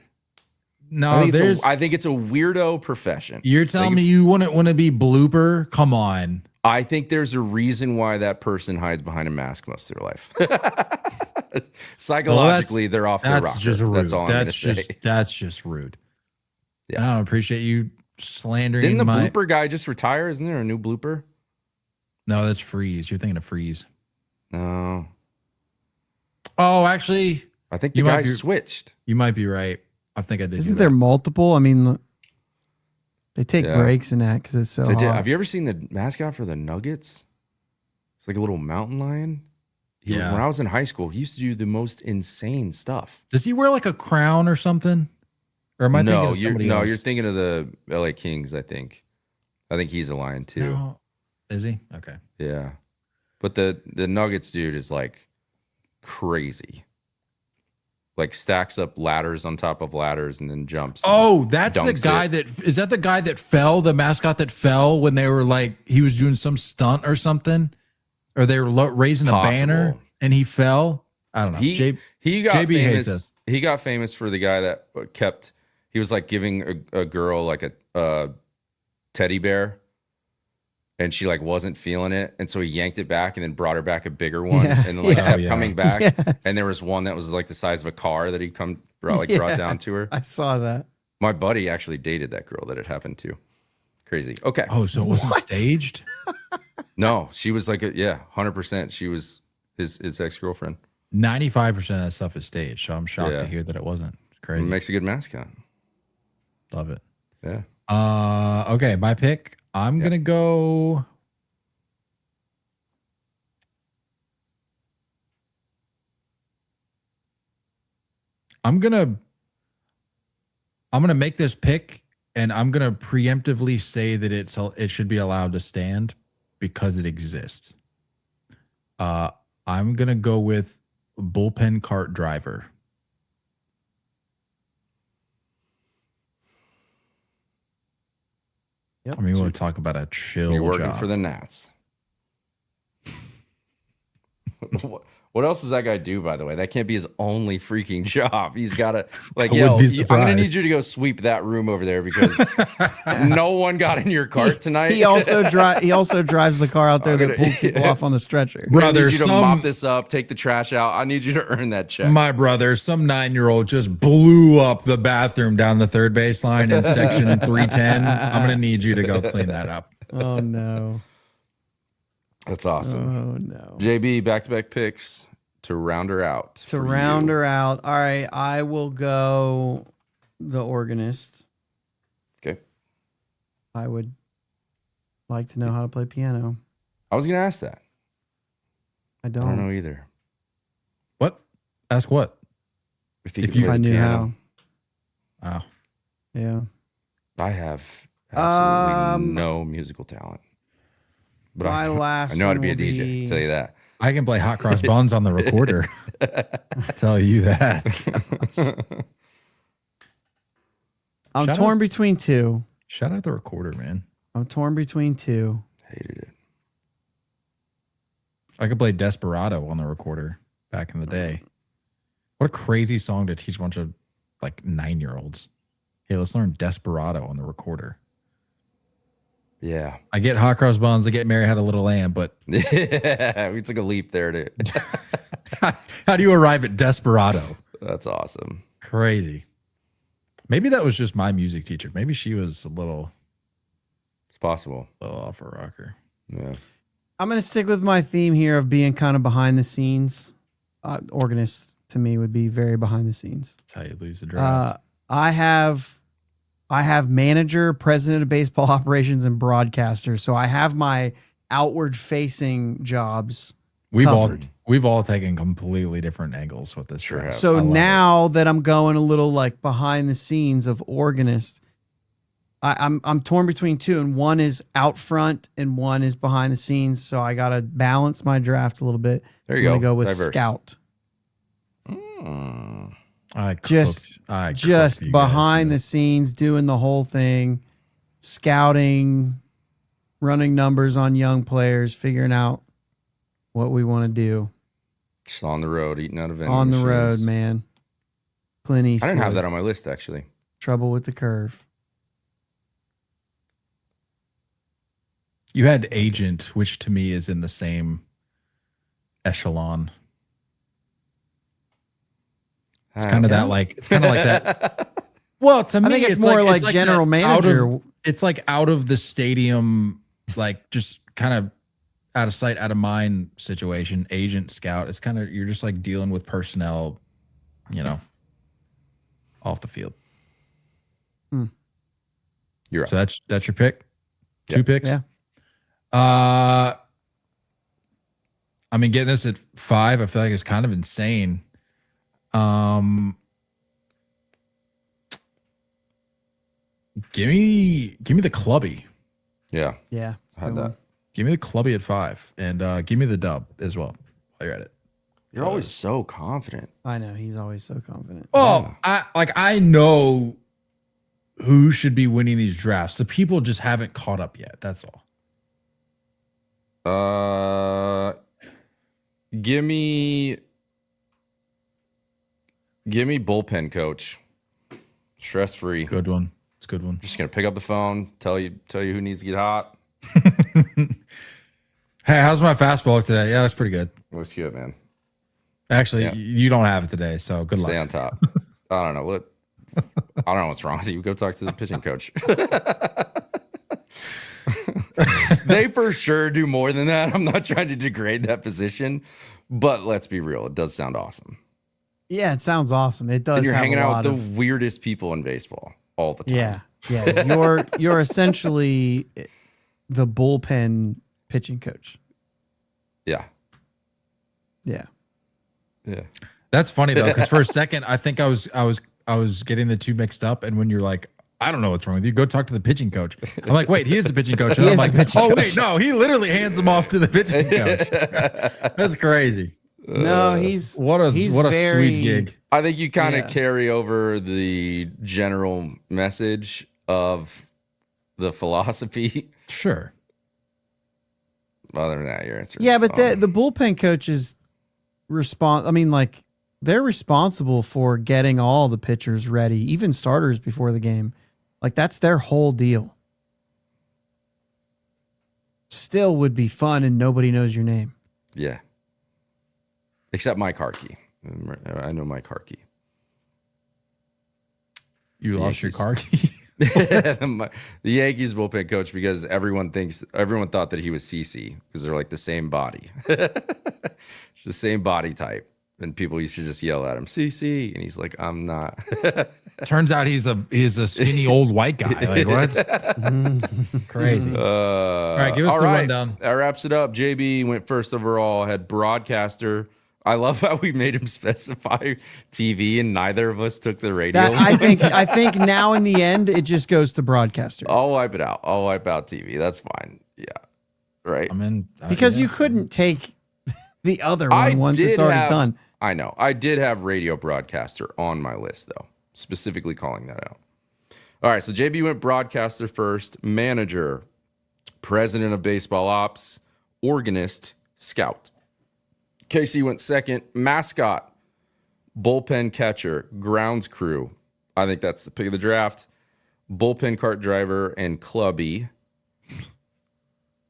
No, there's. I think it's a weirdo profession. You're telling me you wouldn't want to be blooper? Come on. I think there's a reason why that person hides behind a mask most of their life. Psychologically, they're off their rocker. Just rude. That's all I'm going to say. That's just rude. Yeah. I don't appreciate you slandering. Didn't the blooper guy just retire? Isn't there a new blooper? No, that's Freeze. You're thinking of Freeze. No. Oh, actually, I think the guy switched. You might be right. I think I did. Isn't there multiple? I mean, they take Yeah. breaks in that because it's so hot. Have you ever seen the mascot for the Nuggets? It's like a little mountain lion. Yeah. When I was in high school, he used to do the most insane stuff. Does he wear like a crown or something? Or am I thinking of somebody else? You're thinking of the LA Kings, I think. I think he's a lion too. No. Is he? Okay. Yeah. But the Nuggets dude is like crazy. Like stacks up ladders on top of ladders and then jumps. Oh, that's the dunks guy it. is that the guy that fell, the mascot that fell when they were like, he was doing some stunt or something? Or they were raising a banner and he fell? I don't know. He got JB hates famous. us. He got famous for the guy that he was like giving a girl like a teddy bear. And she like wasn't feeling it, and so he yanked it back, and then brought her back a bigger one, and then like kept coming back. Yes. And there was one that was like the size of a car that he brought down to her. I saw that. My buddy actually dated that girl that it happened to. Crazy. Okay. Oh, so it wasn't staged? No, she was like 100%. She was his ex-girlfriend. 95% of that stuff is staged, so I'm shocked Yeah. to hear that it wasn't. It's It crazy. makes a good mascot. Love it. Yeah. Okay, my pick. I'm gonna go. I'm gonna make this pick, and I'm gonna preemptively say that it should be allowed to stand because it exists. I'm gonna go with bullpen cart driver. Yep. I mean, we want to talk about a chill You're working job. for the Nats. What else does that guy do, by the way? That can't be his only freaking job. He's got to, like, I yo, wouldn't be I'm going to need surprised. you to go sweep that room over there because no one got in your cart tonight. He also drives the car out there I'm that gonna- pulls people off on the stretcher. I Brother, need you to some- mop this up, take the trash out. I need you to earn that check. My brother, some 9-year-old just blew up the bathroom down the third baseline in section 310. I'm going to need you to go clean that up. Oh no. That's awesome. Oh no. JB, back-to-back picks to round her out. To for round you. her out. All right, I will go the organist. Okay. I would like to know how to play piano. I was going to ask that. I I don't. don't know either. What? Ask what? If you If could play I the knew piano. Oh, Yeah. I have absolutely Um, no musical talent. But my I last know how to one be a will DJ. be- Tell you that. I can play Hot Cross Buns on the recorder. I'll tell you that. I'm Shout torn out- between two. Shout out the recorder, man. I'm torn between two. Hated it. I could play Desperado on the recorder back in the day. What a crazy song to teach a bunch of like 9-year-olds. Hey, let's learn Desperado on the recorder. Yeah. I get hot cross buns. I get Mary Had a Little Lamb, but Yeah. We took a leap there, dude. how do you arrive at Desperado? That's awesome. Crazy. Maybe that was just my music teacher. Maybe she was a little It's possible. off her rocker. Yeah. I'm going to stick with my theme here of being kind of behind the scenes. Organist to me would be very behind the scenes. That's how you lose the draft. I have manager, president of baseball operations, and broadcaster. So I have my outward facing jobs. We've all taken completely different angles with this Sure draft. have. So I love now that I'm going a little like behind the scenes of organist, I'm torn between two, and one is out front and one is behind the scenes. So I got to balance my draft a little bit. There you I'm go. gonna go with Diverse. scout. I Just cooked behind the this. scenes, doing the whole thing, scouting, running numbers on young players, figuring out what we want to do Just on the road, eating out of vending on the machines. road, man. Clint I Eastwood. didn't have that on my list, actually. Trouble with the curve. You had agent, which to me is in the same echelon. It's kind of that like it's kind of like that. Well, to me, I think it's more like general that manager. It's like out of the stadium, like just kind of out of sight, out of mind situation. Agent, scout. It's kind of you're just like dealing with personnel, off the field. You're right. So that's your pick. Two picks. Yeah. I mean, getting this at 5, I feel like it's kind of insane. Give me the clubby. Yeah. Yeah. I had that. Give me the clubby at 5, and give me the dub as well. While you're at it. You're always so confident. I know. He's always so confident. Oh, I know who should be winning these drafts. The people just haven't caught up yet. That's all. Give me bullpen coach. Stress free. Good one. It's a good one. Just gonna pick up the phone, tell you who needs to get hot. Hey, how's my fastball today? Yeah, that's pretty good. Looks good, man. Actually, Yeah. you don't have it today, so good luck. Stay on top. I don't know what's wrong with you. Go talk to the pitching coach. They for sure do more than that. I'm not trying to degrade that position, but let's be real. It does sound awesome. Yeah, it sounds awesome. It does. And you're have hanging a out lot with the of, weirdest people in baseball all the time. Yeah, yeah. You're essentially the bullpen pitching coach. Yeah. Yeah. Yeah. That's funny though, because for a second I think I was getting the two mixed up, and when you're like, I don't know what's wrong with you, go talk to the pitching coach. I'm like, wait, he is the pitching coach. And He I'm is like, the pitching oh coach. wait, no, he literally hands them off to the pitching coach. That's crazy. No, he's What a very, sweet gig. I think you kind of Yeah. carry over the general message of the philosophy. Sure. Other than that, your answer. Yeah, but the bullpen coaches they're responsible for getting all the pitchers ready, even starters before the game. Like that's their whole deal. Still would be fun and nobody knows your name. Yeah. Except Mike Harkey. I know Mike Harkey. You lost your Yankees. car key. The Yankees bullpen coach, because everyone thought that he was CC because they're like the same body. It's the same body type. And people used to just yell at him, CC. And he's like, I'm not. Turns out he's a skinny old white guy. Like what? Crazy. All right, give us the rundown. That wraps it up. JB went first overall, had broadcaster. I love how we made him specify TV, and neither of us took the radio. I think now in the end it just goes to broadcaster. I'll wipe it out. I'll wipe out TV. That's fine. Yeah. Right. I mean, Because yeah. you couldn't take the other one once it's already done. I know. I did have radio broadcaster on my list, though, specifically calling that out. All right. So JB went broadcaster first, manager, president of baseball ops, organist, scout. Casey went second, mascot, bullpen catcher, grounds crew. I think that's the pick of the draft. Bullpen cart driver and clubby.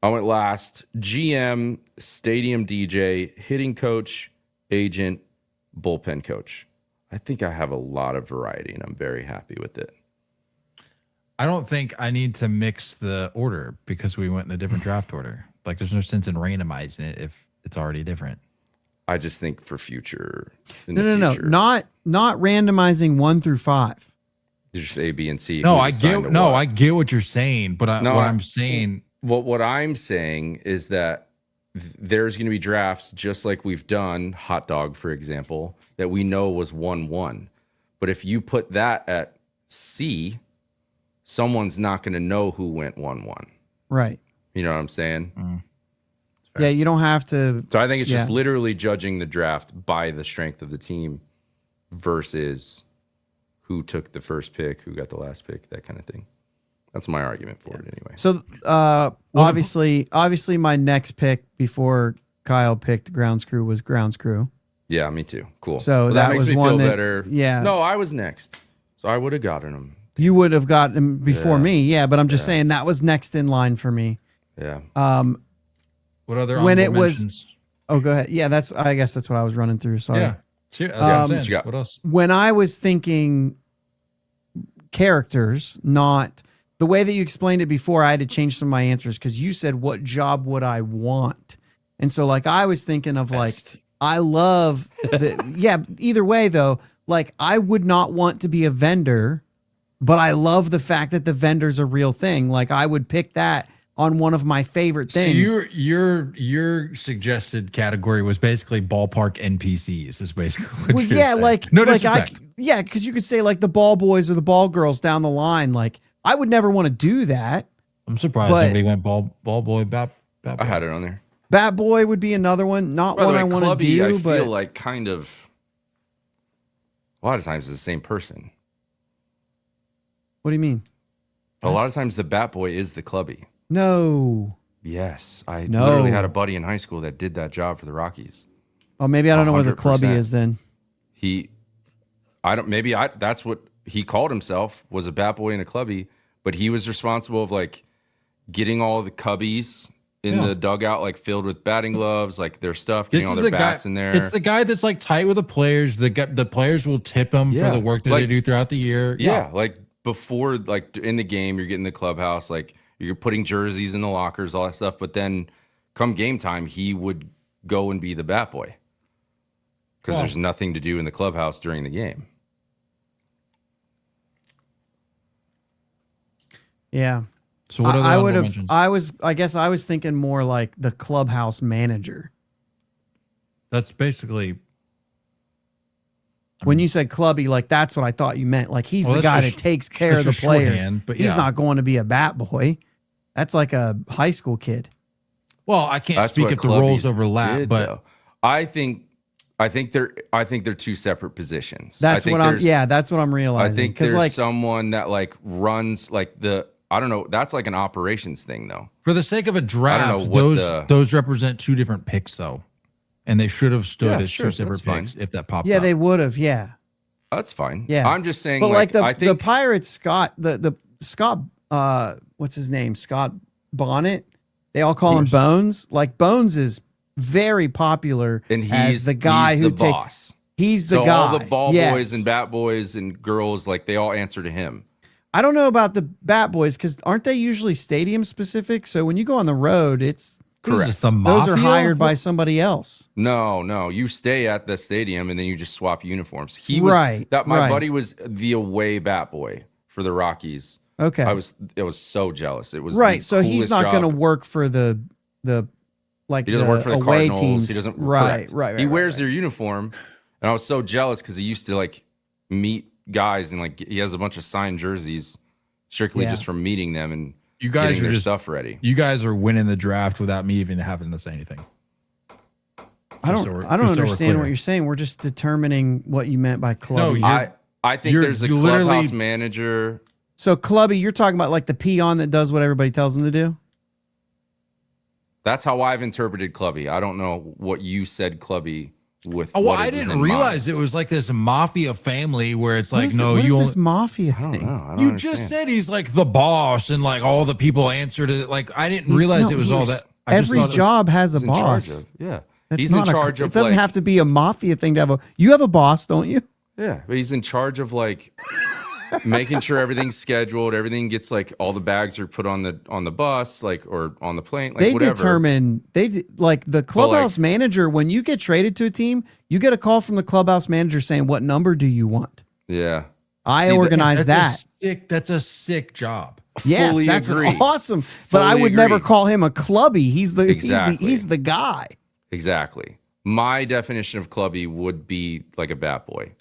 I went last. GM, stadium DJ, hitting coach, agent, bullpen coach. I think I have a lot of variety, and I'm very happy with it. I don't think I need to mix the order because we went in a different draft order. Like, there's no sense in randomizing it if it's already different. I just think for future. No, not randomizing 1 through 5. Just A, B, and C. No, I get what you're saying, but what I'm saying. What I'm saying is that there's going to be drafts just like we've done, hot dog, for example, that we know was 1-1. But if you put that at C, someone's not going to know who went 1-1. Right. You know what I'm saying? Yeah, you don't have to. So I think it's just literally judging the draft by the strength of the team versus who took the first pick, who got the last pick, that kind of thing. That's my argument for it anyway. So obviously my next pick before Kyle picked Grounds Crew was Grounds Crew. Yeah, me too. Cool. So well, that makes was me one feel that, better. Yeah. No, I was next. So I would have gotten him. You would have gotten him before me. Yeah, but I'm just saying that was next in line for me. Yeah. What other when it mentions? was oh go ahead. Yeah, I guess that's what I was running through. Sorry. Yeah. What you got? What else? When I was thinking characters, not the way that you explained it before, I had to change some of my answers because you said, what job would I want? And so like I was thinking of like, I love the, either way though, like I would not want to be a vendor, but I love the fact that the vendor's a real thing. Like I would pick that on one of my favorite things. So your suggested category was basically ballpark NPCs. Is basically what you're saying. Like no like disrespect. because you could say like the ball boys or the ball girls down the line. Like I would never want to do that. I'm surprised somebody went ball boy bat boy. I had it on there. Bat boy would be another one. Not By the one way, I want to Clubby, do, I but feel like kind of a lot of times it's the same person. What do you mean? A lot of times the bat boy is the Clubby. No. Yes, I literally had a buddy in high school that did that job for the Rockies. Oh, maybe I don't know where the Clubby 100%. is then. That's what he called himself, was a bat boy and a Clubby, but he was responsible of like getting all the cubbies in the dugout, like filled with batting gloves, like their stuff, getting all their bats in there. It's the guy that's like tight with the players. The players will tip him for the work that they do throughout the year. Yeah, like before, like in the game, you're getting the clubhouse, like you're putting jerseys in the lockers, all that stuff. But then come game time, he would go and be the bat boy because there's nothing to do in the clubhouse during the game. Yeah. So what I would have. mentions? I guess I was thinking more like the clubhouse manager. That's basically when you said Clubby, like that's what I thought you meant. Like he's the guy that takes care of the just players. shorthand, but he's not going to be a bat boy. That's like a high school kid. Well, I can't That's speak what if the roles Clubbies overlap, did, but though. I think they're two separate positions. That's what I'm. Yeah, that's what I'm realizing. I think because there's like someone that like runs like I don't know. That's like an operations thing though. for the sake of a draft, what those represent two different picks though, and they should have stood Yeah, as sure, two separate that's picks if that popped yeah, up. they would have. Yeah, That's fine. yeah. I'm just saying. But like I the think Pirates, Scott, the Scott, what's his name? Scott Bonnet. They all call him Bones. Like Bones is very popular, and as the guy he's who the boss. He's the So guy. all the ball Yes. boys and bat boys and girls, like they all answer to him. I don't know about the bat boys because aren't they usually stadium specific? So when you go on the road, it's What is Correct. this, the those are Mafia? hired by somebody else. No. You stay at the stadium and then you just swap uniforms. He was Right, that my right. buddy was the away bat boy for the Rockies. Okay. It was so jealous. It was Right. the So he's coolest not job. going to work for the like He doesn't the work for the away Cardinals. teams. He doesn't. Right. Correct. He wears their uniform, and I was so jealous because he used to like meet guys and like he has a bunch of signed jerseys strictly Yeah. just from meeting them and You guys getting are their just stuff ready. You guys are winning the draft without me even having to say anything. I don't so we're understand clear. what you're saying. We're just determining what you meant by clubby. you're- I think you're- there's a you literally- clubhouse manager. So clubby, you're talking about like the peon that does what everybody tells him to do? That's how I've interpreted Clubby. I don't know what you said Clubby with. Oh, well, what I it was didn't in realize mind. it was like this mafia family where it's like, What is you this mafia I don't thing? know. I don't you understand. just said he's like the boss and like all the people answer to it. Like I didn't realize no, it was all he's- that. I just Every thought it was- job has a He's in charge boss. of- yeah, That's he's not in charge It of. doesn't like, have to be a mafia thing to have a. You have a boss, don't you? Yeah, but he's in charge of like making sure everything's scheduled, everything gets like all the bags are put on the bus, like or on the plane, like They whatever. determine like the clubhouse manager. When you get traded to a team, you get a call from the clubhouse manager saying, "What number do you want?" Yeah, I See, organize that. That's a sick job. Yes, fully that's agree. awesome. But I Fully would never agree. call him a clubby. He's the Exactly. he's the guy. Exactly. My definition of clubby would be like a bat boy.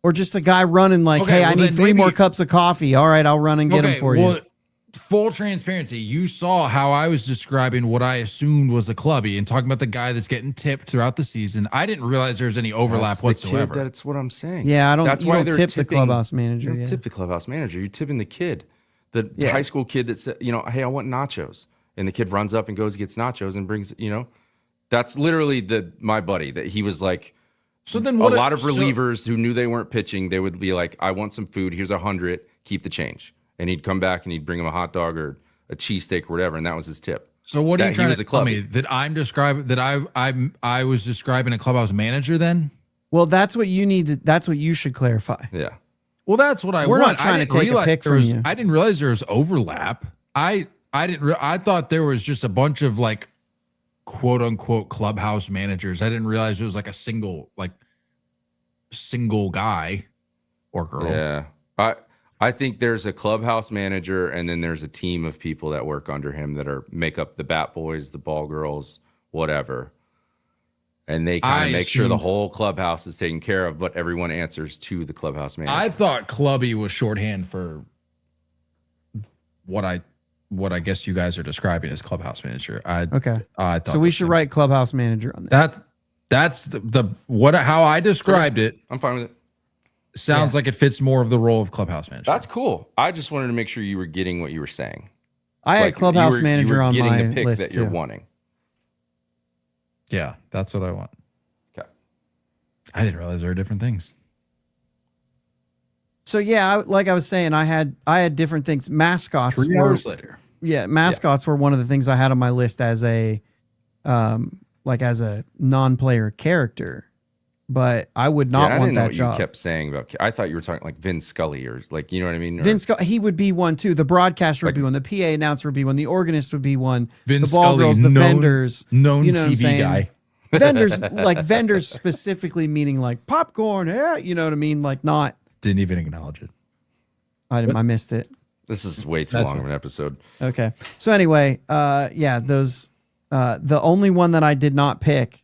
Or just a guy running like, Okay, hey, well, I need then 3 more maybe- cups of coffee. All right, I'll run and get them for you. Full transparency, you saw how I was describing what I assumed was a clubby and talking about the guy that's getting tipped throughout the season. I didn't realize there was any overlap That's the whatsoever. kid, that's what I'm saying. Yeah, I don't. That's you why don't they're tip the tipping- clubhouse manager. You don't Yeah. tip the clubhouse manager. You're tipping the kid, the Yeah. high school kid that said, hey, I want nachos, and the kid runs up and goes gets nachos and brings, that's literally my buddy that he was like. So then, A lot of relievers who knew they weren't pitching, they would be like, I want some food. Here's 100. Keep the change. And he'd come back and he'd bring him a hot dog or a cheesesteak or whatever, and that was his tip. So what are That you he trying was to a tell me clubby. that I'm describing that I was describing a clubhouse manager then? Well, that's what you need. That's what you should clarify. Yeah. Well, that's what I We're want. not trying I to didn't take a realize pick there from was- you. I didn't realize there was overlap. I thought there was just a bunch of like quote unquote clubhouse managers. I didn't realize it was like a single guy or girl. Yeah. I think there's a clubhouse manager and then there's a team of people that work under him that make up the bat boys, the ball girls, whatever. And they kind I of make sure the assumed- whole clubhouse is taken care of, but everyone answers to the clubhouse manager. I thought clubby was shorthand for what I guess you guys are describing as clubhouse manager. Okay. I thought So we the should same. write clubhouse manager on that. That's how I described it. I'm fine with it. Sounds like it fits more of the role of clubhouse manager. That's cool. I just wanted to make sure you were getting what you were saying. I had Like, clubhouse you manager were on getting my the pick list that too. you're wanting. Yeah, that's what I want. Okay. I didn't realize there were different things. So yeah, like I was saying, I had different things. Mascots 3 were hours later. mascots were one of the things I had on my list as a as a non-player character. But I would not I want didn't know that what job. you kept saying about. I thought you were talking like Vin Scully or like, you know what I mean? Or- Vince, he would be one too. The broadcaster would Like- be one. The PA announcer would be one. The organist would be one. Vince the ball Scully, girls, the known- vendors, known you know what I'm TV saying? guy. Vendors, like vendors specifically meaning like popcorn. Yeah, you know what I mean? Like not. Didn't even acknowledge it. I missed it. This is way too That's long of fine. an episode. Okay. So anyway, those. The only one that I did not pick,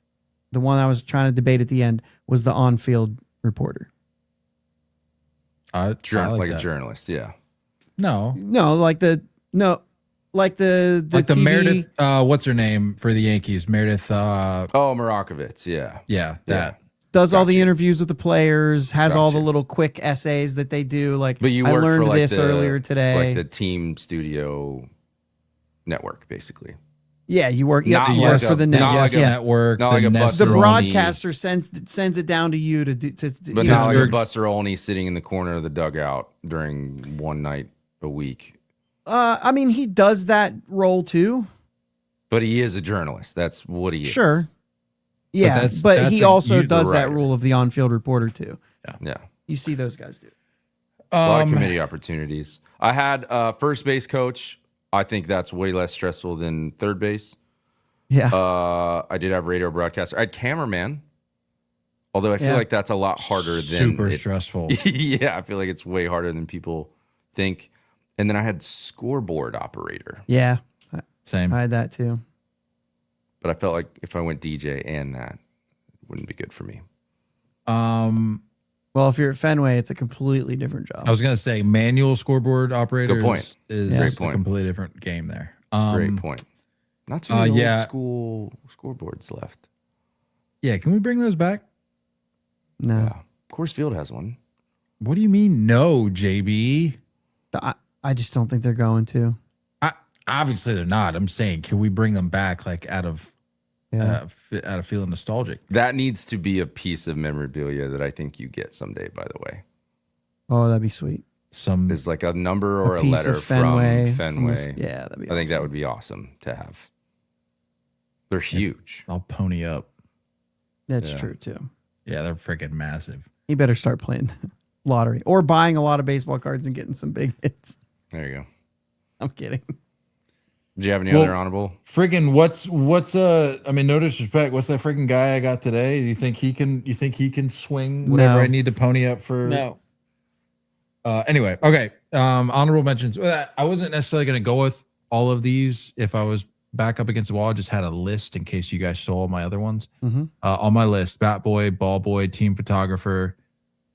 the one I was trying to debate at the end, was the on-field reporter. I like Like a that. journalist, yeah. No, Like the like the TV, Meredith. What's her name for the Yankees? Meredith. Oh, Marakovitz, yeah. Yeah, that. does all the Gotcha. interviews with the players, has all the Gotcha. little quick essays that they do. Like, But you I work learned for like this earlier today. like the team studio network, basically. Yeah, you work. You have Not to like work a- for the not network. like a yeah. Network. not like a Nest- The Buster broadcaster sends it down to you to do. But you not know, like a You're- Buster Olney sitting in the corner of the dugout during one night a week. I mean, he does that role too. But he is a journalist. That's what he is. Sure. Yeah, that's- but that's he a- also you're does that right. rule of the on-field reporter too. Yeah. You see those guys do. A lot of committee opportunities. I had first base coach. I think that's way less stressful than third base. Yeah. I did have radio broadcaster. I had cameraman. Although I feel Yeah. like that's a lot harder than super it- stressful. Yeah, I feel like it's way harder than people think. And then I had scoreboard operator. Yeah. Same. I had that too. But I felt like if I went DJ and that, it wouldn't be good for me. Well, if you're at Fenway, it's a completely different job. I was gonna say manual scoreboard operator Good point. is Great a point. completely different game there. Great point. Not too many yeah. old school scoreboards left. Yeah, can we bring those back? No. Yeah. Coors Field has one. What do you mean no, JB? I just don't think they're going to. Obviously they're not. I'm saying, can we bring them back like out of out of feeling nostalgic. That needs to be a piece of memorabilia that I think you get someday, by the way. Oh, that'd be sweet. Is like a number or a piece letter of Fenway, from Fenway. yeah, that'd be I think that awesome. would be awesome to have. They're huge. I'll pony up. That's true too. Yeah, they're freaking massive. He better start playing lottery or buying a lot of baseball cards and getting some big hits. There you go. I'm kidding. Do you have any other honorable? Friggin' what's I mean, no disrespect. What's that freaking guy I got today? You think he can swing whatever No. I need to pony up for? Anyway, okay. Honorable mentions. I wasn't necessarily going to go with all of these if I was back up against the wall. I just had a list in case you guys saw my other ones. On my list: bat boy, ball boy, team photographer,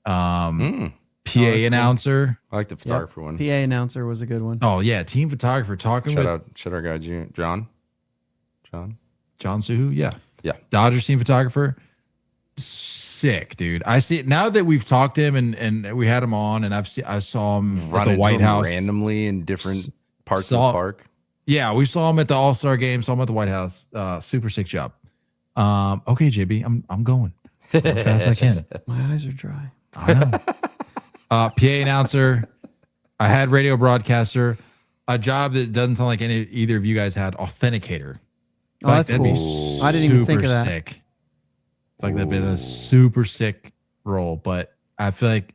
PA announcer. I like the photographer one. PA announcer was a good one. Oh yeah, team photographer. Talking Shout with our guy John. John Suhu. Yeah, Yeah. Dodgers team photographer. Sick, dude. I see it now that we've talked to him and we had him on, and I saw him Run at the into White him House randomly in different parts of saw- the park. Yeah, we saw him at the All-Star game, saw him at the White House. Super sick job. Okay, JB, I'm going as fast as I can. My eyes are dry. I know. PA announcer. I had radio broadcaster. A job that doesn't sound like either of you guys had. Authenticator. Oh, that's that'd be cool. I didn't even think of super that. Sick. Like that'd been a super sick role, but I feel like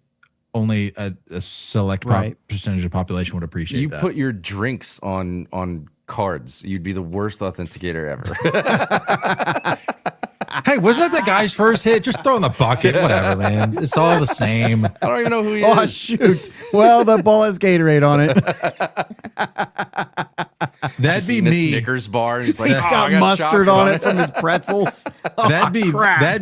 only a select percentage of population would appreciate You that. put your drinks on cards. You'd be the worst authenticator ever. Hey, wasn't that the guy's first hit? Just throw in the bucket, whatever, man. It's all the same. I don't even know who he Oh, is. shoot. Well, the ball has Gatorade on it. That'd Just be eating a me. Snickers bar, and he's like, He's "Oh, I got got mustard chocolate on it from his pretzels. That'd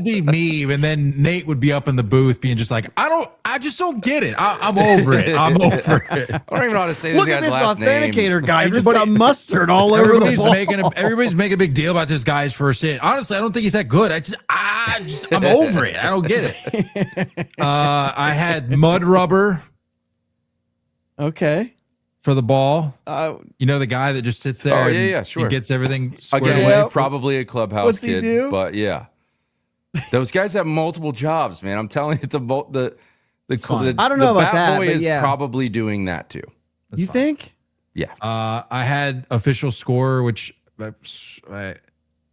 be me, and then Nate would be up in the booth being just like, I just don't get it. I'm over it. I'm over it. I don't even know how to say this Look at guy's this last name. authenticator guy. Just got mustard all over the ball. Everybody's making a big deal about this guy's first hit. Honestly, I don't think he's that good. I'm over it. I don't get it. I had mud rubber Okay. for the ball. You know, the guy that just sits there. Oh, yeah, and yeah, sure. He gets everything squared Again, away. Yeah. probably a clubhouse What's he kid, do? but yeah, those guys have multiple jobs, man. I'm telling you, the I don't know about bat that, boy but is yeah. probably doing that too. You think? Yeah, I had official score, which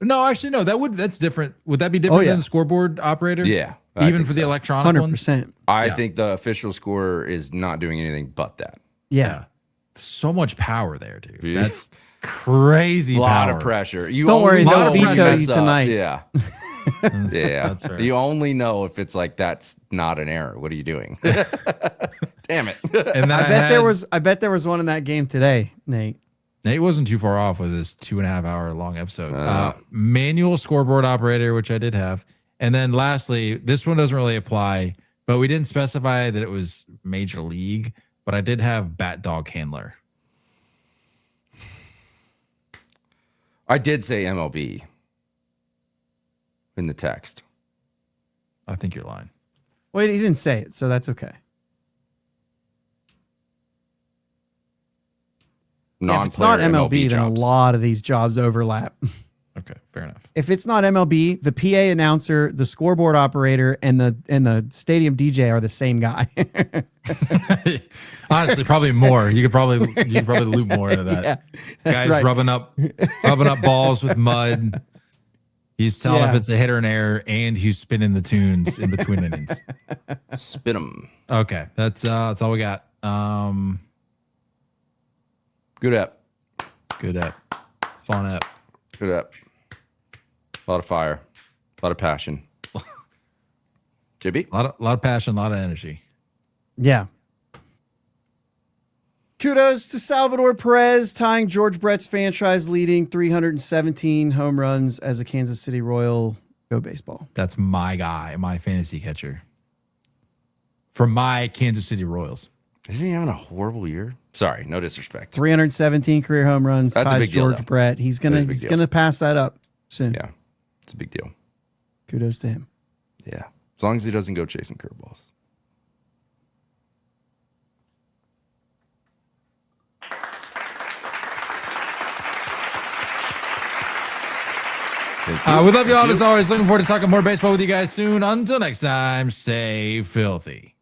no, actually no. That's different. Would that be different yeah. than the scoreboard operator? yeah. I Even think for the so. electronic ones. 100%. I Yeah. think the official scorer is not doing anything but that. Yeah. So much power there, dude. Yeah. That's crazy. A lot power. of pressure. You Don't worry, only they'll know when veto mess you up. tonight. Yeah, yeah. That's fair. You only know if it's like that's not an error. What are you doing? Damn it! And then I bet there was one in that game today, Nate. Nate wasn't too far off with his 2.5 hour long episode. Manual scoreboard operator, which I did have. And then lastly, this one doesn't really apply, but we didn't specify that it was major league, but I did have bat dog handler. I did say MLB in the text. I think you're lying. Wait, he didn't say it, so that's okay. Yeah, if it's not Non-player MLB, then jobs. a lot of these jobs overlap. Okay, fair enough. If it's not MLB, the PA announcer, the scoreboard operator, and the stadium DJ are the same guy. Honestly, probably more. You could probably loop more into that. Yeah, that's Guys right. rubbing up balls with mud. He's telling if it's a hit or an error, and he's spinning the tunes in between innings. Spin them. Okay, that's all we got. Good app. Good app, fun app. Good app. A lot of fire. A lot of passion. JB? A lot of passion, a lot of energy. Yeah. Kudos to Salvador Perez, tying George Brett's franchise leading 317 home runs as a Kansas City Royal. Go baseball. That's my guy, my fantasy catcher for my Kansas City Royals. Isn't he having a horrible year? Sorry, no disrespect. 317 career home runs, That's a ties big deal, George though. Brett. He's That is a big he's deal. gonna pass that up soon. Yeah, it's a big deal. Kudos to him. Yeah, as long as he doesn't go chasing curveballs. We love you all as always. Looking forward to talking more baseball with you guys soon. Until next time, stay filthy.